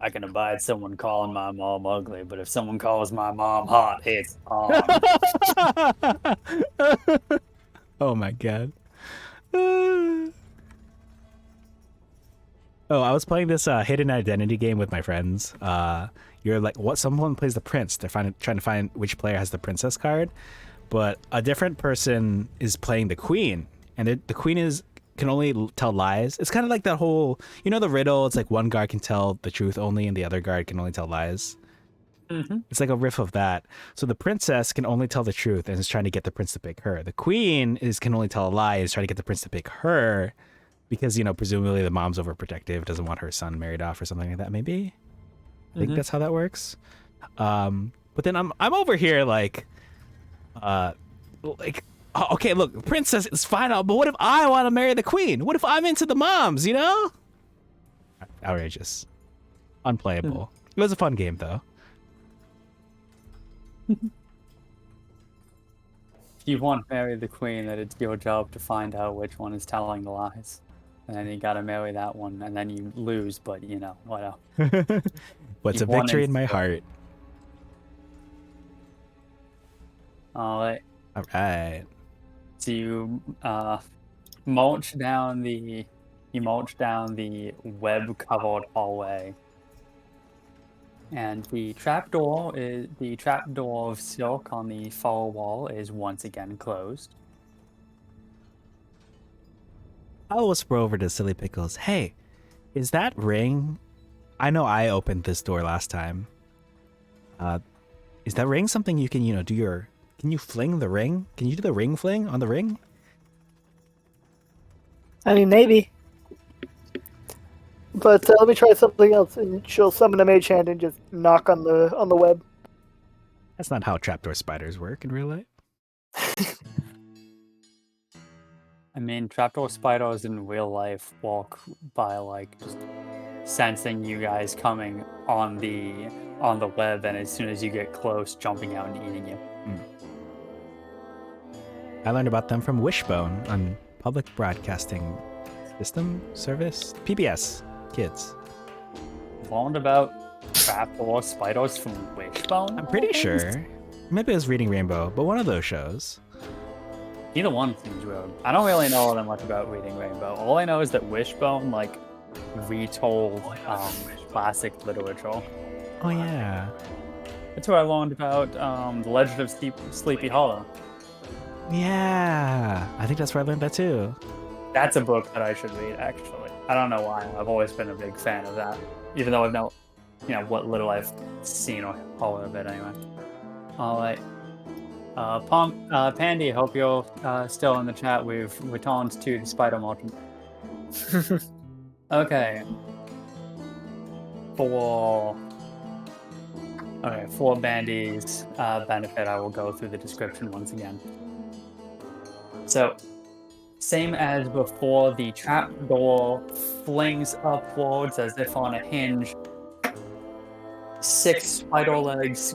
I can abide someone calling my mom ugly, but if someone calls my mom hot, it's on. Oh my god. Oh, I was playing this hidden identity game with my friends. You're like, what? Someone plays the prince. They're trying to find which player has the princess card, but a different person is playing the queen, and the queen can only tell lies. It's kind of like that whole, the riddle. It's like one guard can tell the truth only, and the other guard can only tell lies. Mm-hmm. It's like a riff of that. So the princess can only tell the truth and is trying to get the prince to pick her. The queen can only tell a lie and is trying to get the prince to pick her. Because, presumably the mom's overprotective, doesn't want her son married off or something like that, maybe? I think that's how that works. But then I'm over here like, okay, look, princess is fine, but what if I want to marry the queen? What if I'm into the moms, Outrageous. Unplayable. It was a fun game, though. If you want to marry the queen, then it's your job to find out which one is telling the lies. And then you gotta marry that one, and then you lose, but you know, whatever. What's a You've won victory in my instantly. heart? Alright, All right. so you march down the web-covered hallway, and the trapdoor of silk on the far wall is once again closed. I'll whisper over to Silly Pickles. Hey, is that ring? I know I opened this door last time. Is that ring something you can, do your? Can you fling the ring? Can you do the ring fling on the ring? I mean, maybe. But let me try something else, and she'll summon a mage hand and just knock on the web. That's not how trapdoor spiders work in real life. I mean, trapdoor spiders in real life walk by like just sensing you guys coming on the web, and as soon as you get close, jumping out and eating you. I learned about them from Wishbone on Public Broadcasting System Service, PBS Kids. Learned about trapdoor spiders from Wishbone? I'm pretty sure. Maybe it was Reading Rainbow, but one of those shows. Either one seems weird. I don't really know all that much about Reading Rainbow. All I know is that Wishbone like retold classic literature. Oh yeah. That's where I learned about the Legend of Sleepy Hollow. Yeah. I think that's where I learned that too. That's a book that I should read, actually. I don't know why. I've always been a big fan of that, even though I've know, what little I've seen or heard of it anyway. All right. Pandy, hope you're still in the chat. We've returned to the Spider Merchant. Okay. For Bandy's benefit, I will go through the description once again. So, same as before, the trapdoor flings upwards as if on a hinge. 6 spider legs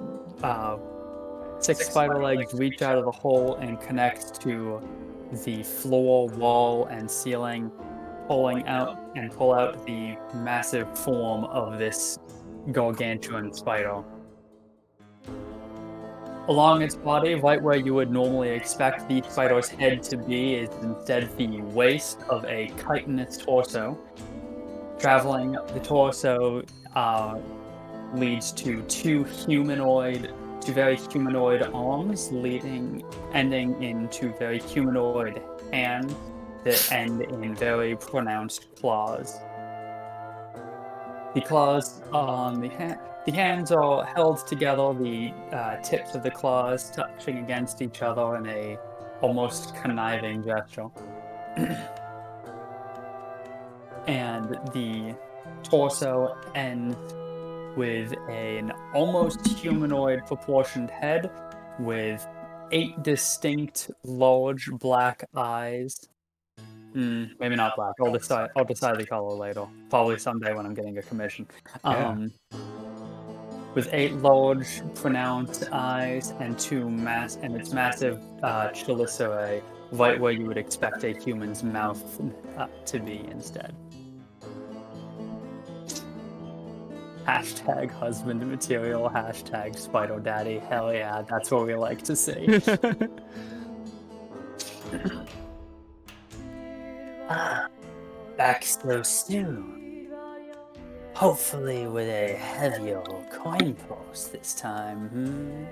reach out of the hole and connect to the floor, wall, and ceiling, pull out the massive form of this gargantuan spider. Along its body, right where you would normally expect the spider's head to be, is instead the waist of a chitinous torso. Traveling the torso leads to two very humanoid arms, ending in two very humanoid hands that end in very pronounced claws. The claws on the hands are held together, the tips of the claws touching against each other in a almost conniving gesture. And the torso ends with an almost humanoid proportioned head with 8 distinct large black eyes. Maybe not black. I'll decide the color later. Probably someday when I'm getting a commission. With 8 large, pronounced eyes and its massive chelicerae, right where you would expect a human's mouth to be instead. Hashtag husband material, hashtag spider daddy. Hell yeah, that's what we like to see. Back so soon. Hopefully with a heavier coin purse this time.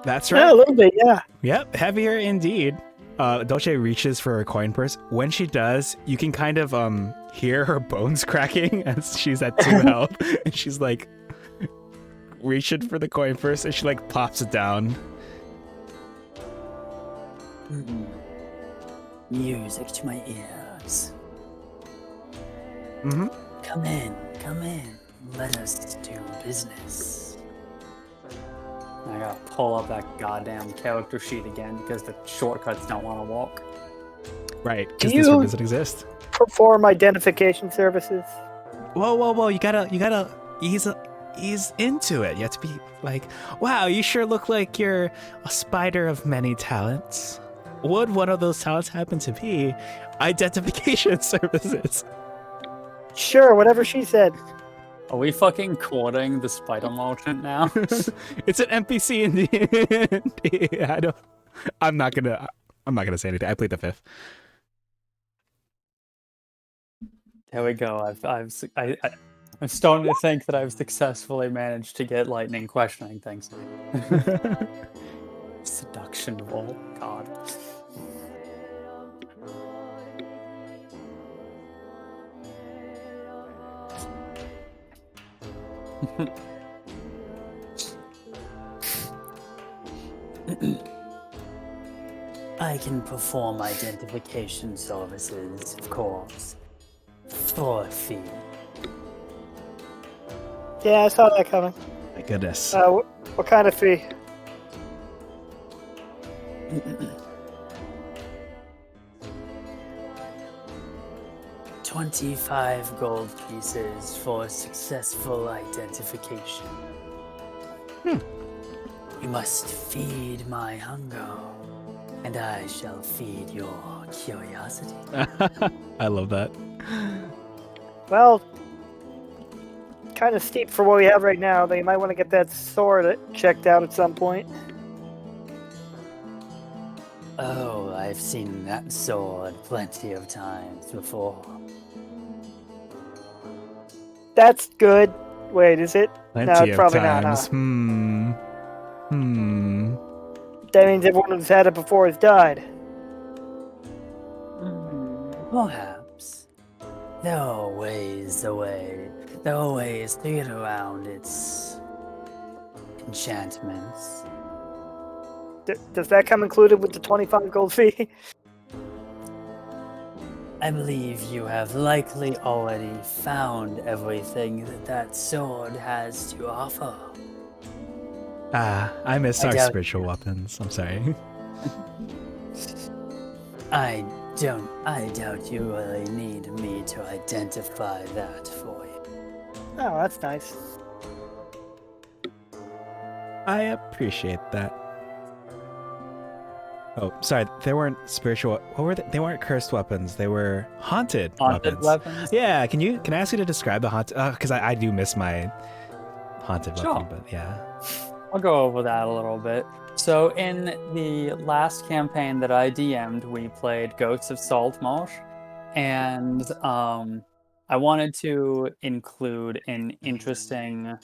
That's Yeah, a right. little bit, yeah. Yep, heavier indeed. Dolce reaches for her coin purse. When she does, you can kind of hear her bones cracking as she's at 2 health, and she's like reaching for the coin purse, and she like pops it down. Music to my ears. Mm-hmm. Come in. Let us do business. I gotta pull up that goddamn character sheet again because the shortcuts don't want to walk. Right, because Do this you- one doesn't exist. Perform identification services. Whoa! You gotta ease into it. You have to be like, wow, you sure look like you're a spider of many talents. would one of those talents happen to be identification services? Sure, whatever she said. Are we fucking courting the spider merchant now? It's an NPC in the I'm not gonna say anything. I played the 5th. There we go. I'm starting to think that I've successfully managed to get Lightning questioning things. Seduction roll. God. I can perform identification services, of course, for a fee. Yeah, I saw that coming. My goodness. What kind of fee? $25 gold pieces for successful identification. You must feed my hunger, and I shall feed your curiosity. I love that. Well, kind of steep for what we have right now. They might want to get that sword checked out at some point. Oh, I've seen that sword plenty of times before. That's good. Wait, is it? Plenty it's of probably not, times. That means everyone who's had it before has died. Perhaps. There are ways away. There are ways to get around its enchantments. Does that come included with the 25 gold fee? I believe you have likely already found everything that sword has to offer. I miss I our doubt- spiritual weapons. I'm sorry. I doubt you really need me to identify that for you. Oh, that's nice. I appreciate that. Oh, sorry. They weren't spiritual. What were they? They weren't cursed weapons. They were haunted Weapons? Yeah. Can I ask you to describe the haunted? Because I do miss my haunted weapon. But yeah. I'll go over that a little bit. So in the last campaign that I DM'd, we played Ghosts of Saltmarsh, and I wanted to include an interesting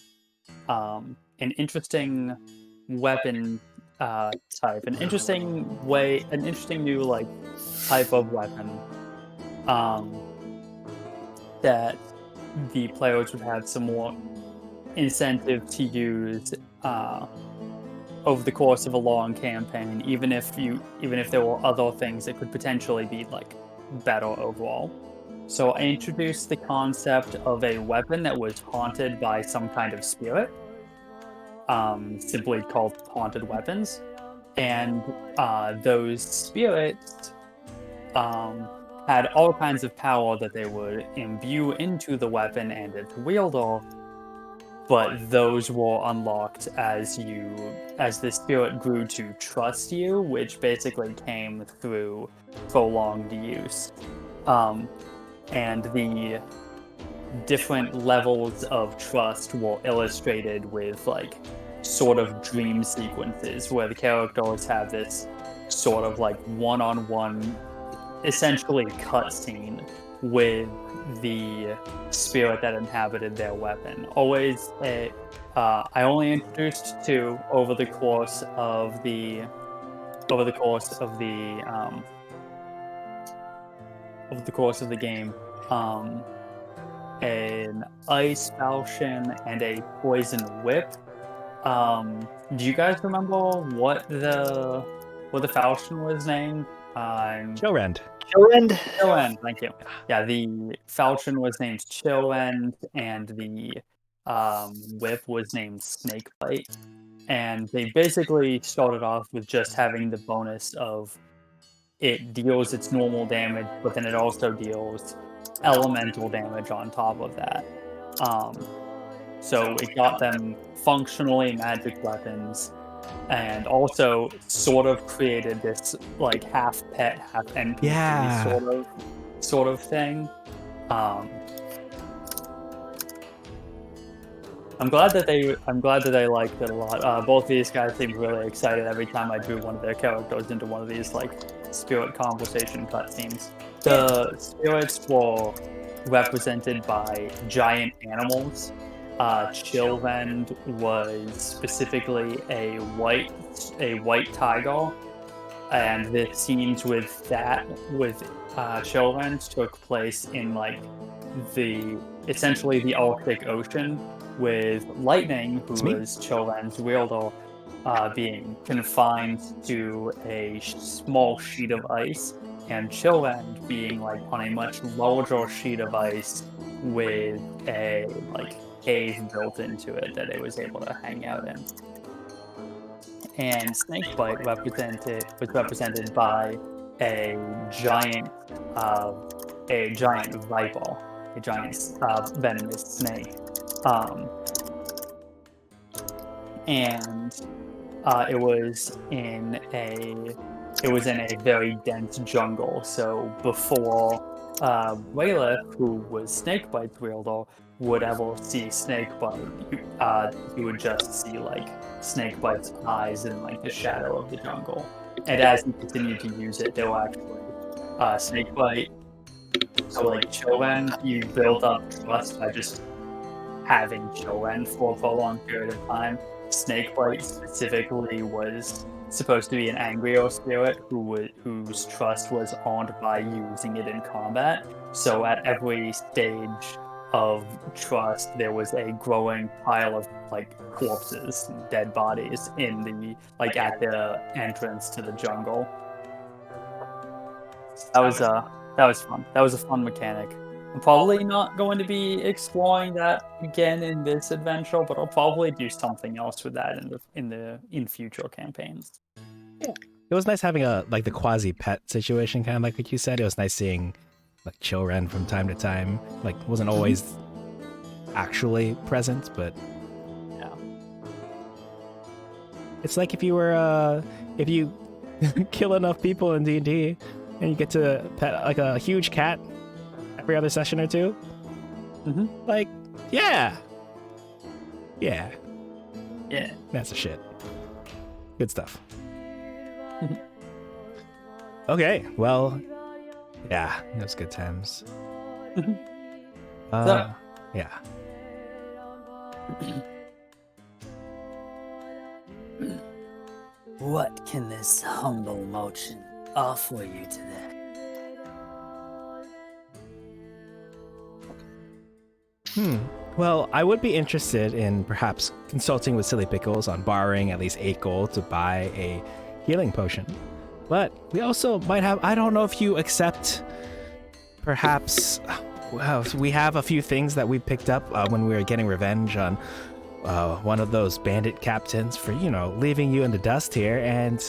weapon type, an interesting new like type of weapon that the players would have some more incentive to use over the course of a long campaign, even if there were other things that could potentially be like better overall. So I introduced the concept of a weapon that was haunted by some kind of spirit, simply called haunted weapons, and those spirits had all kinds of power that they would imbue into the weapon and its wielder. But those were unlocked as the spirit grew to trust you, which basically came through prolonged use. And the different levels of trust were illustrated with like sort of dream sequences where the characters have this sort of like one-on-one, essentially cutscene with the spirit that inhabited their weapon. I only introduced 2 over the course of the game. An ice falchion and a poison whip. Do you guys remember what the falchion was named? Chillrend. Chillrend, thank you. Yeah, the falchion was named Chillrend, and the whip was named Snakebite. And they basically started off with just having the bonus of it deals its normal damage, but then it also deals elemental damage on top of that. So it got them functionally magic weapons, and also sort of created this like half pet, half NPC Yeah. sort of thing. I'm glad that they liked it a lot. Both these guys seemed really excited every time I drew one of their characters into one of these like spirit conversation cutscenes. The spirits were represented by giant animals. Chillvend was specifically a white tiger, and the scenes with Chillvend took place in like essentially the Arctic Ocean, with Lightning, who was Chillvend's wielder, being confined to a small sheet of ice, and Chillvend being like on a much larger sheet of ice with a like cave built into it that it was able to hang out in. And Snakebite was represented by a giant viper, a giant venomous snake. And it was in a very dense jungle. So before Wayleth, who was Snakebite's wielder, would ever see Snakebite, he would just see like Snakebite's eyes in like the shadow of the jungle. And as he continued to use it, there were actually Snakebite. So like Chillvend, you build up trust by just having Chillvend for a prolonged period of time. Snakebite specifically was supposed to be an angrier spirit whose trust was earned by using it in combat. So at every stage of trust, there was a growing pile of like corpses, dead bodies in the like at the entrance to the jungle. That was fun. That was a fun mechanic. I'm probably not going to be exploring that again in this adventure, but I'll probably do something else with that in future campaigns. It was nice having the quasi pet situation, kind of like what you said. It was nice seeing like Chillvend from time to time. Like wasn't always actually present, but yeah. It's like if you kill enough people in D&D and you get to pet like a huge cat every other session or two. Mm-hmm. Like, yeah, that's the shit. Good stuff. Okay, well, yeah, that was good times. Yeah. What can this humble merchant offer you today? Well, I would be interested in perhaps consulting with Silly Pickles on borrowing at least 8 gold to buy a healing potion. But we also might have, I don't know if you accept, perhaps, well, we have a few things that we picked up when we were getting revenge on one of those bandit captains for, leaving you in the dust here. And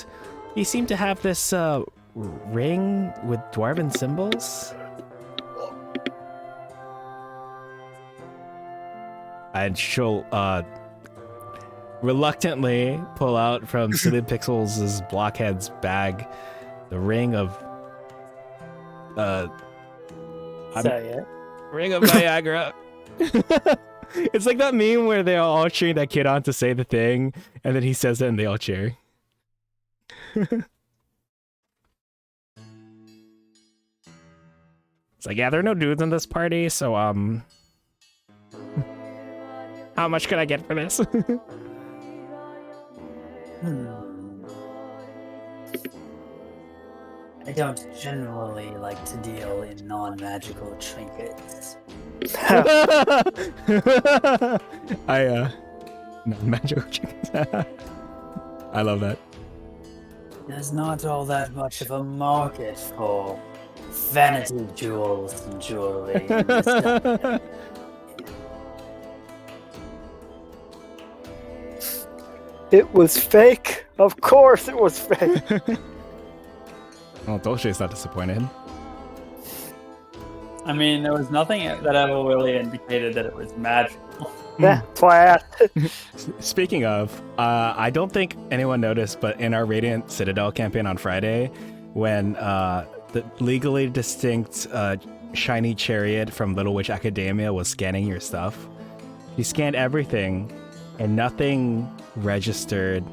you seem to have this ring with dwarven symbols. And she'll reluctantly pull out from Silly Pixels' blockhead's bag the ring of Ring of Viagra. It's like that meme where they're all cheering that kid on to say the thing, and then he says it and they all cheer. It's like, yeah, there are no dudes in this party, so how much could I get for this? I don't generally like to deal in non-magical trinkets. Non-magical trinkets. I love that. There's not all that much of a market for vanity jewels and jewelry in this country. It was fake. Of course it was fake. Well, Dolce's not disappointed. I mean, there was nothing that ever really indicated that it was magical. Yeah, that's why I asked. Speaking of, I don't think anyone noticed, but in our Radiant Citadel campaign on Friday, when the legally distinct shiny chariot from Little Witch Academia was scanning your stuff, he scanned everything, and nothing registered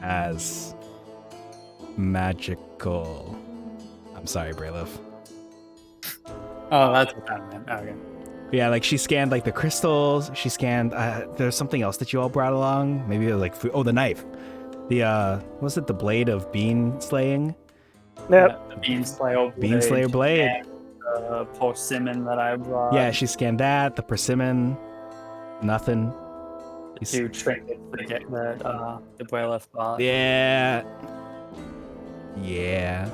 as magical. I'm sorry, Brayleaf. Oh, that's what that meant. Okay. Yeah, like she scanned like the crystals. She scanned. There's something else that you all brought along. Maybe it was like food. Oh, the knife. The what was it? The blade of bean slaying. Yep. The Bean Slayer blade. And the persimmon that I brought. Yeah, she scanned that. The persimmon. Nothing. The two trinkets that the Brayleaf bought. Yeah. Yeah.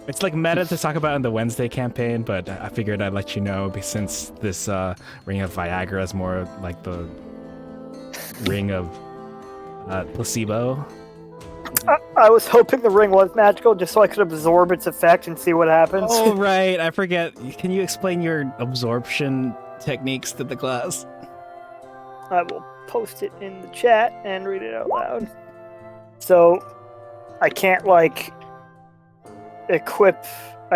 It's like meta to talk about in the Wednesday campaign, but I figured I'd let you know since this Ring of Viagra is more like the Ring of Placebo. I was hoping the ring was magical just so I could absorb its effect and see what happens. Oh, right. I forget. Can you explain your absorption techniques to the class? I will post it in the chat and read it out loud. So, I can't, like, I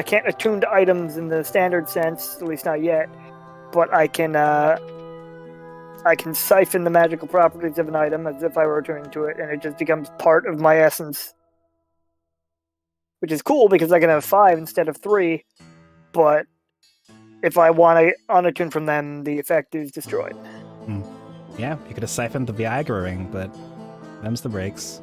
can't attune to items in the standard sense, at least not yet, but I can siphon the magical properties of an item as if I were attuning to it, and it just becomes part of my essence. Which is cool because I can have 5 instead of 3, but if I want to unattune from them, the effect is destroyed. Yeah, you could have siphoned the Viagra ring, but them's the breaks.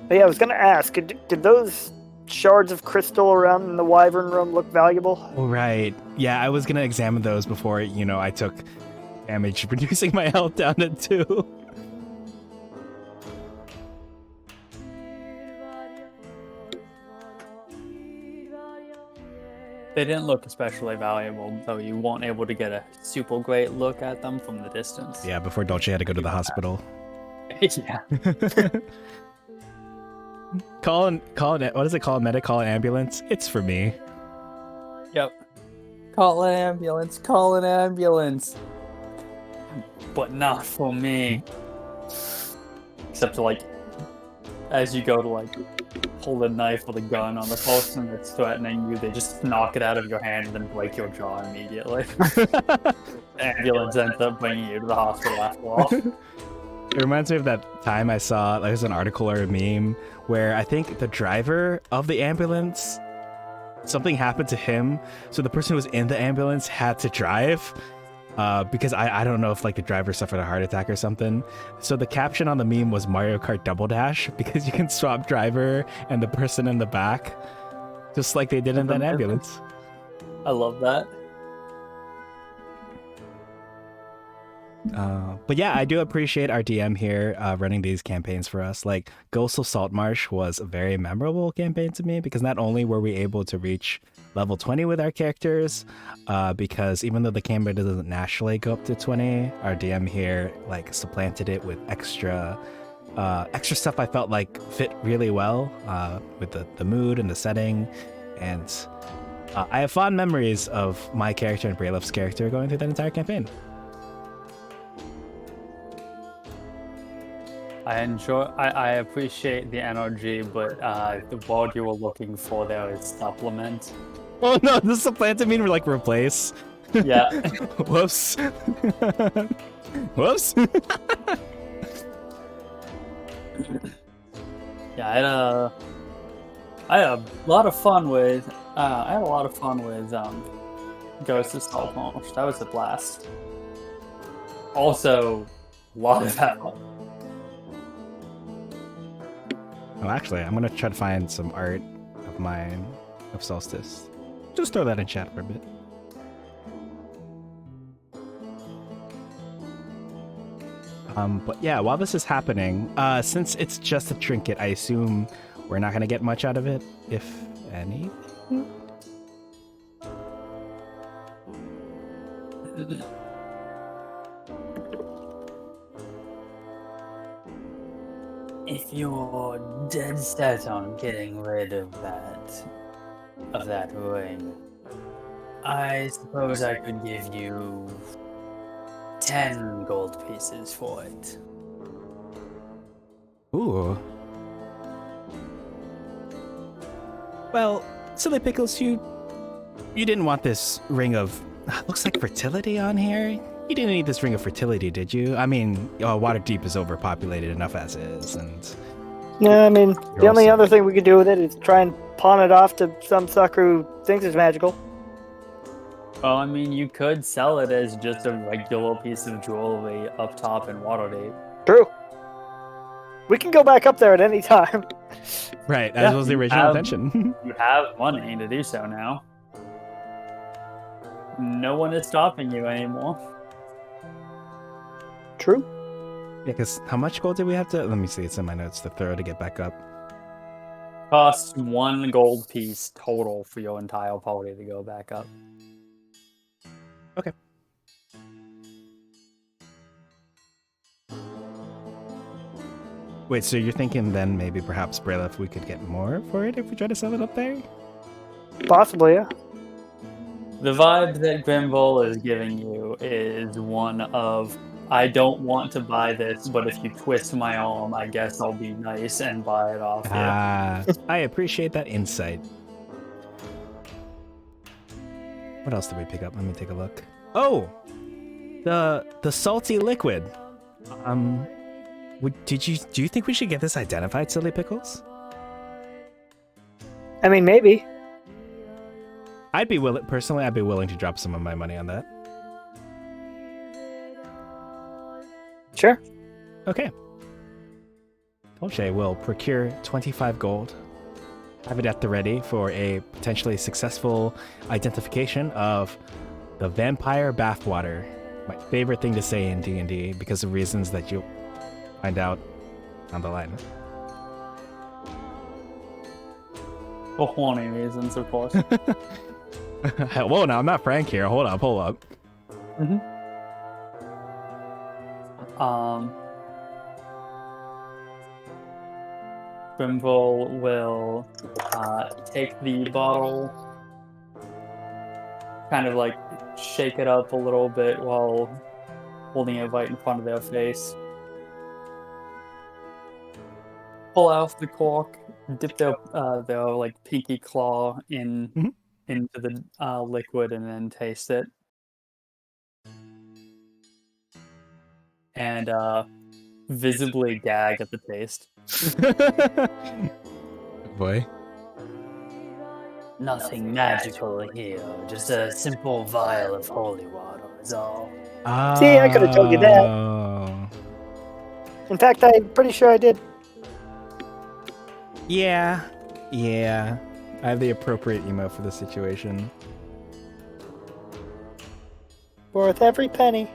But yeah, I was going to ask, did those shards of crystal around in the Wyvern room look valuable? Oh, right. Yeah, I was going to examine those before, I took damage, reducing my health down to 2. They didn't look especially valuable, though you weren't able to get a super great look at them from the distance. Yeah, before Dolce had to go to the hospital. Yeah. Call it. What is it called? Medic, call an ambulance. It's for me. Yep. Call an ambulance. Call an ambulance. But not for me. Except to, like, as you go to, like, pull the knife or the gun on the person that's threatening you, they just knock it out of your hand and then break your jaw immediately. The ambulance ends up bringing you to the hospital after all. It reminds me of that time I saw, there's an article or a meme where I think the driver of the ambulance, something happened to him, so the person who was in the ambulance had to drive, because I don't know if like the driver suffered a heart attack or something. So the caption on the meme was Mario Kart Double Dash, because you can swap driver and the person in the back, just like they did in that ambulance. I love that. But yeah, I do appreciate our DM here running these campaigns for us. Like Ghost of Saltmarsh was a very memorable campaign to me because not only were we able to reach level 20 with our characters, because even though the campaign doesn't naturally go up to 20, our DM here like supplanted it with extra stuff I felt like fit really well with the mood and the setting, and I have fond memories of my character and Brayleaf's character going through that entire campaign. I appreciate the energy, but the word you were looking for there is supplement. Oh no, this supplanted mean we're like replace. Yeah. Whoops. Whoops. Yeah, I had a lot of fun with Ghost of Saltmarsh. That was a blast. Also, a lot of hell. Oh, actually, I'm gonna try to find some art of mine of Solstice. Just throw that in chat for a bit. But yeah, while this is happening, since it's just a trinket, I assume we're not gonna get much out of it, if anything. If you're dead set on getting rid of that ring, I suppose I could give you 10 gold pieces for it. Ooh. Well, Silly Pickles, you didn't want this ring of looks like fertility on here. You didn't need this ring of fertility, did you? I mean, Waterdeep is overpopulated enough as is, and Yeah, I mean, the You're only also- other thing we could do with it is try and pawn it off to some sucker who thinks it's magical. Well, I mean, you could sell it as just a regular piece of jewelry up top in Waterdeep. True. We can go back up there at any time. right, as Yeah, was the you original have- intention. You have money to do so now. No one is stopping you anymore. True. Yeah, because how much gold did we have to? Let me see. It's in my notes to throw to get back up. Costs 1 gold piece total for your entire party to go back up. Okay. Wait, so you're thinking then maybe perhaps Brayleth, we could get more for it if we try to sell it up there? Possibly, yeah. The vibe that Grimble is giving you is one of, I don't want to buy this, but if you twist my arm, I guess I'll be nice and buy it off you. Ah, I appreciate that insight. What else did we pick up? Let me take a look. Oh, the salty liquid. Do you think we should get this identified, Silly Pickles? I mean, maybe. I'd be willing to drop some of my money on that. Sure. Okay. Dolce will procure 25 gold. Have it at the ready for a potentially successful identification of the vampire bathwater. My favorite thing to say in D&D because of reasons that you'll find out down the line. For horny reasons, of course. Whoa, now I'm not Frank here. Hold up. Grimble will take the bottle, kind of like shake it up a little bit while holding it right in front of their face. Pull out the cork, dip their like pinky claw into the liquid, and then taste it. And visibly gag at the taste. Boy. Nothing magical here, just a simple vial of holy water is all. See, I could've told you that. Oh. In fact, I'm pretty sure I did. Yeah. I have the appropriate emo for the situation. Worth every penny.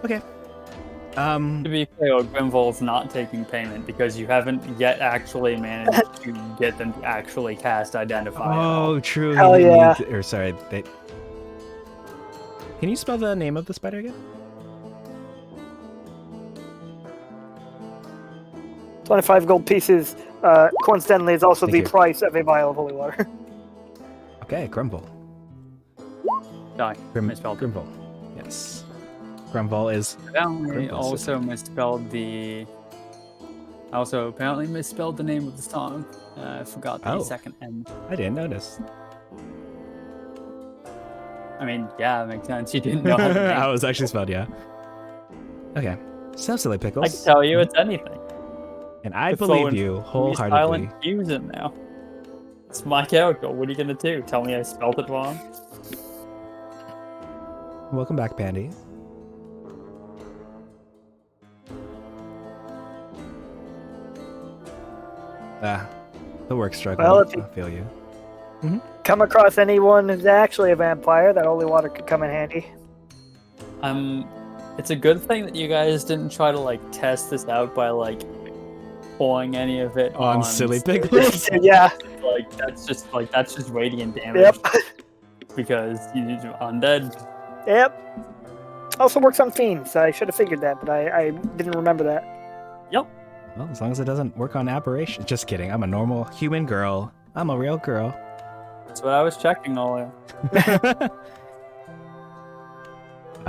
Okay. To be clear, Grimvol's not taking payment because you haven't yet actually managed to get them to actually cast Identify. at all. Oh, true. you Hell didn't yeah. need to- or sorry, they... Can you spell the name of the spider again? 25 gold pieces, coincidentally, is also Thank the you. price of a vial of holy water. Okay, Grumble. Die. Misspelled. Grimble. Yes. Grumble is... Apparently, Grimble also misspelled the. Also, apparently misspelled the name of the song. I forgot the Oh. second N. I didn't notice. I mean, yeah, it makes sense. You didn't know how to name How it it. was actually spelled, yeah. Okay. So, Silly I Pickles. can tell you it's anything. And I It's believe throwing you Silent wholeheartedly. Fusion now. It's my character. What are you gonna do? Tell me I spelled it wrong? Welcome back, Pandy. The work struggle. Well, if you- I feel you. Come across anyone who's actually a vampire, that holy water could come in handy. It's a good thing that you guys didn't try to like test this out by like pouring any of it On Silly Pickles? Yeah, Like that's just radiant damage. yep. because you need undead. Yep. Also works on fiends. I should have figured that, but I didn't remember that. Yep. Well, as long as it doesn't work on aberration. Just kidding. I'm a normal human girl. I'm a real girl. That's what I was checking earlier.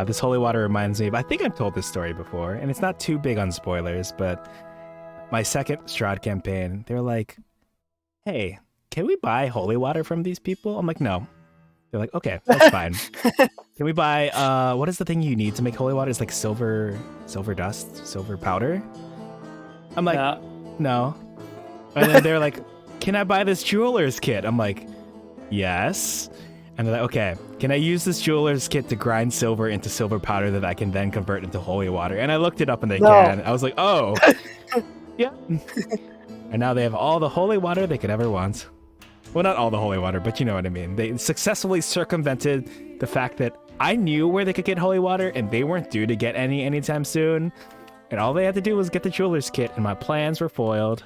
This holy water reminds me of, I think I've told this story before, and it's not too big on spoilers, but my second Strahd campaign, they're like, hey, can we buy holy water from these people? I'm like, no. They're like, okay, that's fine. Can we buy, what is the thing you need to make holy water? It's like silver dust, silver powder? I'm like, Yeah. no. And then they're like, can I buy this jeweler's kit? I'm like, yes. And they're like, okay, can I use this jeweler's kit to grind silver into silver powder that I can then convert into holy water? And I looked it up and they No. can. I was like, oh, yeah. And now they have all the holy water they could ever want. Well, not all the holy water, but you know what I mean. They successfully circumvented the fact that I knew where they could get holy water and they weren't due to get any anytime soon. And all they had to do was get the jeweler's kit and my plans were foiled.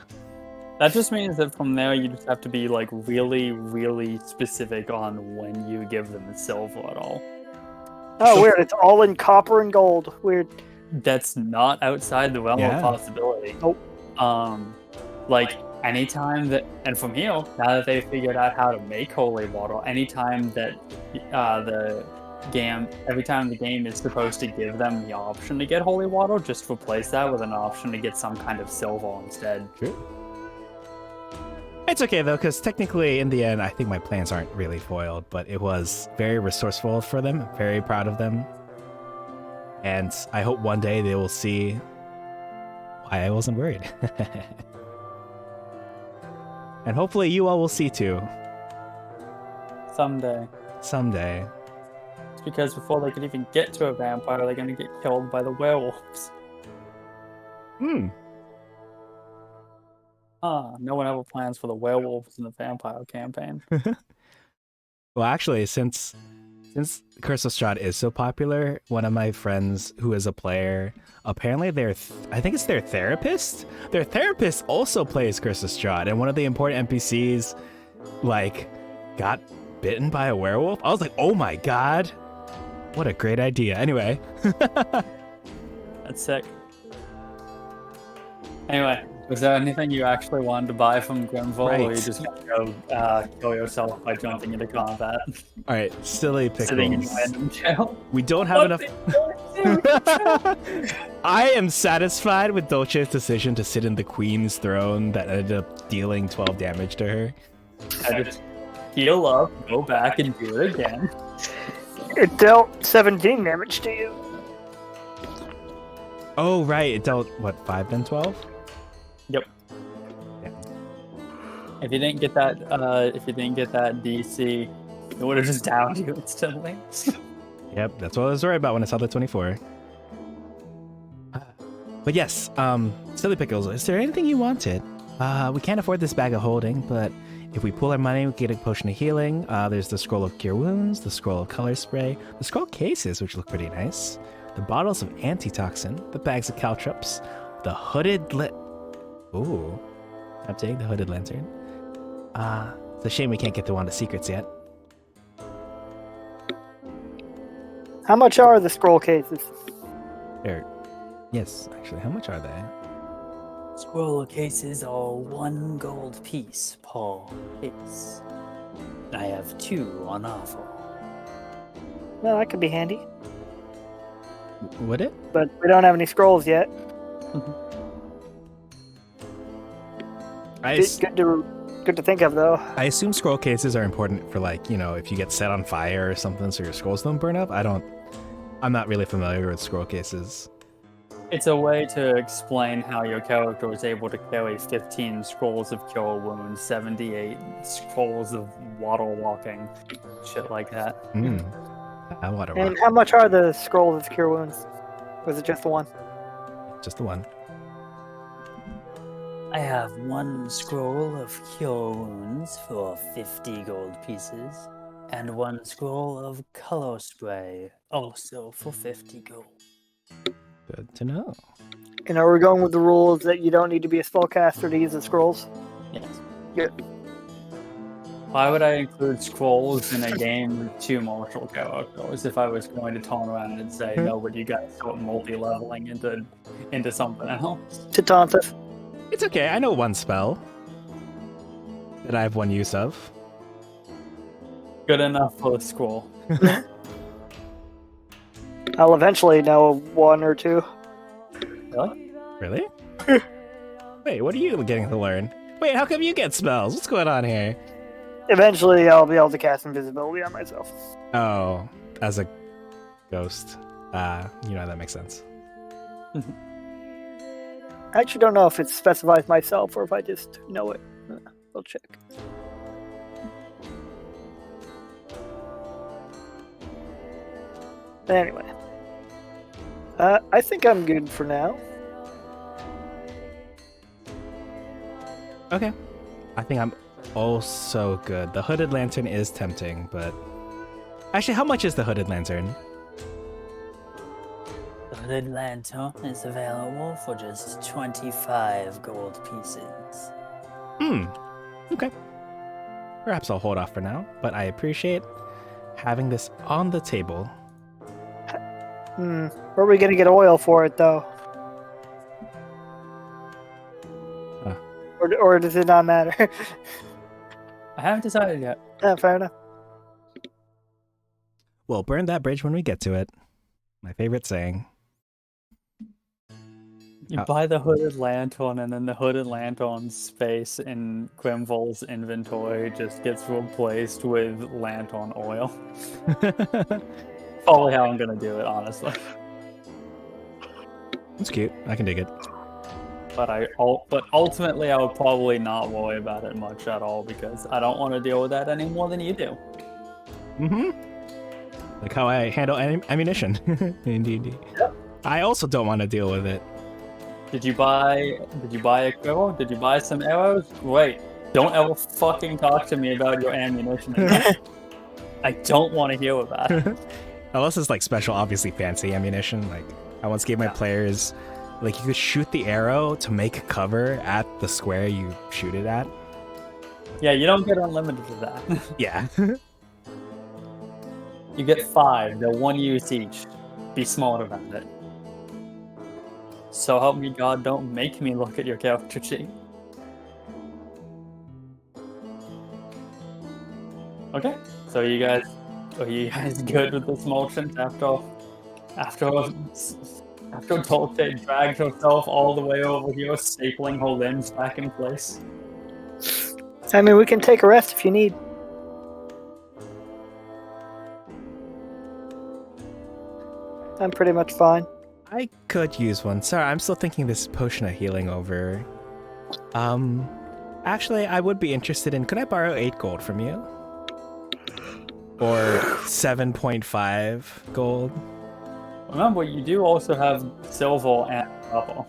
That just means that from there you just have to be like really, really specific on when you give them the silver at all. Oh, weird. It's all in copper and gold. Weird. That's not outside the realm Yeah. of possibility. Nope. Like anytime that, and from here, now that they figured out how to make holy water, anytime that every time the game is supposed to give them the option to get holy water, just replace that with an option to get some kind of silver instead. True. It's okay though, because technically in the end, I think my plans aren't really foiled, but it was very resourceful for them. Very proud of them. And I hope one day they will see why I wasn't worried. And hopefully you all will see too. Someday. Someday. It's because before they could even get to a vampire, they're going to get killed by the werewolves. No one ever plans for the werewolves in the vampire campaign. Well, actually, since Curse of Strahd is so popular, one of my friends who is a player, apparently I think it's their therapist. Their therapist also plays Curse of Strahd, and one of the important NPCs, like, got bitten by a werewolf. I was like, oh my god, what a great idea. Anyway. That's sick. Anyway, was there anything you actually wanted to buy from Grimville, or Right. you just gonna go kill yourself by jumping into combat, All right, silly sitting in pickles. random jail? We don't have enough. I am satisfied with Dolce's decision to sit in the queen's throne that ended up dealing 12 damage to her. I just heal up, go back, and do it again. It dealt 17 damage to you. Oh, right. It dealt, what, 5 then 12? Yep. Yeah. If you didn't get that, DC, it would have just downed you instantly. Yep, that's what I was worried about when I saw the 24. But yes, Silly Pickles, is there anything you wanted? We can't afford this bag of holding, but if we pool our money, we get a potion of healing. There's the scroll of cure wounds, the scroll of color spray, the scroll cases, which look pretty nice, the bottles of antitoxin, the bags of caltrops, the hooded Ooh, I'm taking the hooded lantern. It's a shame we can't get the Wand of Secrets yet. How much are the scroll cases? Yes, actually, how much are they? Scroll cases are 1 gold piece per case. I have 2 on offer. Well, that could be handy. Would it? But we don't have any scrolls yet. Good to think of, though. I assume scroll cases are important for, like, you know, if you get set on fire or something so your scrolls don't burn up. I'm not really familiar with scroll cases. It's a way to explain how your character was able to carry 15 scrolls of cure wounds, 78 scrolls of water walking, shit like that. Water And walk. how much are the scrolls of cure wounds? Was it just the one? Just the one. I have 1 scroll of cure wounds for 50 gold pieces, and 1 scroll of color spray, also for 50 gold. Good to know. And are we going with the rules that you don't need to be a spellcaster to use the scrolls? Yes. Good. Why would I include scrolls in a game with 2 martial characters if I was going to turn around and say, no, but you guys start multi-leveling into something else? To taunt us. It's okay. I know one spell that I have one use of. Good enough for the scroll. I'll eventually know one or two. Really? Really? Wait, what are you getting to learn? Wait, how come you get spells? What's going on here? Eventually, I'll be able to cast invisibility on myself. Oh, as a ghost. That makes sense. I actually don't know if it specifies myself or if I just know it. I'll check. Anyway. I think I'm good for now. Okay. I think I'm also good. The Hooded Lantern is tempting, but... Actually, how much is the Hooded Lantern? The Hooded Lantern is available for just 25 gold pieces. Okay. Perhaps I'll hold off for now, but I appreciate having this on the table. Where are we gonna get oil for it, though? Or does it not matter? I haven't decided yet. Yeah, fair enough. We'll burn that bridge when we get to it. My favorite saying. You buy the Hooded Lantern, and then the Hooded Lantern's space in Grimvol's inventory just gets replaced with lantern oil. Probably how I'm gonna do it, honestly. It's cute. I can dig it. But ultimately, I would probably not worry about it much at all because I don't want to deal with that any more than you do. Like how I handle ammunition. Indeed. Yep. I also don't want to deal with it. Did you buy a quiver? Did you buy some arrows? Great. Don't ever fucking talk to me about your ammunition again. I don't want to hear about it. Unless it's like special, obviously fancy ammunition. Like I once gave my players, like you could shoot the arrow to make cover at the square you shoot it at. Yeah, you don't get unlimited of that. Yeah. You get 5. They're 1 use each. Be smart about it. So help me God, don't make me look at your character sheet. Okay, so are you guys good with this motion after Tolte dragged herself all the way over here, stapling her limbs back in place? I mean, we can take a rest if you need. I'm pretty much fine. I could use one. Sorry, I'm still thinking this potion of healing over. Actually, I would be interested in, could I borrow 8 gold from you? Or 7.5 gold? Remember, you do also have silver and copper.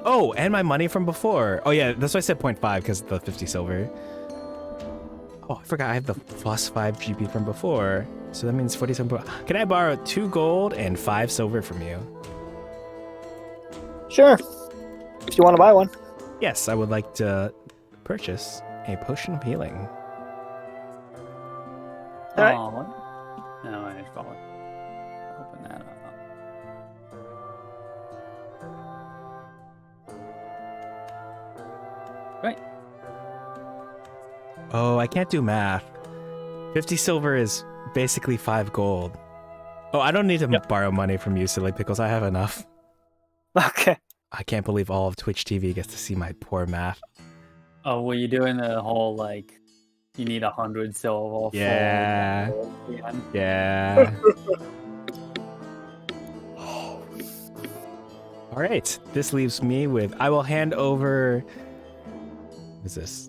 Oh, and my money from before. Oh yeah, that's why I said 0.5 because of the 50 silver. Oh, I forgot I have the plus 5 GP from before. So that means 47. Can I borrow 2 gold and 5 silver from you? Sure. If you want to buy one. Yes, I would like to purchase a potion of healing. Alright. Oh, what? No, I just probably open that up. Right. Oh, I can't do math. 50 silver is basically 5 gold. Oh, I don't need to borrow money from you, Silly Pickles. I have enough. Okay. I can't believe all of Twitch TV gets to see my poor math. Oh, were you doing the whole, like, you need 100 silver Yeah. for the end? Yeah. All right. This leaves me with, I will hand over, what is this?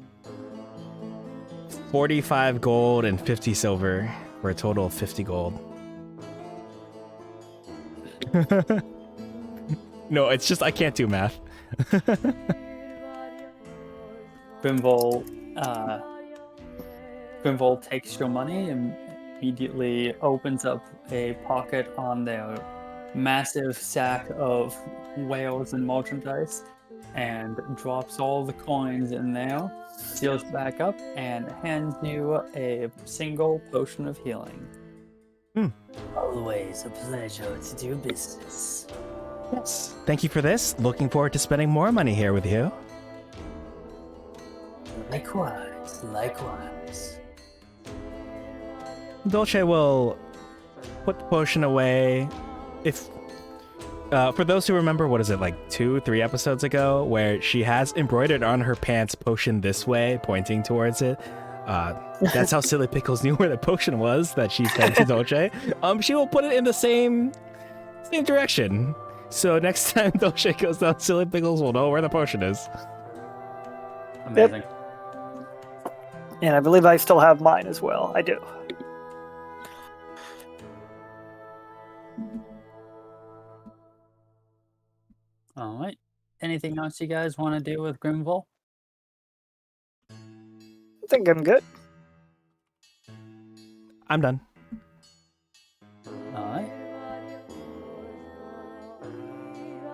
45 gold and 50 silver for a total of 50 gold. No, it's just I can't do math. Grimval takes your money and immediately opens up a pocket on their massive sack of whales and merchandise and drops all the coins in there, seals it back up, and hands you a single potion of healing. Always a pleasure to do business. Yes. Thank you for this. Looking forward to spending more money here with you. Likewise, likewise. Dolce will put the potion away. If for those who remember, what is it, like 2-3 episodes ago, where she has embroidered on her pants "potion this way," pointing towards it. That's how Silly Pickles knew where the potion was that she said to Dolce. She will put it in the same direction. So next time Dolce goes down, Silly Pickles will know where the potion is. Amazing. And I believe I still have mine as well. I do. All right. Anything else you guys want to do with Grimville? I think I'm good. I'm done. All right.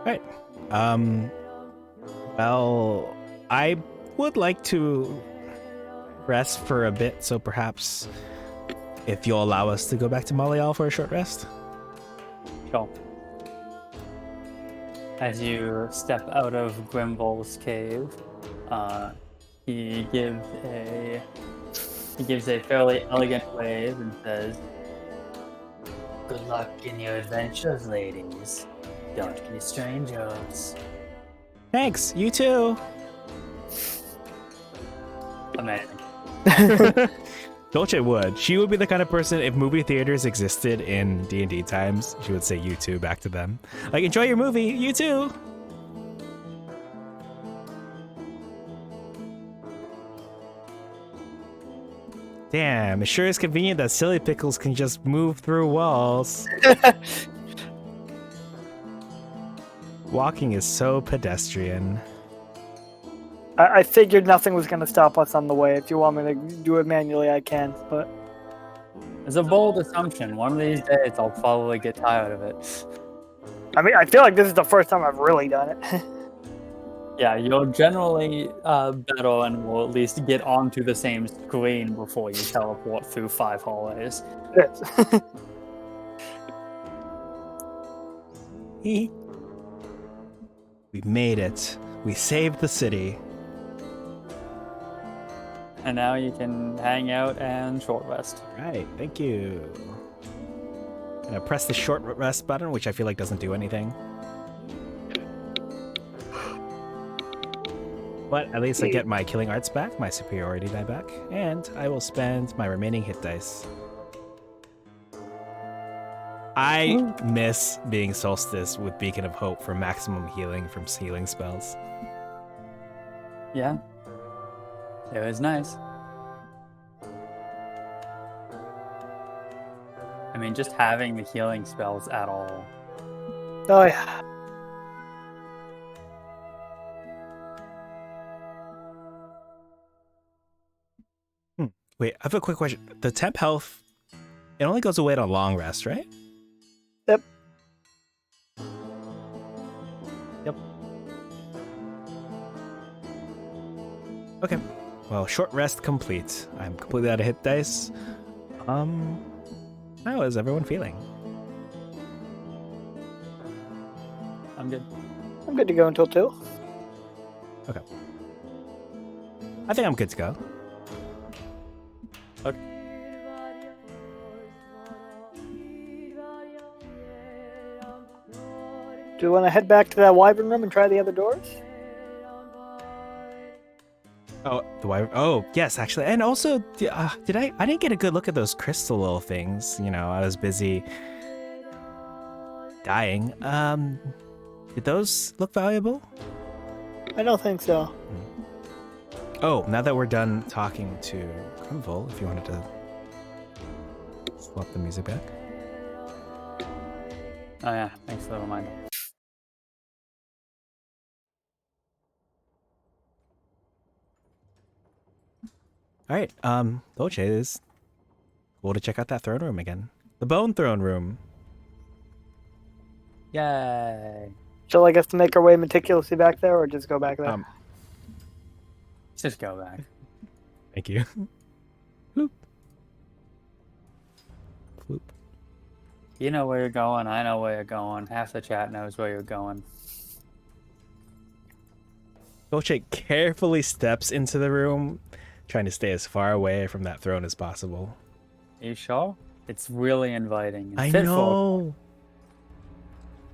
Right. Well, I would like to rest for a bit, so perhaps if you'll allow us to go back to Malial for a short rest. Sure. As you step out of Grimville's cave, he gives a fairly elegant wave and says, Good luck in your adventures, ladies. Don't be strangers. Thanks, you too. "Amazing." Dolce would. She would be the kind of person, if movie theaters existed in D&D times, she would say you too back to them. Like, enjoy your movie, you too. Damn, it sure is convenient that Silly Pickles can just move through walls. Walking is so pedestrian. I figured nothing was going to stop us on the way. If you want me to do it manually, I can. But It's a bold assumption. One of these days, I'll probably get tired of it. I mean, I feel like this is the first time I've really done it. Yeah, you'll generally better and will at least get onto the same screen before you teleport through 5 hallways. Yes. We made it. We saved the city. And now you can hang out and short rest. Right, thank you. Gonna press the short rest button, which I feel like doesn't do anything. But at least I get my killing arts back, my superiority die back, and I will spend my remaining hit dice. I miss being Solstice with Beacon of Hope for maximum healing from healing spells. Yeah. It was nice. I mean, just having the healing spells at all. Oh, yeah. Wait, I have a quick question. The temp health, it only goes away at a long rest, right? Yep. Yep. Okay. Well, short rest complete. I'm completely out of hit dice. How is everyone feeling? I'm good. I'm good to go until 2. Okay. I think I'm good to go. Do you want to head back to that wyvern room and try the other doors? Oh, the wyvern. Oh, yes, actually. And also, I didn't get a good look at those crystal little things. You know, I was busy dying. Did those look valuable? I don't think so. Oh, now that we're done talking to Grimville, if you wanted to swap the music back. Oh yeah, thanks for the reminder. All right, Dolce, is cool to check out that throne room again. The Bone Throne Room. Yay. Shall I guess to make our way meticulously back there, or just go back there? Just go back. Thank you. Bloop. Bloop. You know where you're going. I know where you're going. Half the chat knows where you're going. Dolce carefully steps into the room, trying to stay as far away from that throne as possible. You sure? It's really inviting. And I fit for- know.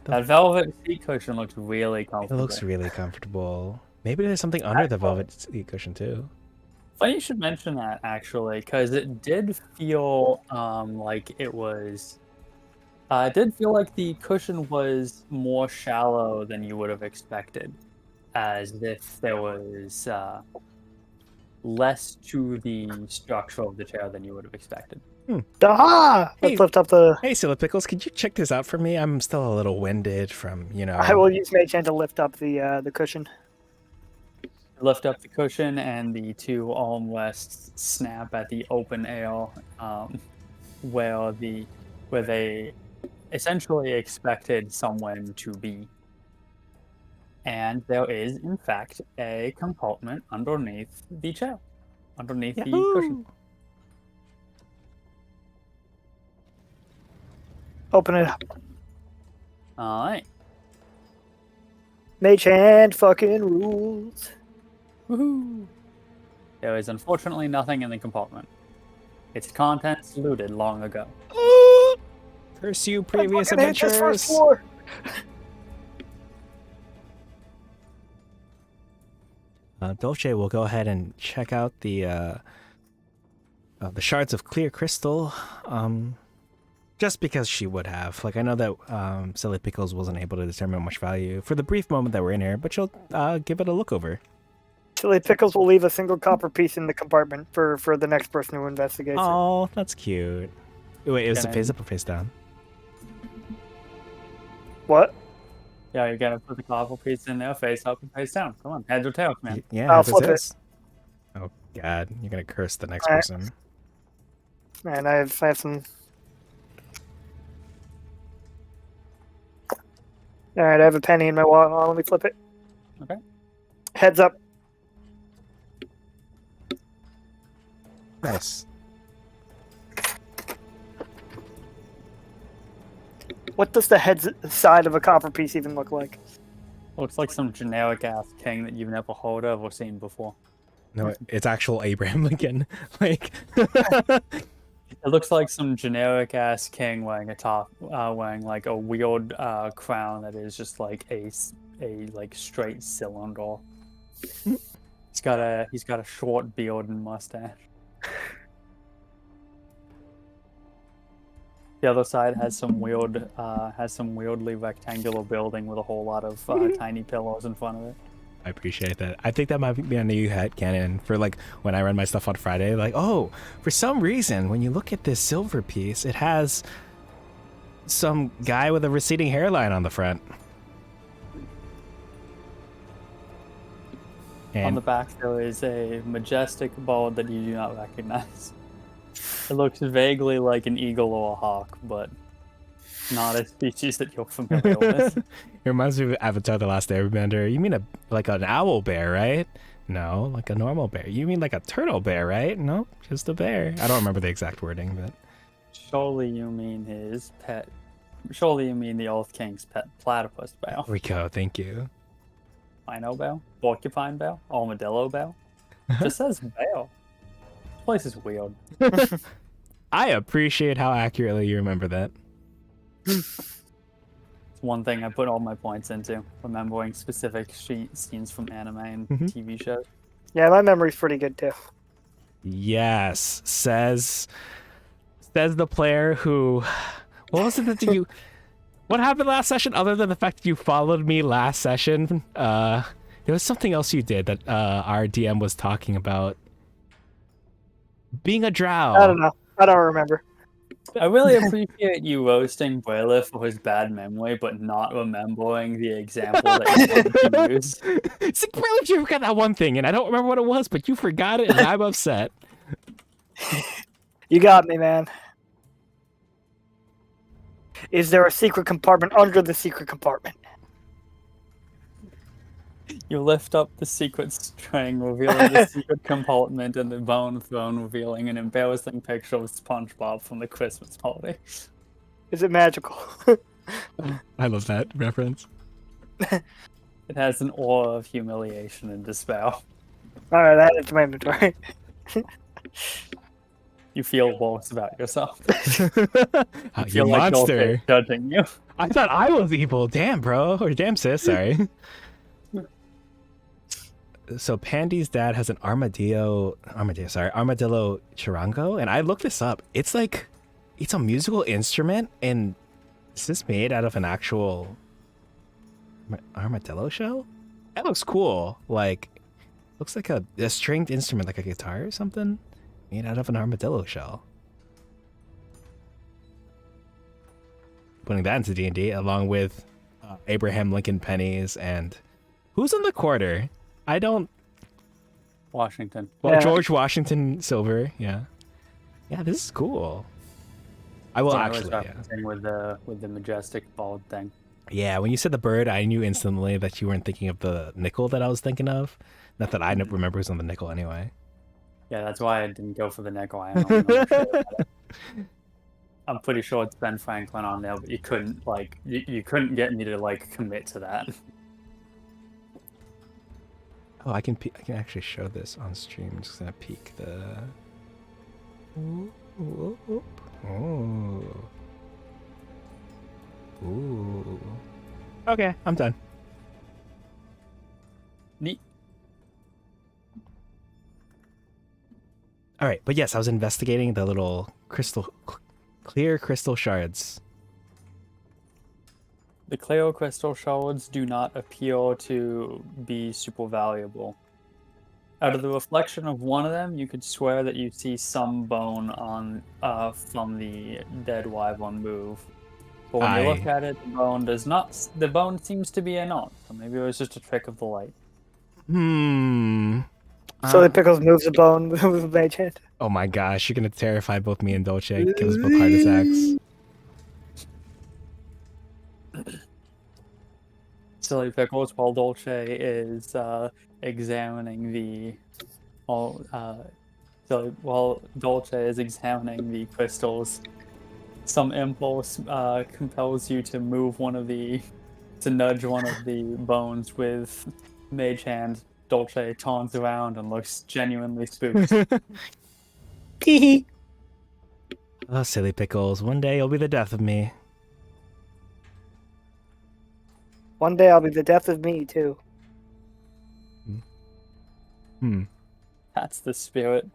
That velvet seat cushion looks really It comfortable. looks really comfortable. Maybe there's something under the velvet seat cushion too. Funny you should mention that, actually, because it did feel like it was. It did feel like the cushion was more shallow than you would have expected, as if there was less to the structure of the chair than you would have expected. Aha! Hey. Let's lift up the. Hey, Silly Pickles, could you check this out for me? I'm still a little winded from, I will use Mage Hand to lift up the cushion. Lift up the cushion, and the two armrests snap at the open air, where they essentially expected someone to be. And there is, in fact, a compartment underneath the chair, underneath the cushion. Open it up. All right. Mage Hand fucking rules. Woohoo! There is unfortunately nothing in the compartment. Its contents looted long ago. Curse you, previous I fucking hate this first adventures. floor. Dolce will go ahead and check out the shards of clear crystal, just because she would have. Like, I know that Silly Pickles wasn't able to determine much value for the brief moment that we're in here, but she'll give it a look over. Silly Pickles will leave a single copper piece in the compartment for the next person who investigates it. Oh, that's cute. Wait, is it Can I- face up or face down? What? Yeah, you're gonna put the copper piece in there, face up and face down. Come on, heads or tails, man. Yeah, I'll heads or flip it. tails? Oh God, you're gonna curse the next Alright. person. And I have some. All right, I have a penny in my wallet. Oh, let me flip it. Okay. Heads up. Nice. What does the head side of a copper piece even look like? Looks like some generic ass king that you've never heard of or seen before. No, it's actual Abraham Lincoln. Like, It looks like some generic ass king wearing wearing like a weird crown that is just like a like straight cylinder. He's got a short beard and mustache. The other side has some weirdly rectangular building with a whole lot of tiny pillows in front of it. I appreciate that. I think that might be a new headcanon for like when I run my stuff on Friday. Like, oh, for some reason, when you look at this silver piece, it has some guy with a receding hairline on the front. And On the back, there is a majestic bird that you do not recognize. It looks vaguely like an eagle or a hawk, but not a species that you're familiar with. it reminds me of Avatar: The Last Airbender. You mean like an owl bear, right? No, like a normal bear. You mean like a turtle bear, right? No, just a bear. I don't remember the exact wording, but Surely you mean his pet. Surely you mean the Oath King's pet platypus bear. Rico, thank you. Rhino bear? Porcupine bear? Armadillo bear? Just says bear. This place is weird. I appreciate how accurately you remember that. It's one thing I put all my points into, remembering specific scenes from anime and Mhm. TV shows. Yeah, my memory's pretty good too. Yes, says the player who. What was it that you? What happened last session? Other than the fact that you followed me last session, there was something else you did that our DM was talking about. Being a drow. I don't know. I don't remember. I really appreciate you roasting Brayla for his bad memory, but not remembering the example that you wanted to use. It's like, really, you forgot that one thing, and I don't remember what it was, but you forgot it, and I'm upset. You got me, man. Is there a secret compartment under the secret compartment? You lift up the secret string, revealing the secret compartment, and the bone throne, revealing an embarrassing picture of SpongeBob from the Christmas party. Is it magical? I love that reference. It has an aura of humiliation and despair. Alright, that is my inventory. You feel worse about yourself. You Feel like Dolce monster. is judging you. I thought I was evil. Damn, bro. Or damn, sis. Sorry. So Pandy's dad has an armadillo charango, and I looked this up. It's like, it's a musical instrument, and is this made out of an actual armadillo shell? That looks cool. Like, looks like a stringed instrument, like a guitar or something, made out of an armadillo shell. Putting that into D&D, along with Abraham Lincoln pennies, and who's on the quarter? I don't. Washington. Well, Yeah. George Washington silver. Yeah. Yeah, this is cool. I will I was actually. Yeah. referencing with the majestic bald thing. Yeah. When you said the bird, I knew instantly that you weren't thinking of the nickel that I was thinking of. Not that I remember was on the nickel anyway. Yeah, that's why I didn't go for the nickel. I don't remember shit about it. I'm pretty sure it's Ben Franklin on there, but you couldn't you couldn't get me to like commit to that. Oh, I can actually show this on stream. I'm just gonna peek the. Ooh, ooh, ooh. Oh. Ooh. Okay, I'm done. Neat. All right, but yes, I was investigating the little clear crystal shards. The clear crystal shards do not appear to be super valuable. Out of the reflection of one of them, you could swear that you see some bone on from the dead wyvern move. But when you look at it, the bone does not. The bone seems to be a knot, so maybe it was just a trick of the light. So the Pickles moves a bone with a mage hand. Oh my gosh, you're gonna terrify both me and Dolce. Give us both heart attacks. Silly Pickles, while Dolce is examining while Dolce is examining the crystals, some impulse compels you to nudge one of the bones with mage hand. Dolce turns around and looks genuinely spooked. Oh, silly pickles. One day you'll be the death of me. One day I'll be the death of me, too. That's the spirit.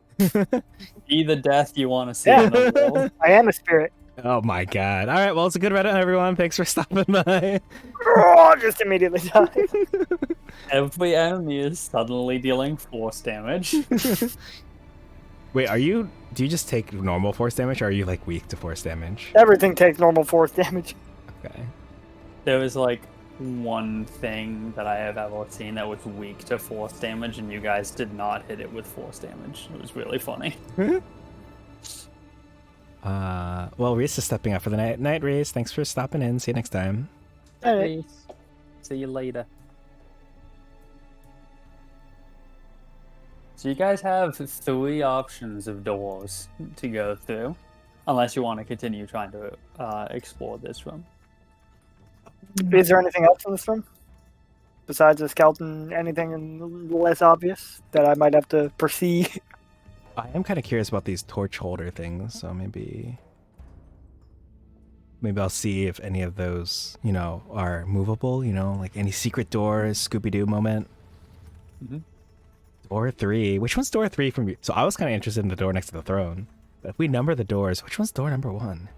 Be the death you want to see Yeah. in the world. I am a spirit. Oh my god. Alright, well, it's a good Reddit, everyone. Thanks for stopping by. Oh, just immediately die. Every enemy is suddenly dealing force damage. Wait, do you just take normal force damage, or are you, like, weak to force damage? Everything takes normal force damage. Okay. There was like one thing that I have ever seen that was weak to force damage, and you guys did not hit it with force damage. It was really funny. Well, Reese is stepping up for the night. Night, Reese. Thanks for stopping in. See you next time. Alright. See you later. So you guys have 3 options of doors to go through, unless you want to continue trying to explore this room. Is there anything else in this room? Besides the skeleton, anything less obvious that I might have to perceive? I am kind of curious about these torch holder things, so maybe I'll see if any of those, are movable, like any secret doors, Scooby-Doo moment. Mhm. Door 3. Which one's door 3 from you? So I was kind of interested in the door next to the throne. But if we number the doors, which one's door number 1?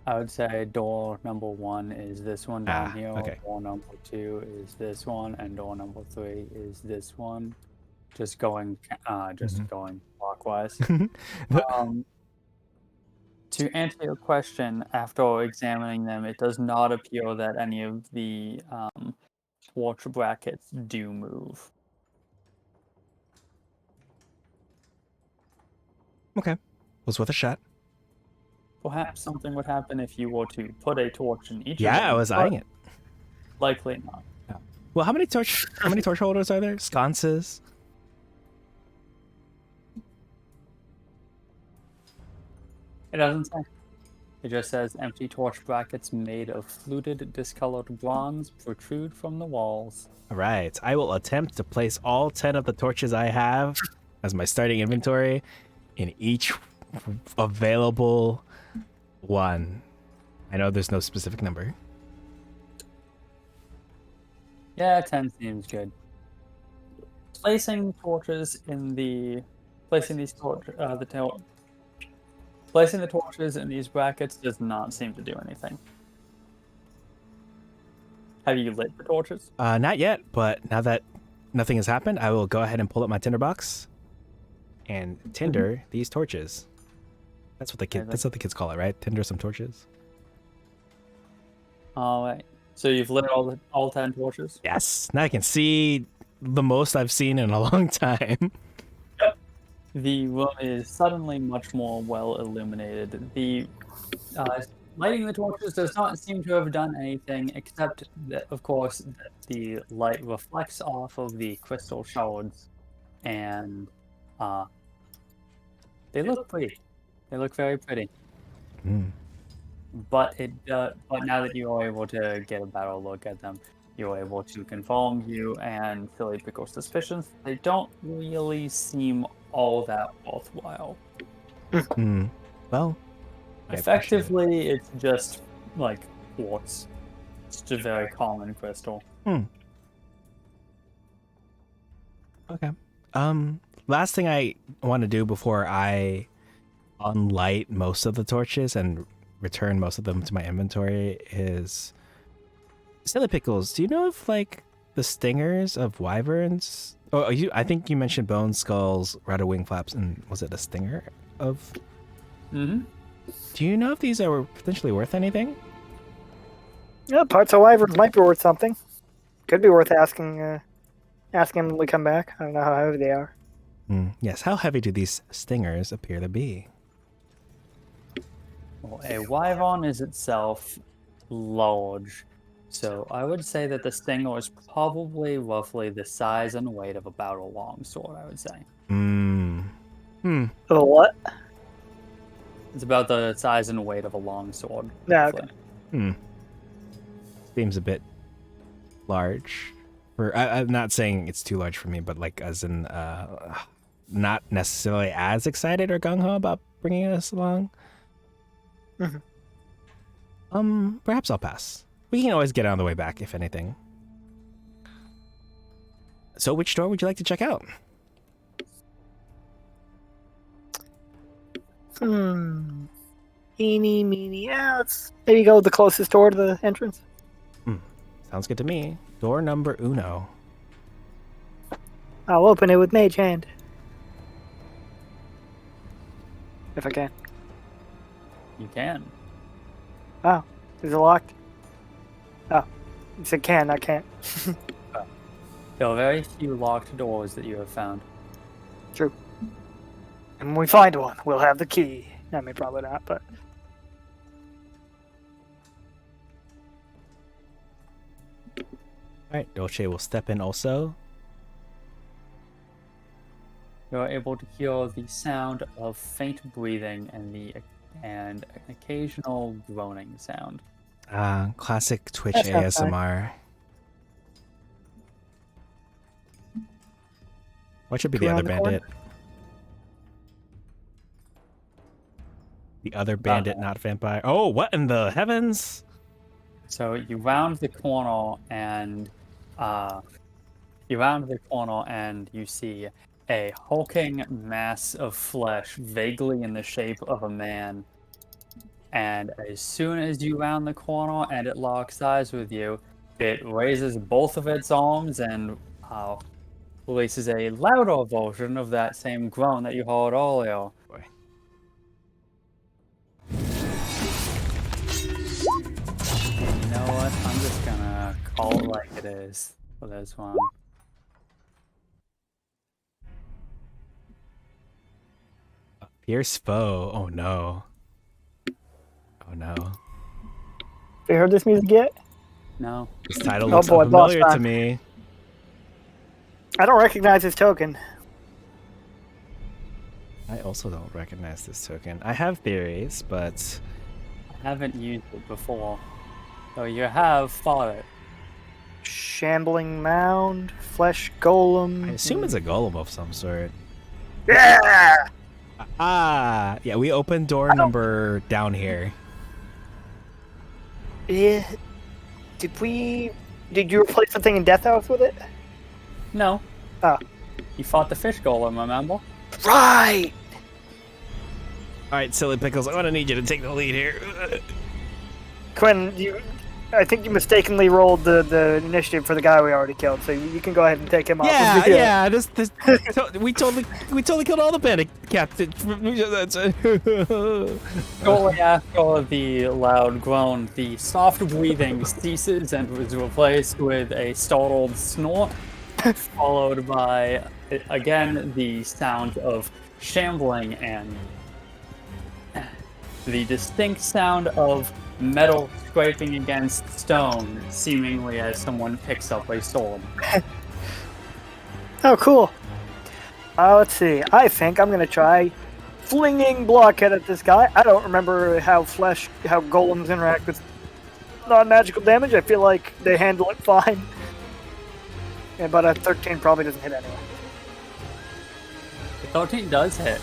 I would say door number 1 is this one down here. Okay. Door number 2 is this one, and door number 3 is this one. Just going clockwise. To answer your question, after examining them, it does not appear that any of the torch brackets do move. Okay. Was worth a shot. Perhaps something would happen if you were to put a torch in each of Yeah, them. I was eyeing it. Likely not. Well, how many torch holders are there? Sconces. It doesn't say. It just says empty torch brackets made of fluted, discolored bronze protrude from the walls. All right. I will attempt to place all 10 of the torches I have as my starting inventory in each available one. I know there's no specific number. Yeah, 10 seems good. Placing torches in the placing these placing the torches in these brackets does not seem to do anything. Have you lit the torches? Not yet, but now that nothing has happened, I will go ahead and pull up my tinderbox and tinder these torches. That's what the kids call it, right? Tinder some torches. All right. So you've lit all 10 torches? Yes. Now I can see the most I've seen in a long time. The room is suddenly much more well illuminated. The lighting the torches does not seem to have done anything, except that, of course, that the light reflects off of the crystal shards, and they look pretty. They look very pretty. Mm. But now that you are able to get a better look at them, you're able to confirm you and Silly Pickle's suspicions. They don't really seem all that worthwhile. Mm. Well, I appreciate it. Effectively, it's just like quartz. It's just a very common crystal. Okay. Last thing I want to do before I unlight most of the torches and return most of them to my inventory is Silly Pickles. Do you know if like the stingers of wyverns? Oh, I think you mentioned bones, skulls, rather wing flaps, and was it a stinger of? Mm-hmm. Do you know if these are potentially worth anything? Yeah, parts of wyverns might be worth something. Could be worth asking them when we come back. I don't know how heavy they are. Yes. How heavy do these stingers appear to be? Well, a wyvern is itself large, so I would say that the stinger is probably roughly the size and weight of about a longsword. I would say Of a what? it's about the size and weight of a longsword. Yeah, roughly. Seems a bit large. I'm not saying it's too large for me, but like as in not necessarily as excited or gung ho about bringing us along. Perhaps I'll pass. We can always get on the way back, if anything. So, which store would you like to check out? Eeny, meeny. Yeah, let's maybe go the closest door to the entrance. Sounds good to me. Door number uno. I'll open it with Mage Hand. If I can. You can. Oh, is it locked? Oh, you said can, not can't. There are very few locked doors that you have found. True. And when we find one, we'll have the key. I mean, probably not, but... Alright, Dolce will step in also. You are able to hear the sound of faint breathing and an occasional groaning sound. Classic Twitch That's not ASMR. What should be the Around other the corner? bandit? The other bandit, not vampire. Oh, what in the heavens? So you round the corner and you see a hulking mass of flesh, vaguely in the shape of a man. And as soon as you round the corner and it locks eyes with you, it raises both of its arms and releases a louder version of that same groan that you heard earlier. Boy. You know what? I'm just gonna call it like it is for this one. Fierce foe. Oh no. Oh no. Have you heard this music yet? No. This title Oh looks boy, boss unfamiliar to time. me. I don't recognize his token. I also don't recognize this token. I have theories, but I haven't used it before. So you have fought it. Shambling mound, flesh golem. I assume it's a golem of some sort. Yeah. Ah, yeah, we opened door number down here. Yeah. Did you replace something in Death House with it? No. Ah. You fought the fish golem, remember? Right. All right, silly pickles, I'm gonna need you to take the lead here. Quinn, I think you mistakenly rolled the initiative for the guy we already killed, so you can go ahead and take him off. Yeah, of the, yeah. We totally killed all the bandit captain. Shortly after the loud groan, the soft breathing ceases and was replaced with a startled snort, followed by, again, the sound of shambling and the distinct sound of metal scraping against stone, seemingly as someone picks up a sword. Oh, cool. Let's see. I think I'm gonna try flinging blockhead at this guy. I don't remember how golems interact with non-magical damage. I feel like they handle it fine. Yeah, but a 13 probably doesn't hit anyway. The 13 does hit.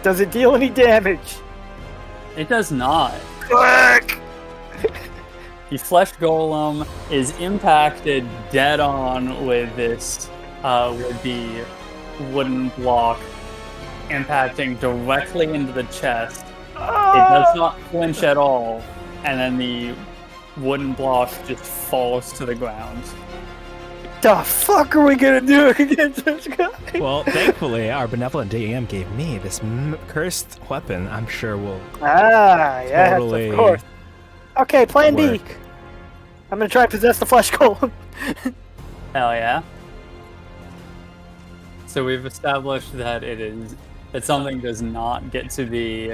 Does it deal any damage? It does not. Fuck! The flesh golem is impacted dead on with this, with the wooden block impacting directly into the chest. It does not flinch at all, and then the wooden block just falls to the ground. The fuck are we gonna do against this guy? Well, thankfully, our benevolent DM gave me this cursed weapon. I'm sure will Yes, totally of course. Okay, plan B. work. I'm gonna try and possess the flesh golem. Hell yeah. So we've established that that something does not get to be,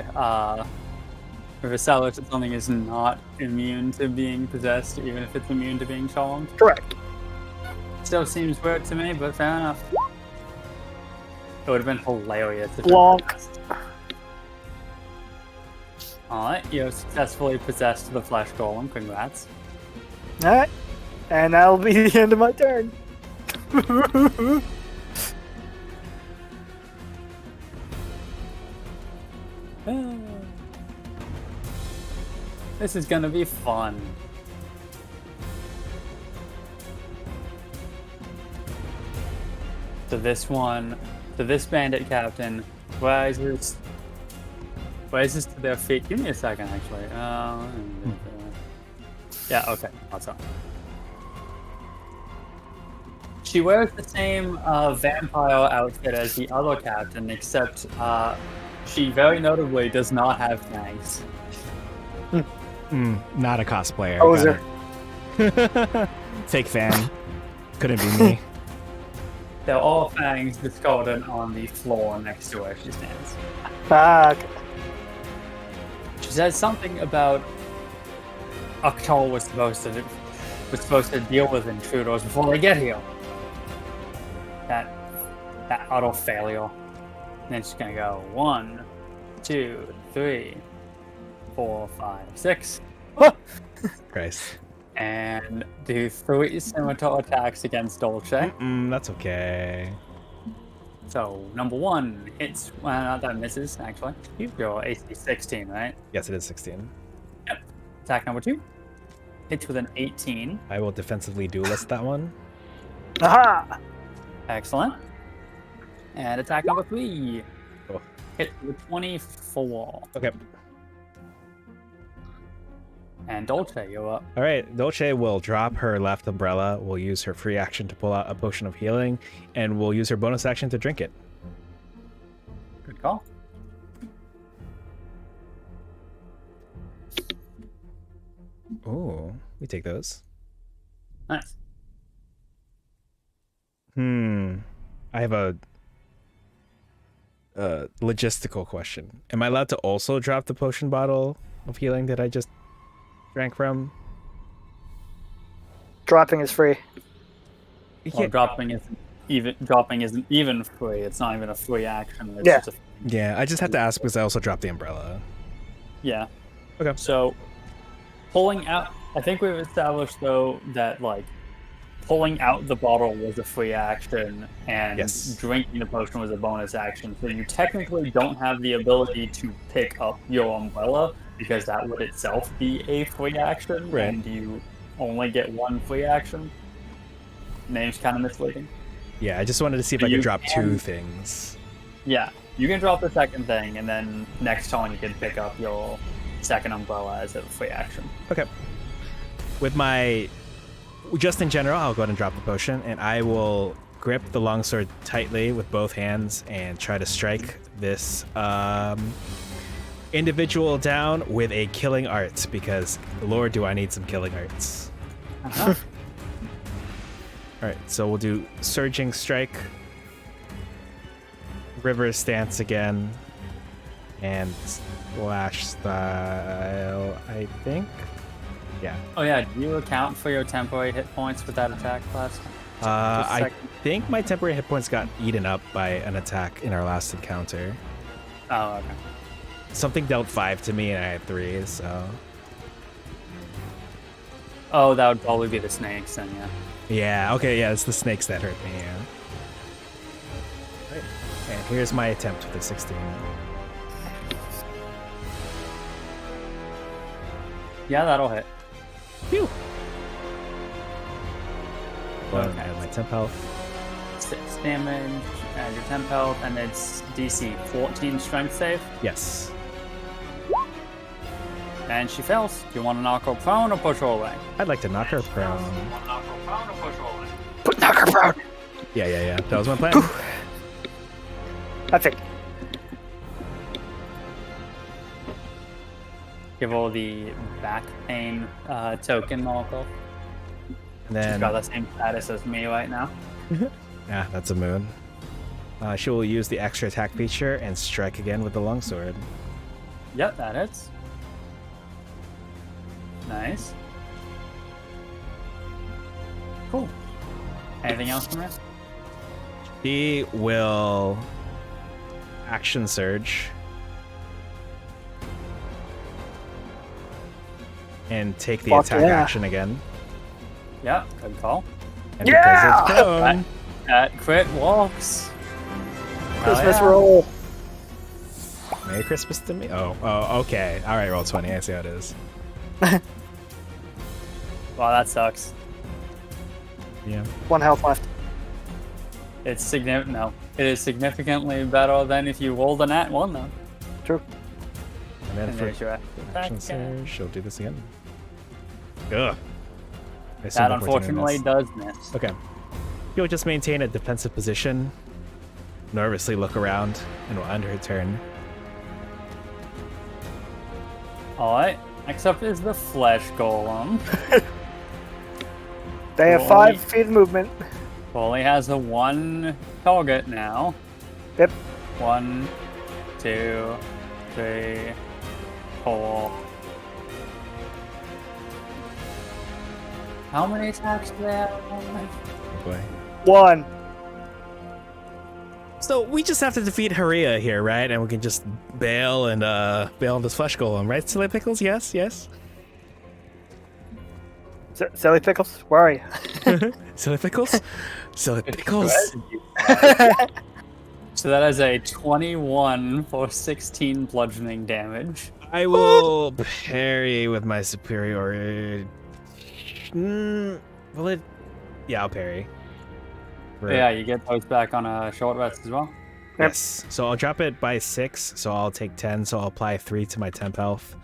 we've established that something is not immune to being possessed, even if it's immune to being charmed. Correct. Still seems weird to me, but fair enough. It would have been hilarious if Blonk. it passed. Alright, you have successfully possessed the flesh golem, congrats. Alright. And that'll be the end of my turn. This is gonna be fun. So this bandit captain rises to their feet. Give me a second, actually. Yeah, okay, awesome. She wears the same vampire outfit as the other captain, except she very notably does not have fangs. Not a cosplayer. Poser. got it. Fake fan. Couldn't be me. They're all fangs discordant on the floor next to where she stands. Fuck. She says something about Akhtar was supposed to deal with intruders before they get here. That auto failure. And then she's gonna go 1, 2, 3, 4, 5, 6. Christ. And do 3 scimitar attacks against Dolce. That's okay. So number 1 hits. Well, not that misses actually. Your AC 16, right? Yes, it is 16. Yep. Attack number 2 hits with an 18. I will defensively duelist that one. Aha! Excellent. And attack number 3 Oh. hits with 24. Okay. And Dolce, you're up. All right. Dolce will drop her left umbrella. Will use her free action to pull out a potion of healing, and will use her bonus action to drink it. Good call. Ooh, we take those. Nice. I have a logistical question. Am I allowed to also drop the potion bottle of healing that I just drank from? Dropping is free. Well, Yeah, dropping isn't even free. It's not even a free action. It's Yeah. just a, yeah. I just have to ask because I also dropped the umbrella. yeah. Okay. So pulling out, I think we've established though that like pulling out the bottle was a free action and Yes. drinking the potion was a bonus action. So you technically don't have the ability to pick up your umbrella because that would itself be a free action, Right. and you only get one free action. Name's kind of misleading. Yeah, I just wanted to see if So I could you drop can- 2 things. Yeah, you can drop the second thing, and then next turn you can pick up your second umbrella as a free action. Okay. With my, just in general, I'll go ahead and drop the potion, and I will grip the longsword tightly with both hands and try to strike this individual down with a killing art, because Lord, do I need some killing arts. Uh-huh. All right, so we'll do surging strike, river stance again, and slash style, I think. Yeah. Oh yeah, do you account for your temporary hit points with that attack class? I think my temporary hit points got eaten up by an attack in our last encounter. Oh, okay. Something dealt 5 to me, and I had 3, so. Oh, that would probably be the snakes then, yeah. Yeah, okay, yeah, it's the snakes that hurt me, yeah. Right. And here's my attempt with the 16. Yeah, that'll hit. Phew! Well, Okay. I have my temp health. 6 damage, add your temp health, and it's DC 14 strength save. Yes. And she fails. Do you want to knock her prone or push her away? I'd like to knock her prone. Want to knock her prone or push her away? Put knocker prone. Yeah. That was my plan. That's it. Give her the back pain token knockoff. And She's got then, the same status as me right now. yeah, that's a moon. She will use the extra attack feature and strike again with the longsword. Yep, that hits. Nice. Cool. Anything else from this? He will action surge and take the Fuck attack yeah. action again. Yep, good call. And Yeah! because it's prone, That crit walks. Christmas yeah. roll. Merry Christmas to me. Oh, okay. All right, roll 20. I see how it is. Wow, that sucks. Yeah. 1 health left. It's significant. No, it is significantly better than if you rolled a nat 1 though. True. And then And for there's your action attack. surge, she'll do this again. Ugh. I assume That I'm fortunate in unfortunately this. does miss. Okay. You'll just maintain a defensive position, nervously look around, and will end her turn. Alright, next up is the flesh golem. They have Roll 5 me. feet of movement. Only has a 1 target now. Yep. 1, 2, 3, 4. How many attacks do they have? Oh boy. 1. So we just have to defeat Haria here, right? And we can just bail and bail on this flesh golem, right? Silly Pickles? Yes. Silly Pickles, where are you? Silly Pickles? Silly Pickles. So that is a 21 for 16 bludgeoning damage. I will parry with my superiority. Will it? Yeah, I'll parry. But yeah, you get those back on a short rest as well. Yes. So I'll drop it by 6. So I'll take 10. So I'll apply 3 to my temp health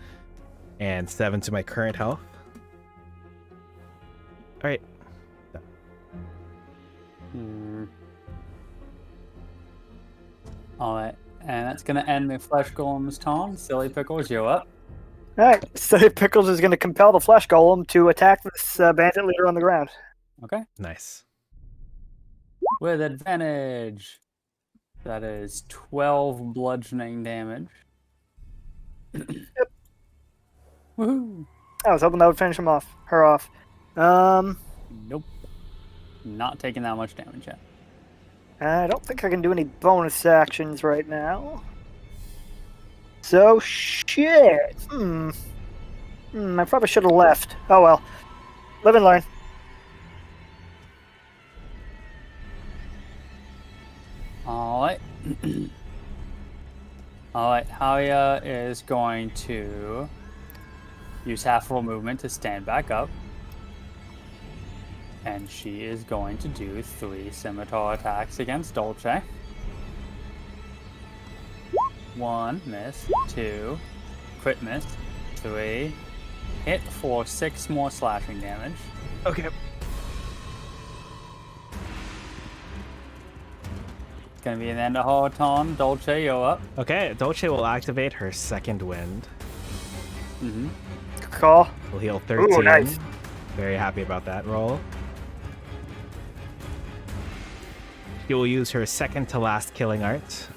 and 7 to my current health. All right. Alright, and that's going to end the flesh golem's turn. Silly Pickles, you're up. Alright, Silly Pickles is going to compel the flesh golem to attack this bandit leader on the ground. Okay. Nice. With advantage. That is 12 bludgeoning damage. Woohoo! I was hoping that would finish her off. Nope. Not taking that much damage yet. I don't think I can do any bonus actions right now. So, shit. I probably should have left. Oh well. Live and learn. Alright. Alright, Halia is going to use half of her movement to stand back up. And she is going to do 3 scimitar attacks against Dolce. 1, miss. 2, crit miss. 3, hit for 6 more slashing damage. Okay. It's gonna be an end of her turn. Dolce, you're up. Okay, Dolce will activate her second wind. Mm-hmm. Good call. Will heal 13. Ooh, nice. Very happy about that roll. She will use her second to last killing art.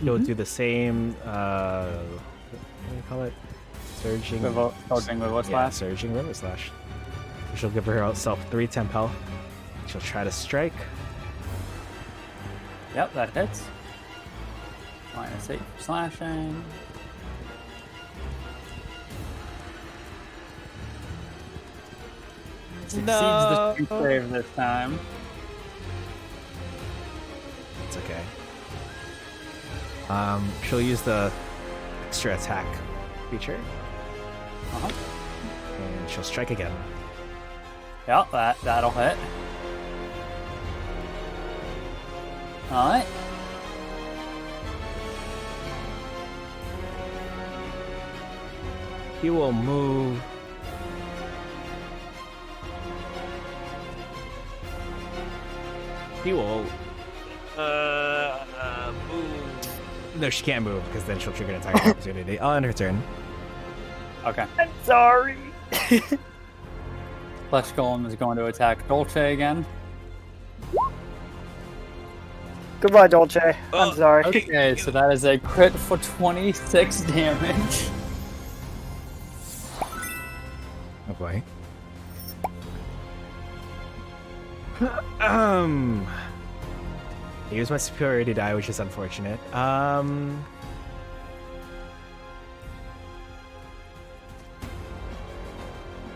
She'll do the same, what do you call it? Surging. Surging River Slash. Surging River Slash. She'll give herself 3 temp health. She'll try to strike. Yep, that hits. -8 for slashing. Succeeds the strength save this time. It's okay. She'll use the extra attack feature. Uh-huh. And she'll strike again. Yep, that'll hit. Alright. He will move. He will move. No, she can't move because then she'll trigger an attack of opportunity. I'll end her turn. Okay. I'm sorry. Flesh Golem is going to attack Dolce again. Goodbye, Dolce. I'm sorry. Okay, so that is a crit for 26 damage. Oh boy. I used my superiority die, which is unfortunate.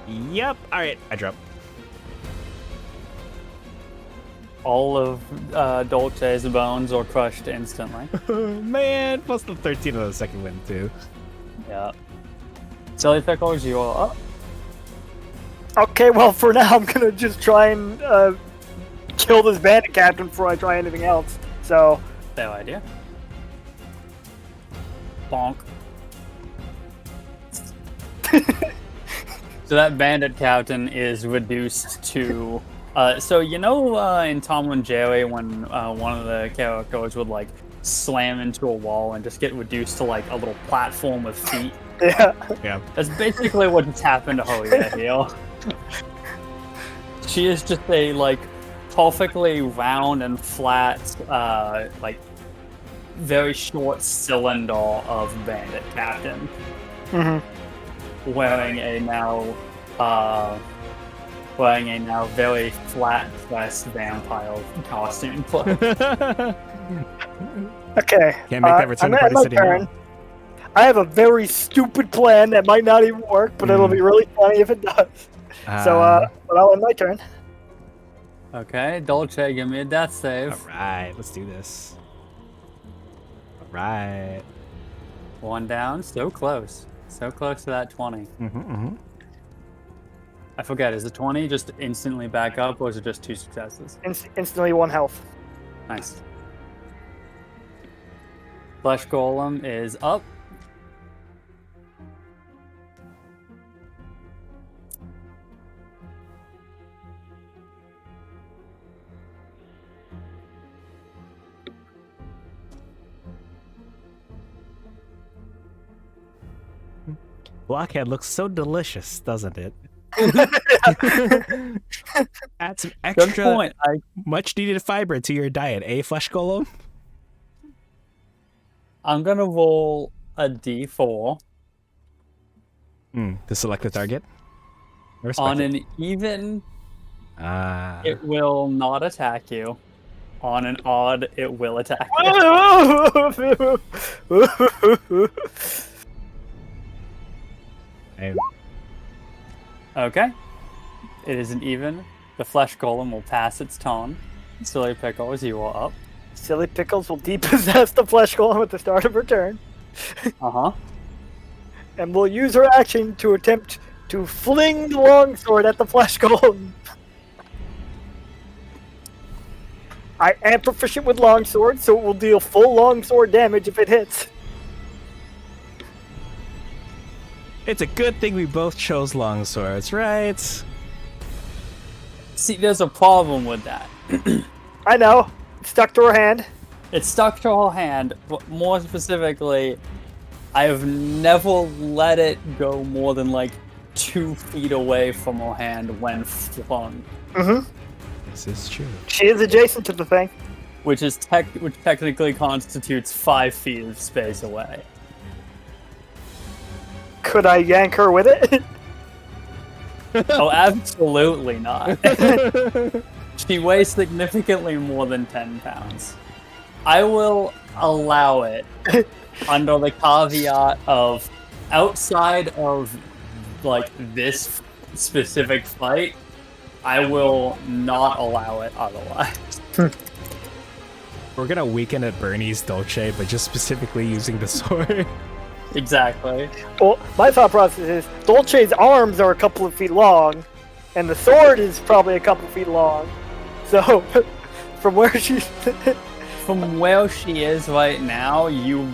Yep. All right, I drop. All of Dolce's bones are crushed instantly. Man, plus the 13 on the second win too. Yeah. Silly Pickles, you are up. Okay, well, for now, I'm gonna just try and kill this bandit captain before I try anything else. So, No idea. Bonk. So that bandit captain is reduced to... so you know in Tom and Jerry when one of the characters would like slam into a wall and just get reduced to like a little platform with feet? yeah. Yeah. That's basically what's happened to Hoya here. She is just a like perfectly round and flat, like very short cylinder of bandit captain, wearing a now very flat dress vampire costume. Okay. Can't make that return I'm to at Party my City now. turn. I have a very stupid plan that might not even work, but it'll be really funny if it does. So, but I'll end my turn. Okay, Dolce, give me a death save. All right, let's do this. All right. 1 down, so close. So close to that 20. I forget, is the 20 just instantly back up, or is it just 2 successes? Instantly 1 health. Nice. Flesh Golem is up. Blockhead looks so delicious, doesn't it? Add some Good extra point. much needed fiber to your diet, eh, Flesh Golem? I'm gonna roll a d4. To select the target. I respect On it. an even It will not attack you. On an odd, it will attack you. Okay. It isn't even. The flesh golem will pass its turn. Silly Pickles, you are up. Silly Pickles will depossess the flesh golem at the start of her turn. Uh-huh. And will use her action to attempt to fling the longsword at the flesh golem. I am proficient with longsword, so it will deal full longsword damage if it hits. It's a good thing we both chose longswords, right? See, there's a problem with that. I know. It's stuck to her hand. It's stuck to her hand, but more specifically, I have never let it go more than like 2 feet away from her hand when flung. Mm-hmm. This is true. She is adjacent to the thing. Which technically constitutes 5 feet of space away. Could I yank her with it? Oh, absolutely not. She weighs significantly more than 10 pounds. I will allow it under the caveat of outside of like this specific fight, I will not allow it otherwise. We're gonna weaken at Bernie's Dolce, but just specifically using the sword. Exactly. Well, my thought process is Dolce's arms are a couple of feet long, and the sword is probably a couple of feet long. So, from where she is right now, you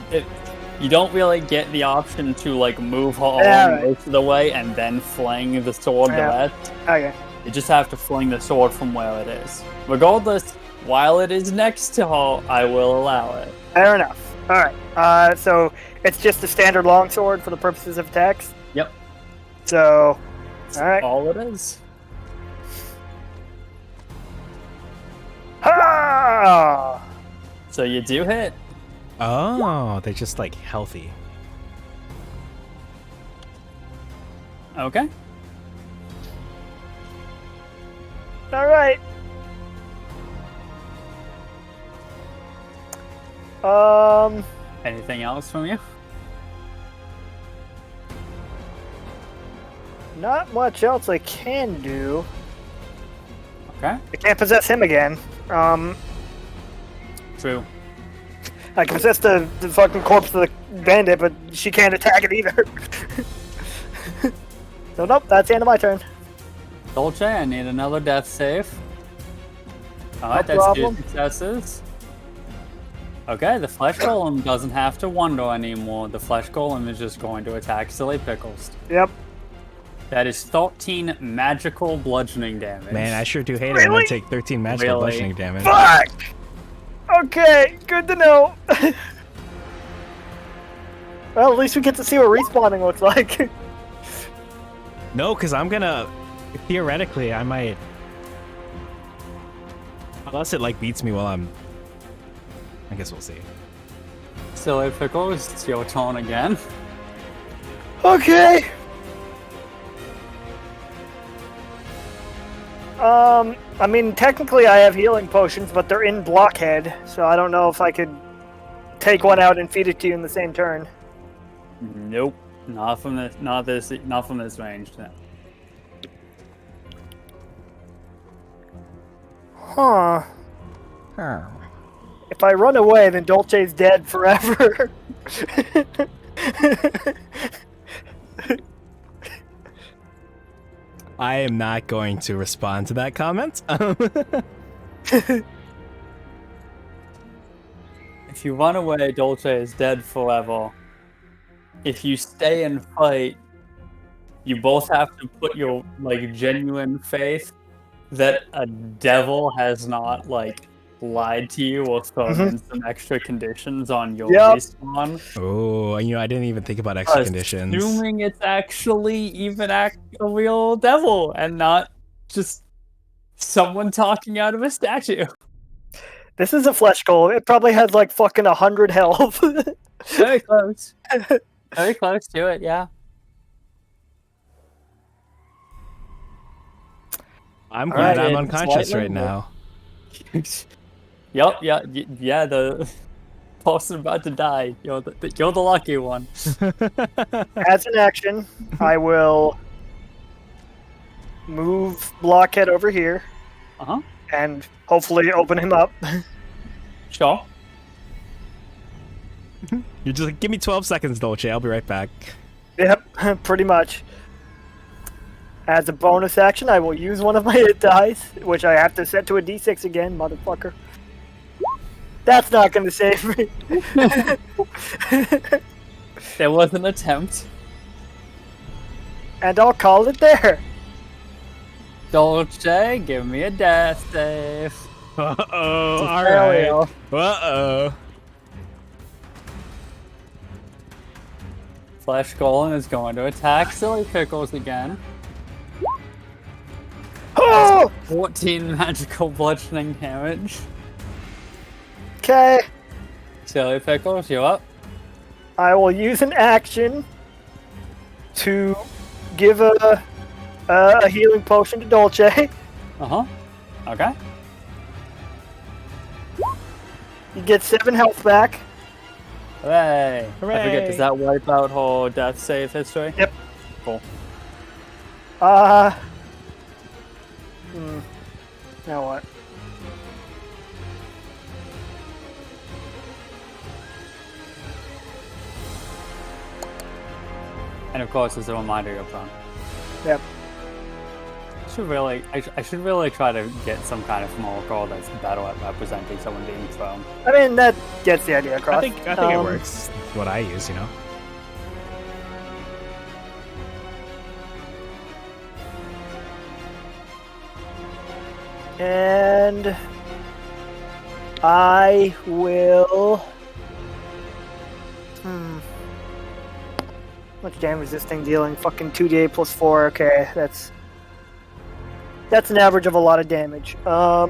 don't really get the option to like move her Yeah, arm right. most of the way and then fling the sword the Yeah. rest. Okay. You just have to fling the sword from where it is. Regardless, while it is next to her, I will allow it. Fair enough. Alright. So it's just a standard longsword for the purposes of attacks? Yep. So, That's alright. all it is. Ha! So you do hit. Oh, they're just like healthy. Okay. Alright. Anything else from you? Not much else I can do. Okay. I can't possess him again. True. I can possess the fucking corpse of the bandit, but she can't attack it either. So nope, that's the end of my turn. Dolce, I need another death save. Alright, No that's 2 problem. successes. Okay, the flesh golem doesn't have to wonder anymore. The flesh golem is just going to attack Silly Pickles. Yep. That is 13 magical bludgeoning damage. Man, I sure do hate it. I'm Really? gonna take 13 magical Really? bludgeoning damage. Fuck! Okay, good to know. Well, at least we get to see what respawning looks like. No, because I'm gonna. Theoretically, I might. Unless it like beats me while I'm. I guess we'll see. Silly Pickles, it's your turn again. Okay. I mean, technically I have healing potions, but they're in blockhead, so I don't know if I could take one out and feed it to you in the same turn. Nope. Not from this range. No. Huh. If I run away, then Dolce's dead forever. I am not going to respond to that comment. If you run away, Dolce is dead forever. If you stay and fight, you both have to put your like genuine faith that a devil has not like lied to you or thrown in some extra conditions on your Yep. respawn. Oh, I didn't even think about extra conditions. Assuming it's actually even a real devil and not just someone talking out of a statue. This is a flesh golem. It probably has like fucking 100 health. Very close. Very close to it, yeah. I'm All glad right, I'm and unconscious slightly right now. Yeah, the boss is about to die. You're the lucky one. As an action, I will move Blockhead over here Uh-huh. and hopefully open him up. Sure. You're just like, give me 12 seconds, Dolce. I'll be right back. Yep, pretty much. As a bonus action, I will use one of my hit dice, which I have to set to a d6 again, motherfucker. That's not going to save me. There was an attempt. And I'll call it there. Dolce, give me a death save. Uh-oh, all Failure. right. Uh-oh. Flesh Golem is going to attack Silly Pickles again. Oh! 14 magical bludgeoning damage. Okay. Silly Pickles, you up? I will use an action to give a healing potion to Dolce. Uh-huh. Okay. You get 7 health back. Hooray. I Hooray. forget, does that wipe out whole death save history? Yep. Cool. Now what? And of course, as a reminder, you're prone. Yep. I should really try to get some kind of small call that's better at representing someone being prone. I mean, that gets the idea across. I think it works. What I use, you know. And I will. How much damage is this thing dealing? Fucking 2d8 plus 4. Okay, that's an average of a lot of damage. Huh.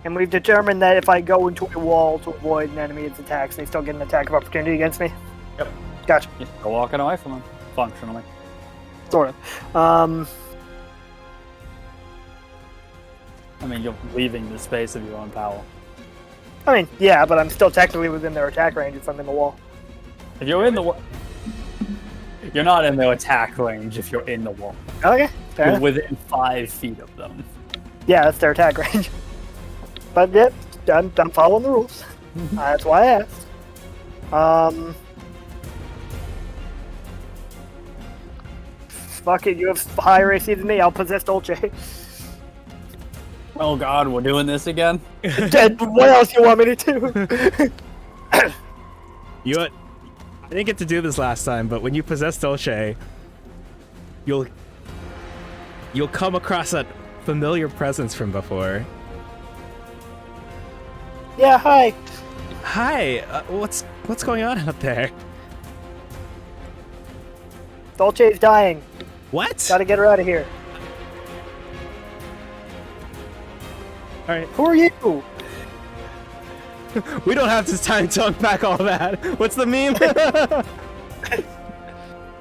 And we've determined that if I go into a wall to avoid an enemy's attacks, they still get an attack of opportunity against me. Yep. Gotcha. You're still walking away from him, functionally. Sort of. I mean, you're leaving the space of your own power. I mean, yeah, but I'm still technically within their attack range if I'm in the wall. If you're in the wall, you're not in their attack range if you're in the wall. Okay, fair You're enough. within 5 feet of them. Yeah, that's their attack range. But yep, I'm following the rules. That's why I asked. Fuck it, you have higher AC than me. I'll possess Dolce. Oh god, we're doing this again? Dead. What else you want me to do? I didn't get to do this last time, but when you possess Dolce, you'll come across that familiar presence from before. Yeah, hi. Hi, what's going on out there? Dolce's dying. What? Gotta get her out of here. All right, Who are you? we don't have this time to unpack all that. What's the meme?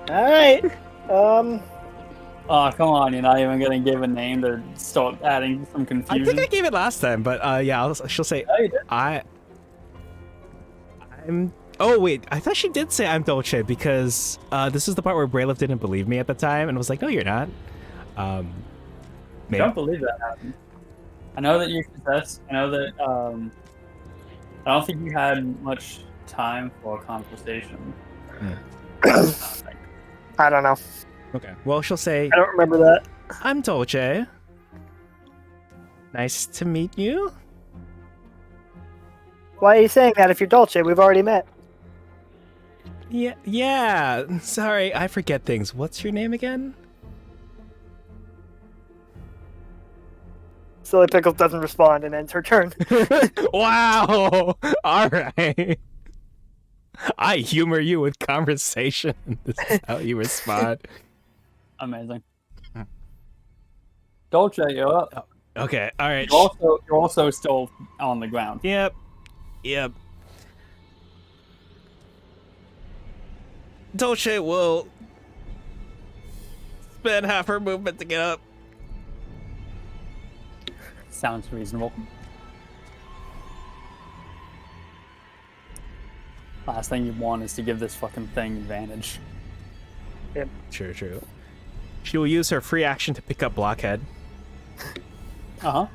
Alright. Oh, come on, you're not even gonna give a name to start adding some I confusion. think I gave it last time, but yeah, she'll say Oh, you did? I'm. Oh wait, I thought she did say I'm Dolce because this is the part where Braylif didn't believe me at the time and was like, "No, you're not." I Maybe. don't believe that happened. I know that you possessed. I know that. I don't think you had much time for a conversation. I don't know. Okay. Well, she'll say, I don't remember that. "I'm Dolce. Nice to meet you." Why are you saying that if you're Dolce? We've already met. Yeah. Sorry, I forget things. What's your name again? Silly Pickles doesn't respond and ends her turn. Wow. All right. I humor you with conversation. This is how you respond. Amazing. Dolce, you're up. Okay. All right. You're also still on the ground. Yep. Yep. Dolce will spend half her movement to get up. Sounds reasonable. Last thing you want is to give this fucking thing advantage. True, true. She will use her free action to pick up Blockhead. Uh-huh.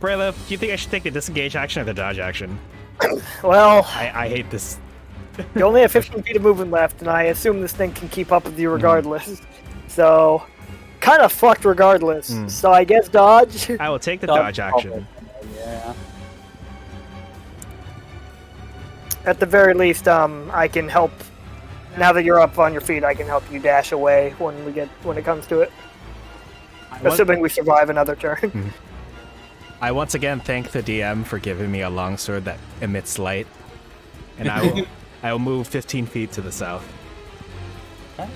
Brayla, do you think I should take the disengage action or the dodge action? Well, I hate this. you only have 15 feet of movement left, and I assume this thing can keep up with you regardless. So, kind of fucked regardless. So I guess dodge. I will take the dodge action. Yeah. At the very least, I can help. Now that you're up on your feet, I can help you dash away when it comes to it. Assuming we survive another turn. I once again thank the DM for giving me a longsword that emits light, and I will move 15 feet to the south. Okay.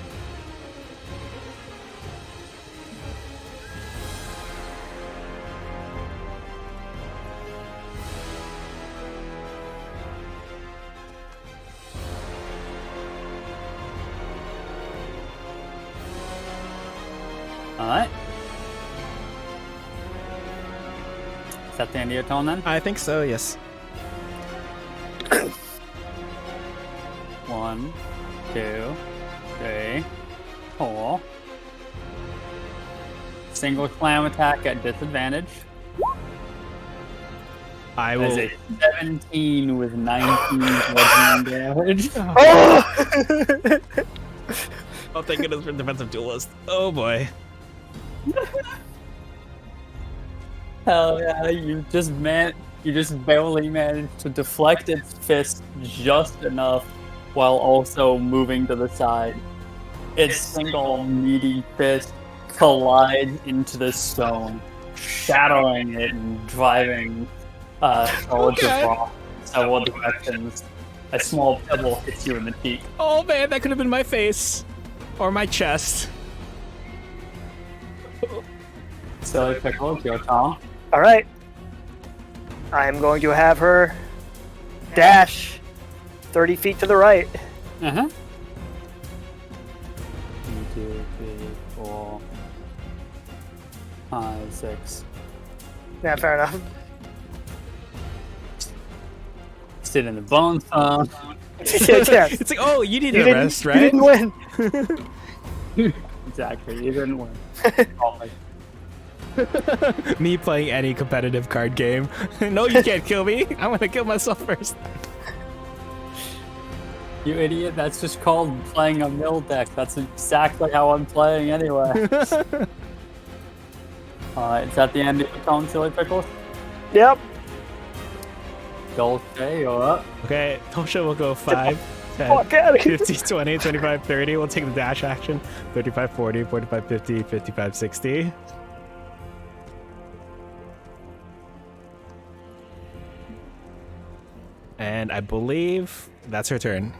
All right. Is that the end of your turn then? I think so. Yes. 1, 2, 3, 4. Single slam attack at disadvantage. I That is will. a 17 with 19 bludgeoning damage. Oh, thank goodness for defensive duelist. Oh boy. Hell yeah, you just barely managed to deflect its fist just enough while also moving to the side. Its single meaty fist collides into the stone, shattering it and driving solids of rock in several directions. A small pebble hits you in the cheek. Oh man, that could have been my face or my chest. So, Pickle, it's your turn. Alright. I am going to have her dash 30 feet to the right. Uh-huh. 1, 2, 3, 4, 5, 6. Yeah, fair enough. Sit in the bone farm. Yeah. It's like, oh, you need You a didn't, rest, you right? didn't win. Exactly, you didn't win. Oh my. Me playing any competitive card game. No, you can't kill me. I'm gonna kill myself first. You idiot, that's just called playing a mill deck. That's exactly how I'm playing anyway. Alright, is that the end of your turn, Silly Pickles? Yep. Dolce, you're up. Okay, Tosha will go 5, 10, Fuck outta here. 50, 20, 25, 30. We'll take the dash action. 35, 40, 45, 50, 55, 60. And I believe that's her turn.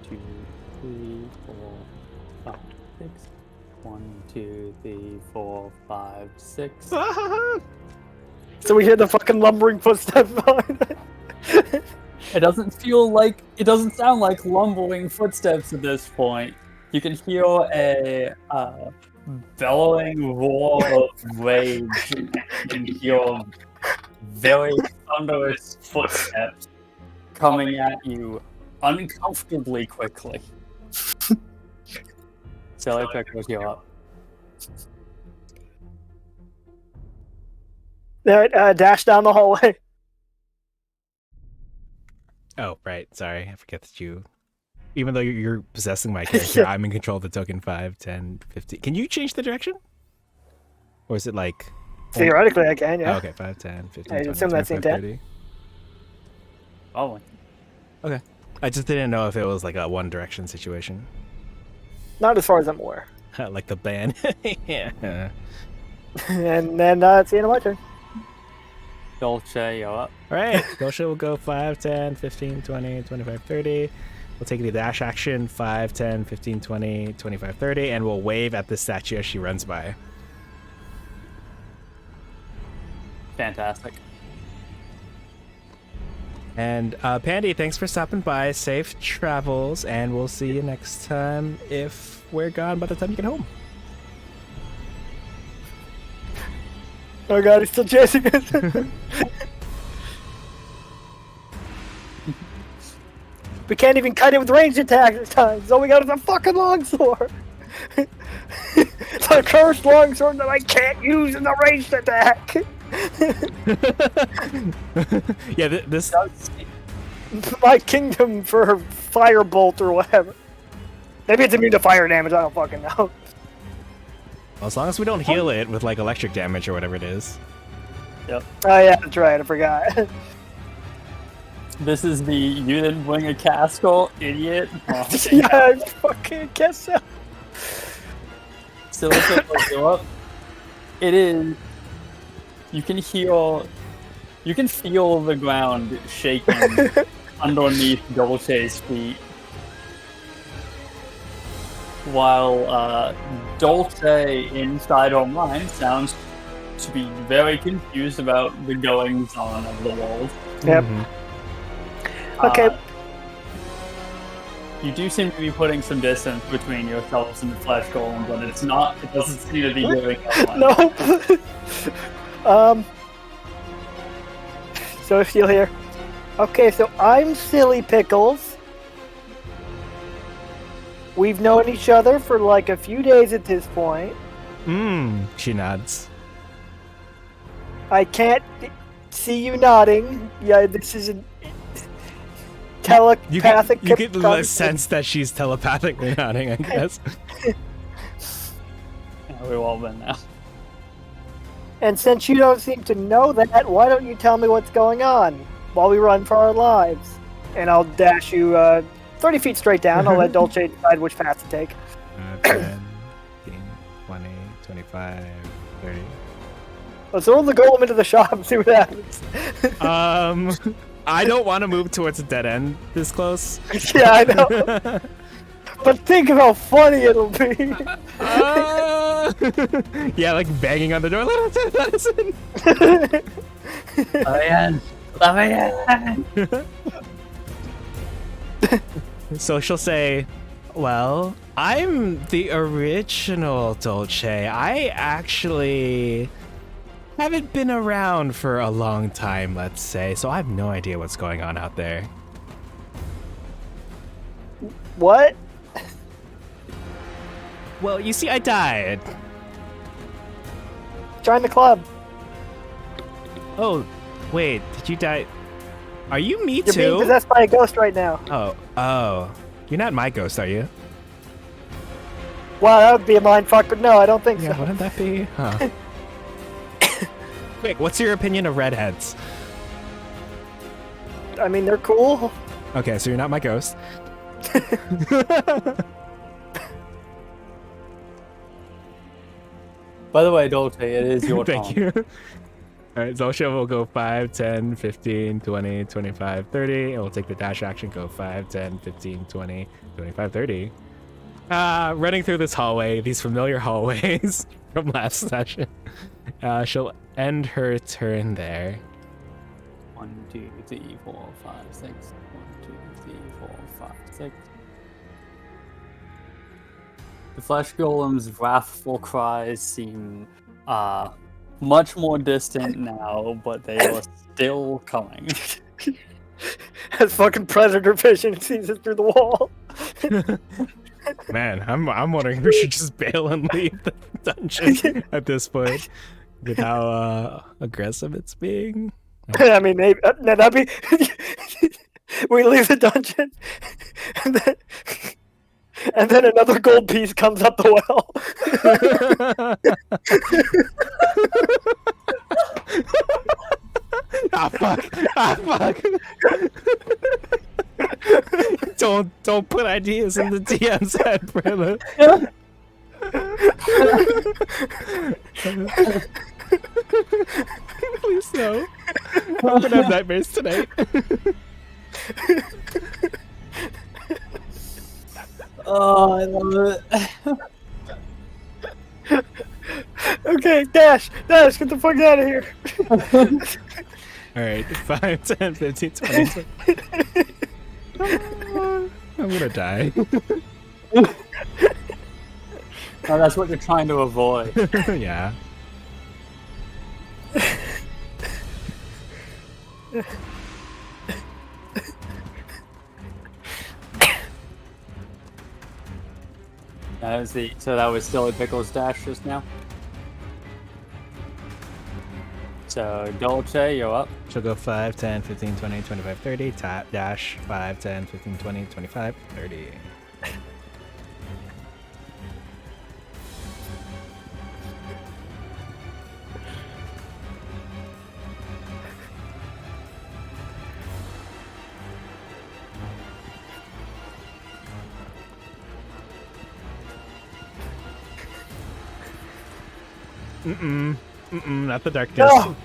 Two, three, four, five, six. 1, 2, 3, 4, 5, 6. So we hear the fucking lumbering footsteps behind it. It doesn't sound like lumbering footsteps at this point. You can hear a bellowing roar of rage and hear very thunderous footsteps coming at you uncomfortably quickly. Silly Pickles, you're up. Dash down the hallway. Oh, right. Sorry. I forget that you... Even though you're possessing my character, I'm in control of the token 5, 10, 15. Can you change the direction? Or is it like... Theoretically, I can, yeah. Oh, okay, 5, 10, 15, I 20, assume that's 25, intent. 30. Oh, Okay. I just didn't know if it was like a one direction situation. Not as far as I'm aware. Like the band. Yeah. And then it's the end of my turn. Dolce, you're up. Alright, Dolce will go 5, 10, 15, 20, 25, 30. We'll take the dash action 5, 10, 15, 20, 25, 30, and we'll wave at the statue as she runs by. Fantastic. And Pandy, thanks for stopping by. Safe travels, and we'll see you next time if we're gone by the time you get home. Oh god, he's still chasing us. We can't even cut it with ranged attacks this time. So all we got is a fucking longsword. The cursed longsword that I can't use in the ranged attack. Yeah, this. My kingdom for firebolt or whatever. Maybe it's immune to fire damage. I don't fucking know. As long as we don't heal it with like electric damage or whatever it is. Oh yeah, that's right. I forgot. This is the you didn't bring a castle, idiot. Oh, Yeah, I fucking guess so. So let's go up. It is. You can feel the ground shaking underneath Dolce's feet, while Dolce inside her mind sounds to be very confused about the goings on of the world. Yep. Okay. You do seem to be putting some distance between yourselves and the flesh golem, but it's not. It doesn't seem to be doing that much. Nope. So if you'll hear. Okay, so I'm Silly Pickles. We've known each other for like a few days at this point. She nods. I can't see you nodding. Yeah, this is a telepathic. You get the sense that she's telepathically nodding, I guess. Yeah, we've all been there. And since you don't seem to know that, why don't you tell me what's going on while we run for our lives? And I'll dash you 30 feet straight down. I'll let Dolce decide which path to take. 10, 15, 20, 25, 30. Let's throw the golem into the shop and see what happens. I don't want to move towards a dead end this close. Yeah, I know. But think of how funny it'll be. Yeah, like banging on the door. Let us in. Let me in. So she'll say, well, I'm the original Dolce. I actually haven't been around for a long time, let's say, so I have no idea what's going on out there. What? Well, you see, I died. Join the club. Oh, wait, did you die? Are you me You're too? being possessed by a ghost right now. Oh. You're not my ghost, are you? Wow, that would be a mindfuck, but no, I don't think Yeah, so. wouldn't that be? Huh. Quick, what's your opinion of redheads? I mean, they're cool. Okay, so you're not my ghost. By the way, Dolce, it is your turn. Thank you. Alright, Zosha will go 5, 10, 15, 20, 25, 30. And we'll take the dash action, go 5, 10, 15, 20, 25, 30. Running through this hallway, these familiar hallways from last session. She'll end her turn there. 1, 2, 3, 4, 5, 6. 1, 2, 3, 4, 5, 6. The flesh golem's wrathful cries seem much more distant now, but they are still coming. Has fucking predator vision and sees it through the wall. Man, I'm wondering if we should just bail and leave the dungeon at this point. With how aggressive it's being. I mean, maybe that'd be. We leave the dungeon, and then another gold piece comes up the well. Ah, fuck. Ah, fuck. Don't put ideas in the DM's head, Brilla. Please no. I'm gonna have nightmares tonight. Oh, I love it. Okay, Dash, get the fuck out of here. Alright, 5, 10, 15, 20. I'm gonna die. Oh, that's what you're trying to avoid. Yeah. So that was Silly Pickles dash just now. So Dolce, you're up. She'll go 5, 10, 15, 20, 25, 30. Tap, dash, 5, 10, 15, 20, 25, 30. Not the darkness. No!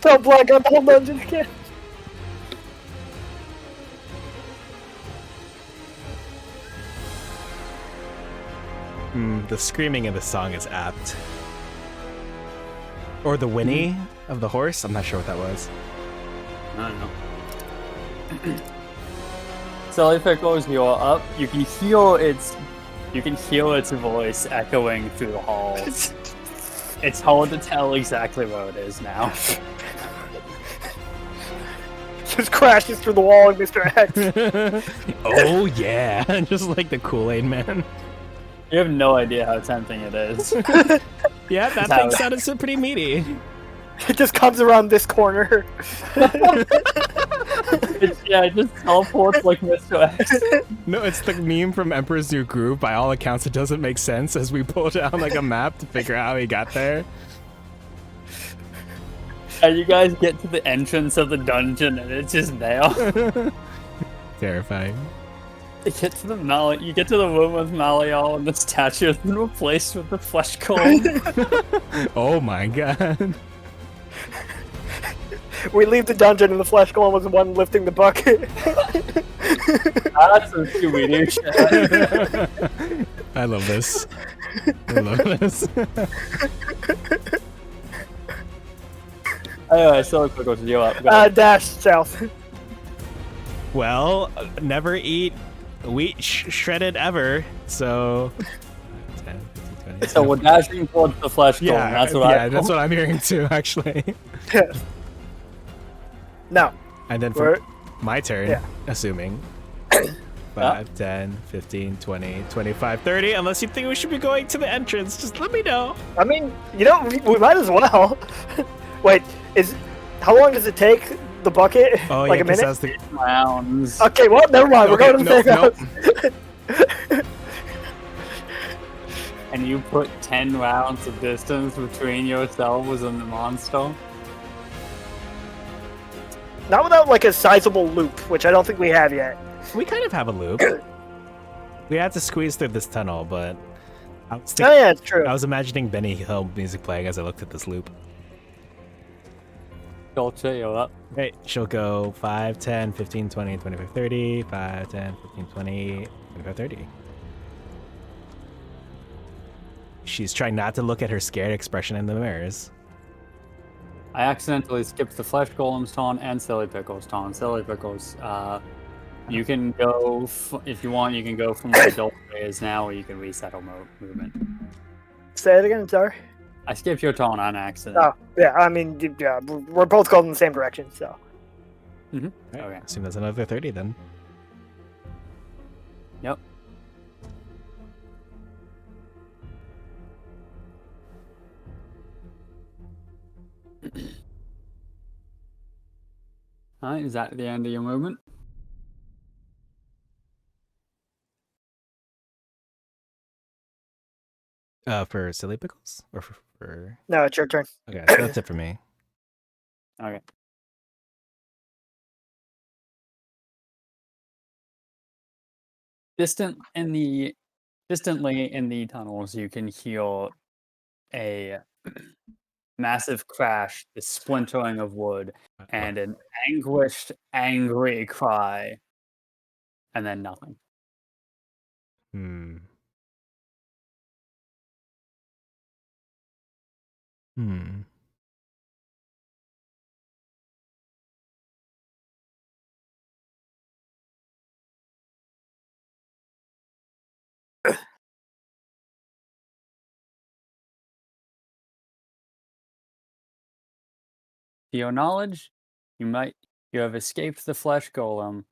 Don't black out the whole dungeon again. The screaming in the song is apt. Or the whinny of the horse? I'm not sure what that was. I don't know. Silly Pickles, you're up. You can hear its voice echoing through the halls. It's hard to tell exactly where it is now. Just crashes through the wall like Mr. X. Oh yeah, just like the Kool-Aid man. You have no idea how tempting it is. Yeah, that How- thing sounded so pretty meaty. It just comes around this corner. It just teleports like Mr. X. No, it's the meme from Emperor's New Groove. By all accounts, it doesn't make sense as we pull down like a map to figure out how he got there. And you guys get to the entrance of the dungeon and it's just there. Terrifying. You get to the room with Malial and the statue has been replaced with the flesh golem. Oh my god. We leave the dungeon and the flesh golem was the one lifting the bucket. That's some Scooby-Doo shit. I love this. I love this. Anyway, so quick, what's you up? Go. Dash south. Well, never eat wheat shredded ever, so... 10, 15, 20, So we're dashing towards the flesh golem. yeah, That's what that's what I'm hearing too, actually. Yes. Now, And then for we're, my turn, Yeah. assuming. 5, 10, 15, 20, 25, 30. Unless you think we should be going to the entrance, just let me know. I mean, we might as well. Wait, how long does it take the bucket? Oh, like yeah, a minute? that's the... rounds. Okay, well, never mind. We're Okay, going to the same house. And you put 10 rounds of distance between yourselves and the monster. Not without like a sizable loop, which I don't think we have yet. We kind of have a loop. We had to squeeze through this tunnel, but... I was, Oh yeah, it's true. I was imagining Benny Hill music playing as I looked at this loop. Dolce, you're up. Right, she'll go 5, 10, 15, 20, 25, 30. 5, 10, 15, 20, 25, 30. She's trying not to look at her scared expression in the mirrors. I accidentally skipped the Flesh Golem's taunt and Silly Pickles taunt. Silly Pickles, you can go, if you want, you can go from where Dolce is now, or you can reset movement. Say it again, sorry. I skipped your taunt on accident. Oh, yeah, I mean, yeah, we're both going in the same direction, so. Okay. Assume that's another 30 then. Yep. Alright, is that the end of your movement? For Silly Pickles? Or for... No, it's your turn. Okay, so that's it for me. Okay. Distantly in the tunnels, you can hear a massive crash, the splintering of wood, and an anguished, angry cry, and then nothing. Hmm. Hmm. To your knowledge, you have escaped the flesh golem,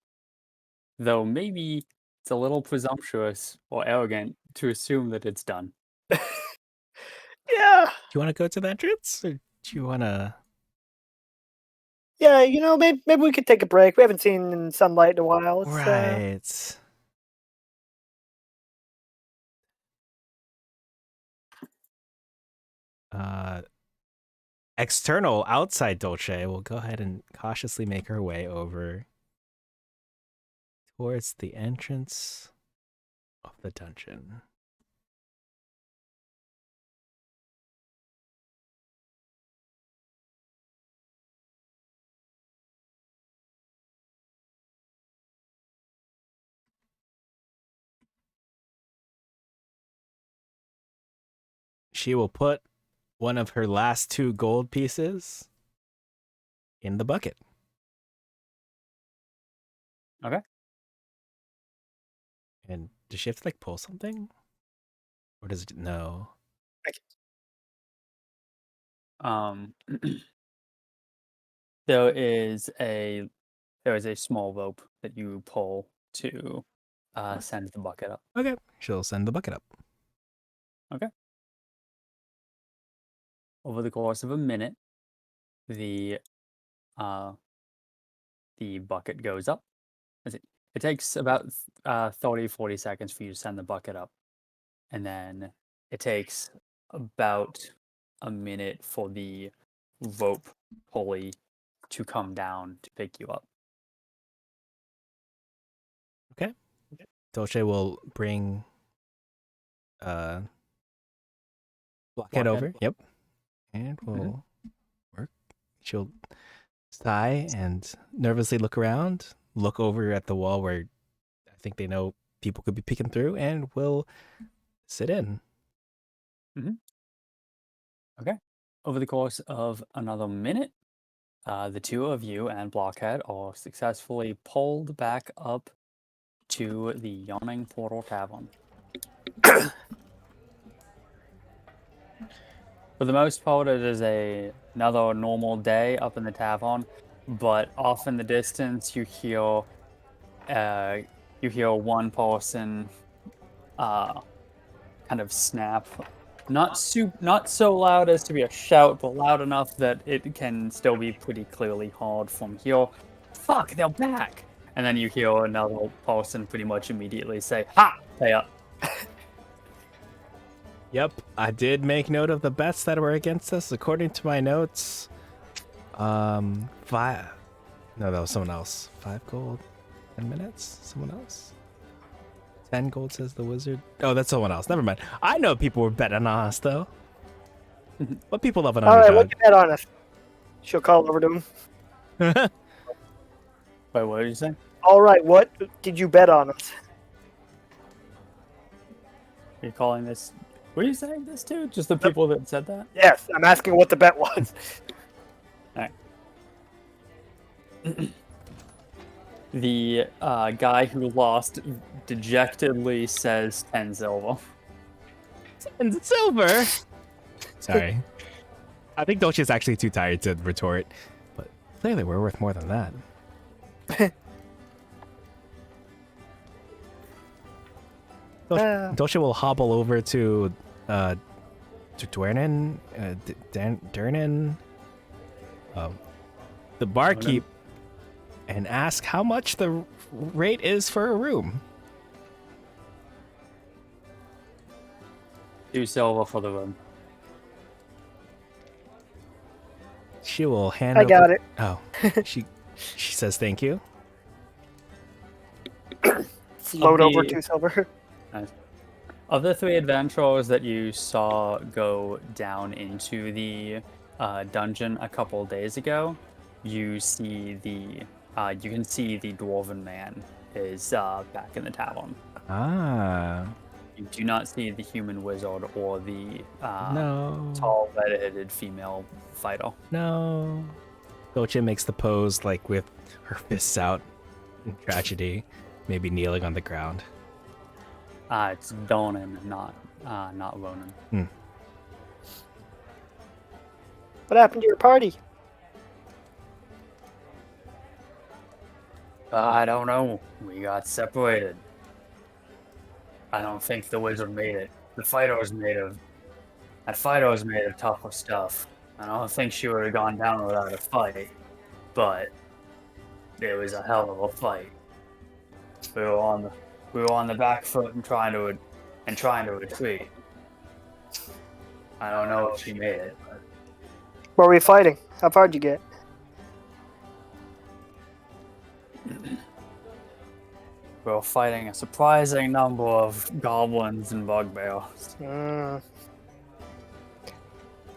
though maybe it's a little presumptuous or arrogant to assume that it's done. Yeah. Do you want to go to the entrance, or do you want to? Yeah, maybe we could take a break. We haven't seen sunlight in a while. Let's, Right. External outside Dolce will go ahead and cautiously make her way over towards the entrance of the dungeon. She will put one of her last 2 gold pieces in the bucket. Okay. And does she have to like pull something? Or does it no? There is a small rope that you pull to send the bucket up. Okay. She'll send the bucket up. Over the course of a minute, the bucket goes up. It takes about 30-40 seconds for you to send the bucket up, and then it takes about a minute for the rope pulley to come down to pick you up. Okay. Dolce will bring blockhead over. Yep. And we'll work. She'll sigh and nervously look around, look over at the wall where I think they know people could be peeking through, and will sit in. Okay. Over the course of another minute, the two of you and Blockhead are successfully pulled back up to the Yawning Portal Tavern. For the most part, it is another normal day up in the tavern, but off in the distance, you hear one person kind of snap. Not so loud as to be a shout, but loud enough that it can still be pretty clearly heard from here. Fuck, they're back! And then you hear another person pretty much immediately say, "Ha! Pay up." Yep, I did make note of the bets that were against us. According to my notes, 5. No, that was someone else. 5 gold, 10 minutes. Someone else. 10 gold says the wizard. Oh, that's someone else. Never mind. I know people were betting on us though. What people love an all right, underdog. what you bet on us? She'll call over to him. Wait, what did you say? All right, what did you bet on us? Are you calling this? Were you saying this too? Just the people that said that? Yes, I'm asking what the bet was. The guy who lost dejectedly says 10 silver. 10 silver? Sorry. I think Dolce's actually too tired to retort, but clearly we're worth more than that. Dolce will hobble over to Dwernen, Durnan, the barkeep, and ask how much the rate is for a room. 2 silver for the room. She will hand I over. got it. Oh, she says thank you. Float over the- 2 silver. Of the 3 adventurers that you saw go down into the dungeon a couple days ago, you can see the dwarven man is back in the tavern. Ah, You do not see the human wizard or the no. tall red-headed female fighter. No. Dolce makes the pose like with her fists out in tragedy, maybe kneeling on the ground. It's Donan, not Ronan. What happened to your party? I don't know. We got separated. I don't think the wizard made it. That fighter was made of tougher stuff. I don't think she would have gone down without a fight, but it was a hell of a fight. We were on the back foot and trying to retreat. I don't know if she made it. But Where were we fighting? How far'd you get? we were fighting a surprising number of goblins and bugbears. Mm.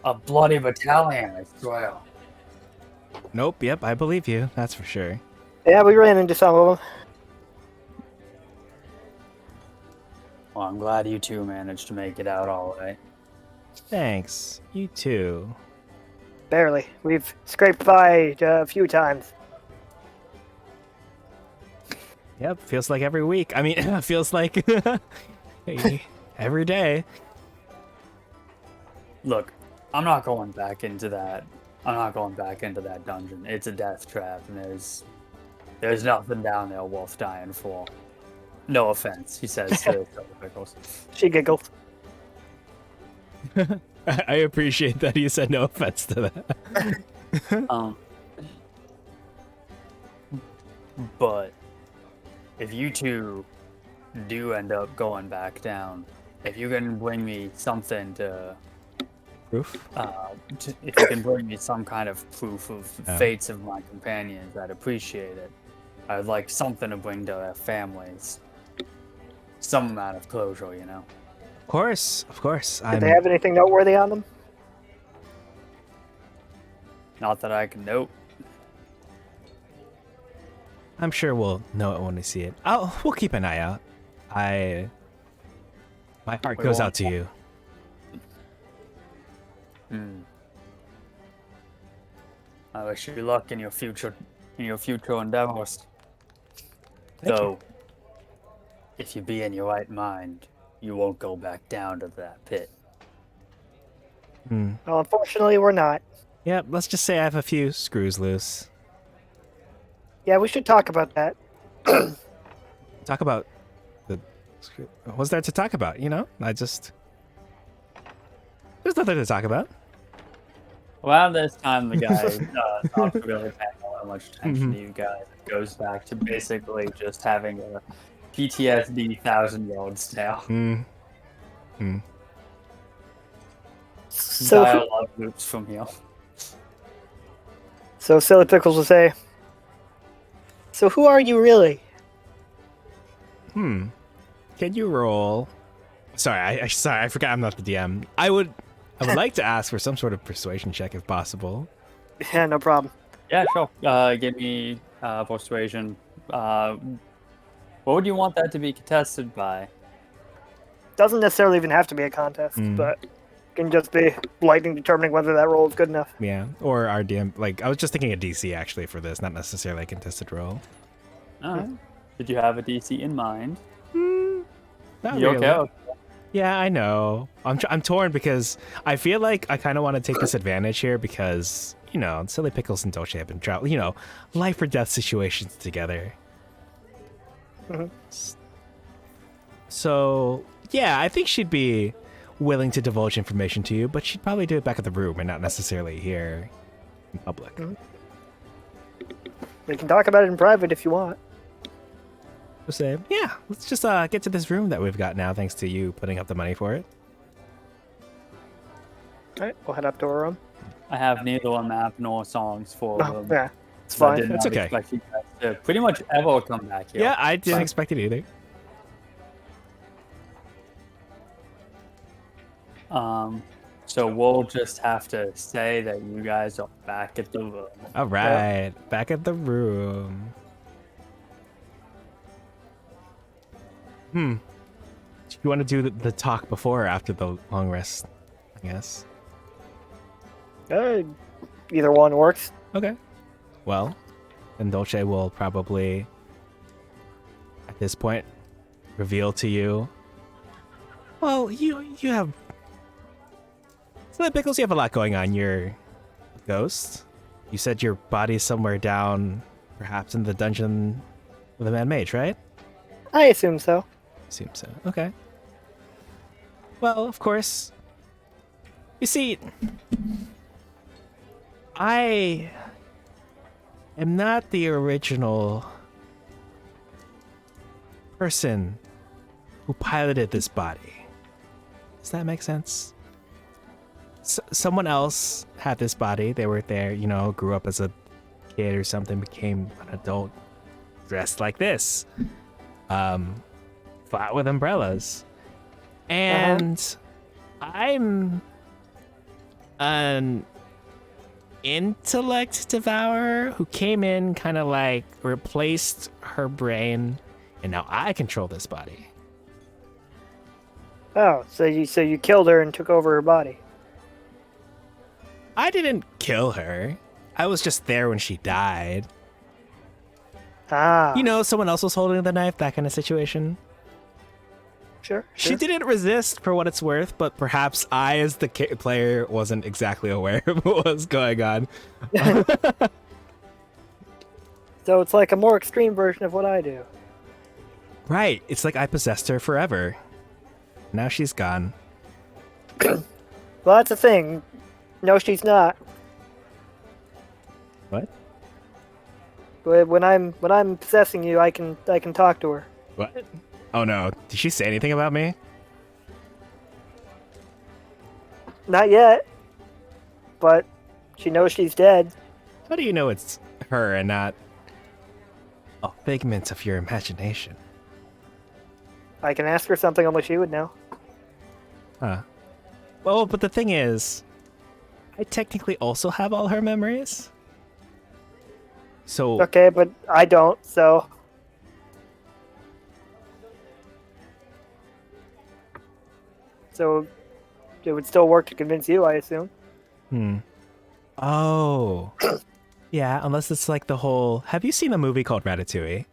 A bloody battalion, I swear. Nope, yep, I believe you. That's for sure. Yeah, we ran into some of them. Well, I'm glad you two managed to make it out all right. Thanks. You too. Barely. We've scraped by a few times. Yep, feels like every week. I mean, feels like every day. Look, I'm not going back into that. I'm not going back into that dungeon. It's a death trap, and there's nothing down there worth dying for. No offense, he says to Silver Pickles. She giggled. I appreciate that you said no offense to that. But if you two do end up going back down, if you can bring me something to, Proof? if you can bring me some kind of proof of Oh. fates of my companions, I'd appreciate it. I would like something to bring to their families. Some amount of closure, you know. Of course. Did they have anything noteworthy on them? Not that I can note. I'm sure we'll know it when we see it. We'll keep an eye out. My heart We goes won't. out to you. I wish you luck in your future endeavors. Thank Though, if you be in your right mind, you won't go back down to that pit. Hmm. Well, unfortunately, we're not. Yep, let's just say I have a few screws loose. Yeah, we should talk about that. Talk about what's there to talk about, you know? There's nothing to talk about. Around this time, the guy stops really paying all that much attention to you guys. It goes back to basically just having a PTSD 1,000-yard stare. So, Dialogue loops from here. so Silly Pickles will say, "So who are you really?" Can you roll? Sorry, I forgot I'm not the DM. I would like to ask for some sort of persuasion check if possible. Yeah, no problem. Yeah, sure. Give me persuasion. What would you want that to be contested by? Doesn't necessarily even have to be a contest, but it can just be lightning determining whether that roll is good enough. Yeah, or our DM. Like, I was just thinking a DC actually for this, not necessarily a contested roll. Alright. Did you have a DC in mind? Not You really. okay? Yeah, I know. I'm torn because I feel like I kind of want to take this advantage here because, you know, Silly Pickles and Dolce have been traveling, you know, life or death situations together. So, yeah, I think she'd be willing to divulge information to you, but she'd probably do it back at the room and not necessarily here in public. We can talk about it in private if you want. So say, yeah, let's just get to this room that we've got now, thanks to you putting up the money for it. All right, we'll head up to our room. I have neither a map nor songs for Oh, them. yeah, it's So I fine. did That's not okay. expect you guys to pretty much ever come back here. Yeah, I didn't expect it either. So we'll just have to say that you guys are back at the room. All right, back at the room. Do you want to do the talk before or after the long rest? I guess. Either one works. Okay. Well, then Dolce will probably, at this point, reveal to you. Well, you have. So, Pickles, you have a lot going on. You're a ghost. You said your body's somewhere down, perhaps in the dungeon with the Mad Mage, right? I assume so. Assume so. Okay. Well, of course. You see, I am not the original person who piloted this body. Does that make sense? Someone else had this body. They were there, grew up as a kid or something, became an adult, dressed like this, fought with umbrellas, and I'm an intellect devourer who came in, kind of like replaced her brain, and now I control this body. Oh, so you killed her and took over her body. I didn't kill her. I was just there when she died. Ah. Someone else was holding the knife, that kind of situation. Sure. She didn't resist, for what it's worth, but perhaps I, as the player, wasn't exactly aware of what was going on. So it's like a more extreme version of what I do. Right. It's like I possessed her forever. Now she's gone. Well, that's the thing. No, she's not. What? When I'm possessing you, I can talk to her. What? Oh no. Did she say anything about me? Not yet. But she knows she's dead. How do you know it's her and not a figment of your imagination? I can ask her something only she would know. Huh. Well, but the thing is, I technically also have all her memories. So Okay, but I don't, so... So, it would still work to convince you, I assume. Oh. Yeah, unless it's like the whole... Have you seen a movie called Ratatouille?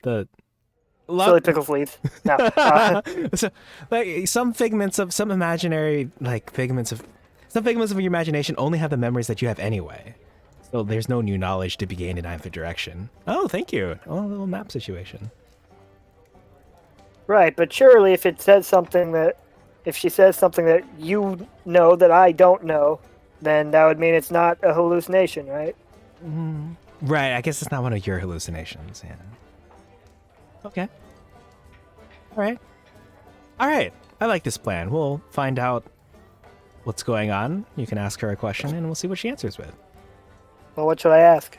The... Silly pickle fleas. No. So, like, some figments of some imaginary, like figments of your imagination only have the memories that you have anyway. So there's no new knowledge to be gained in either direction. Oh, thank you. Oh, a little map situation. Right, but surely if she says something that you know that I don't know, then that would mean it's not a hallucination, right? Right, I guess it's not one of your hallucinations, yeah. Okay. Alright. I like this plan. We'll find out what's going on. You can ask her a question and we'll see what she answers with. Well, what should I ask?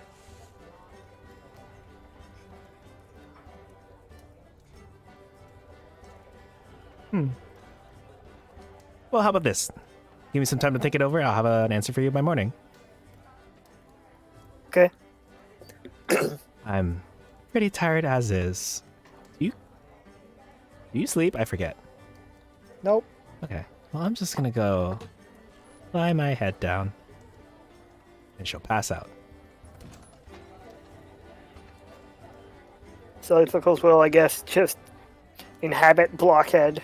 Well, how about this? Give me some time to think it over. I'll have an answer for you by morning. Okay. I'm pretty tired as is. Do you sleep? I forget. Nope. Okay. Well, I'm just gonna go lie my head down. And she'll pass out. Silly pickles will, I guess, just inhabit Blockhead.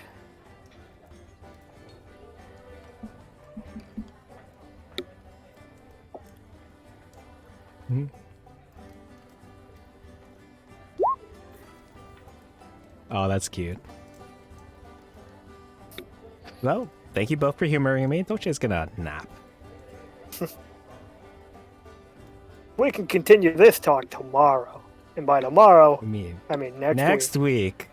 Oh, that's cute. Well, thank you both for humoring me. Dolce's gonna nap. We can continue this talk tomorrow. And by tomorrow, I mean next week.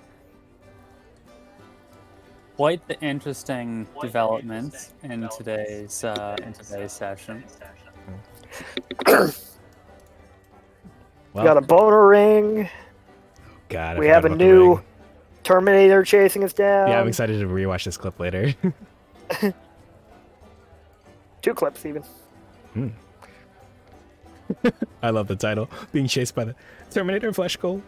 Quite the interesting developments in today's session. We got a boner ring. God, I We forgot have a about the new ring. Terminator chasing us down. Yeah, I'm excited to rewatch this clip later. 2 clips even. I love the title. Being chased by the Terminator Flesh Gold.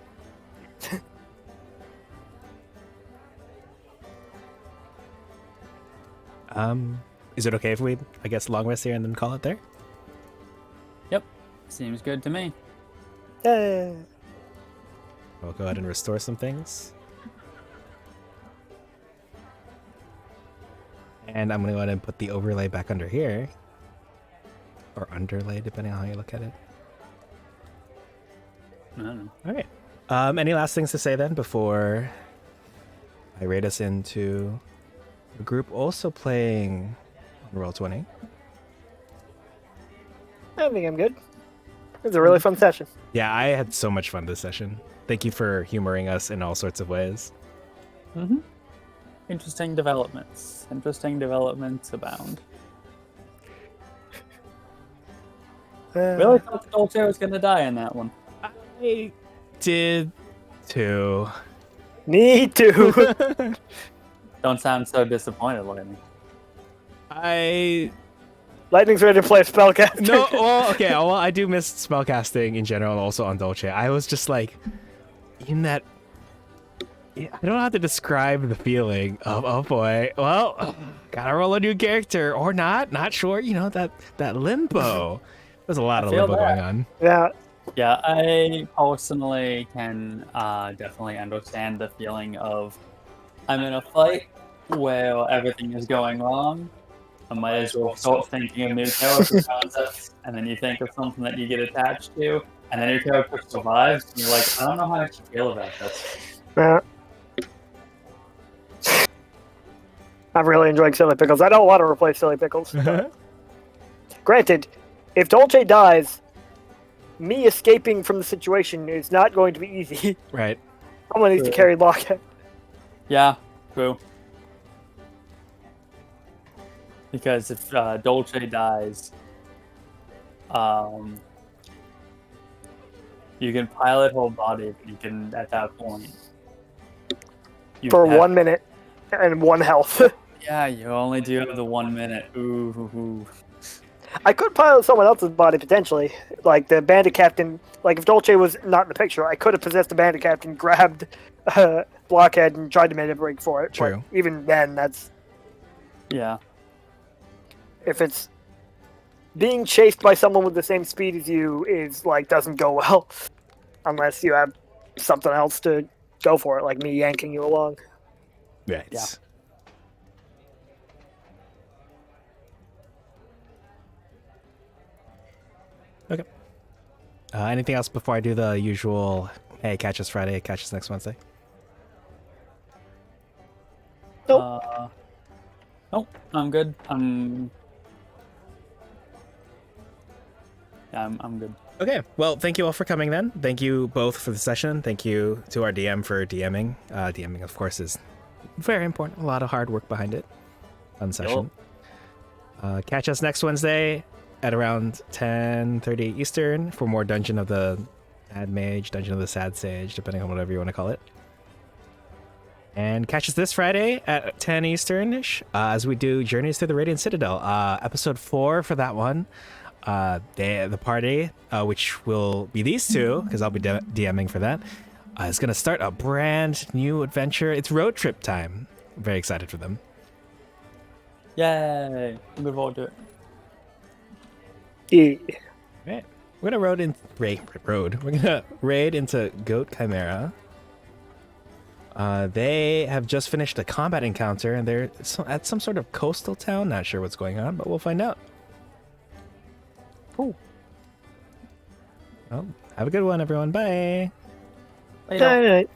Is it okay if we, I guess, long rest here and then call it there? Yep. Seems good to me. Yeah. We'll go ahead and restore some things. And I'm going to go ahead and put the overlay back under here. Or underlay, depending on how you look at it. I don't know. All right. Any last things to say then before I raid us into a group also playing on Roll20? I think I'm good. It was a really fun session. Yeah, I had so much fun this session. Thank you for humoring us in all sorts of ways. Mm-hmm. Interesting developments. Interesting developments abound. Really thought the Dolce was going to die in that one. I did too. Me too. Don't sound so disappointed, Lightning. Lightning's ready to play Spellcaster. No, well, okay, well, I do miss spellcasting in general and also on Dolce. I was just like, in that... I don't know how to describe the feeling of, oh boy, well, gotta roll a new character, or not sure, you know, that limbo. There's a lot of limbo going on. Yeah. Yeah, I personally can definitely understand the feeling of I'm in a fight where everything is going wrong. I might as well start thinking of new character concepts, and then you think of something that you get attached to, and then your character survives, and you're like, I don't know how I should feel about this. Yeah. I'm really enjoying Silly Pickles. I don't want to replace Silly Pickles. Granted, if Dolce dies, me escaping from the situation is not going to be easy. Right. Someone needs to carry Lockhead. Yeah, true. Because if Dolce dies, you can pilot her body, but you can, at that point... For 1 minute and 1 health. Yeah, you only do have the 1 minute. Ooh. I could pilot someone else's body potentially, like the bandit captain. Like if Dolce was not in the picture, I could have possessed the bandit captain, grabbed Blockhead, and tried to make a break for it. True. But even then, that's Yeah. if it's being chased by someone with the same speed as you is like doesn't go well, unless you have something else to go for it, like me yanking you along. Right. Yeah. Okay. Anything else before I do the usual, hey, catch us Friday, catch us next Wednesday? Nope. Nope, I'm good. I'm good. Okay, well, thank you all for coming then. Thank you both for the session. Thank you to our DM for DMing. DMing, of course, is very important. A lot of hard work behind it. Fun session. Catch us next Wednesday at around 10:30 Eastern for more Dungeon of the Mad Mage, Dungeon of the Sad Sage, depending on whatever you want to call it. And catch us this Friday at 10 Eastern-ish as we do Journeys Through the Radiant Citadel. Episode 4 for that one. The party, which will be these two, because I'll be DMing for that, is going to start a brand new adventure. It's road trip time. I'm very excited for them. Yay! I'm looking forward to it. Yeah. Right. We're gonna We're gonna raid into Goat Chimera. They have just finished a combat encounter, and they're at some sort of coastal town. Not sure what's going on, but we'll find out. Cool. Well, have a good one, everyone. Bye. Later. All right.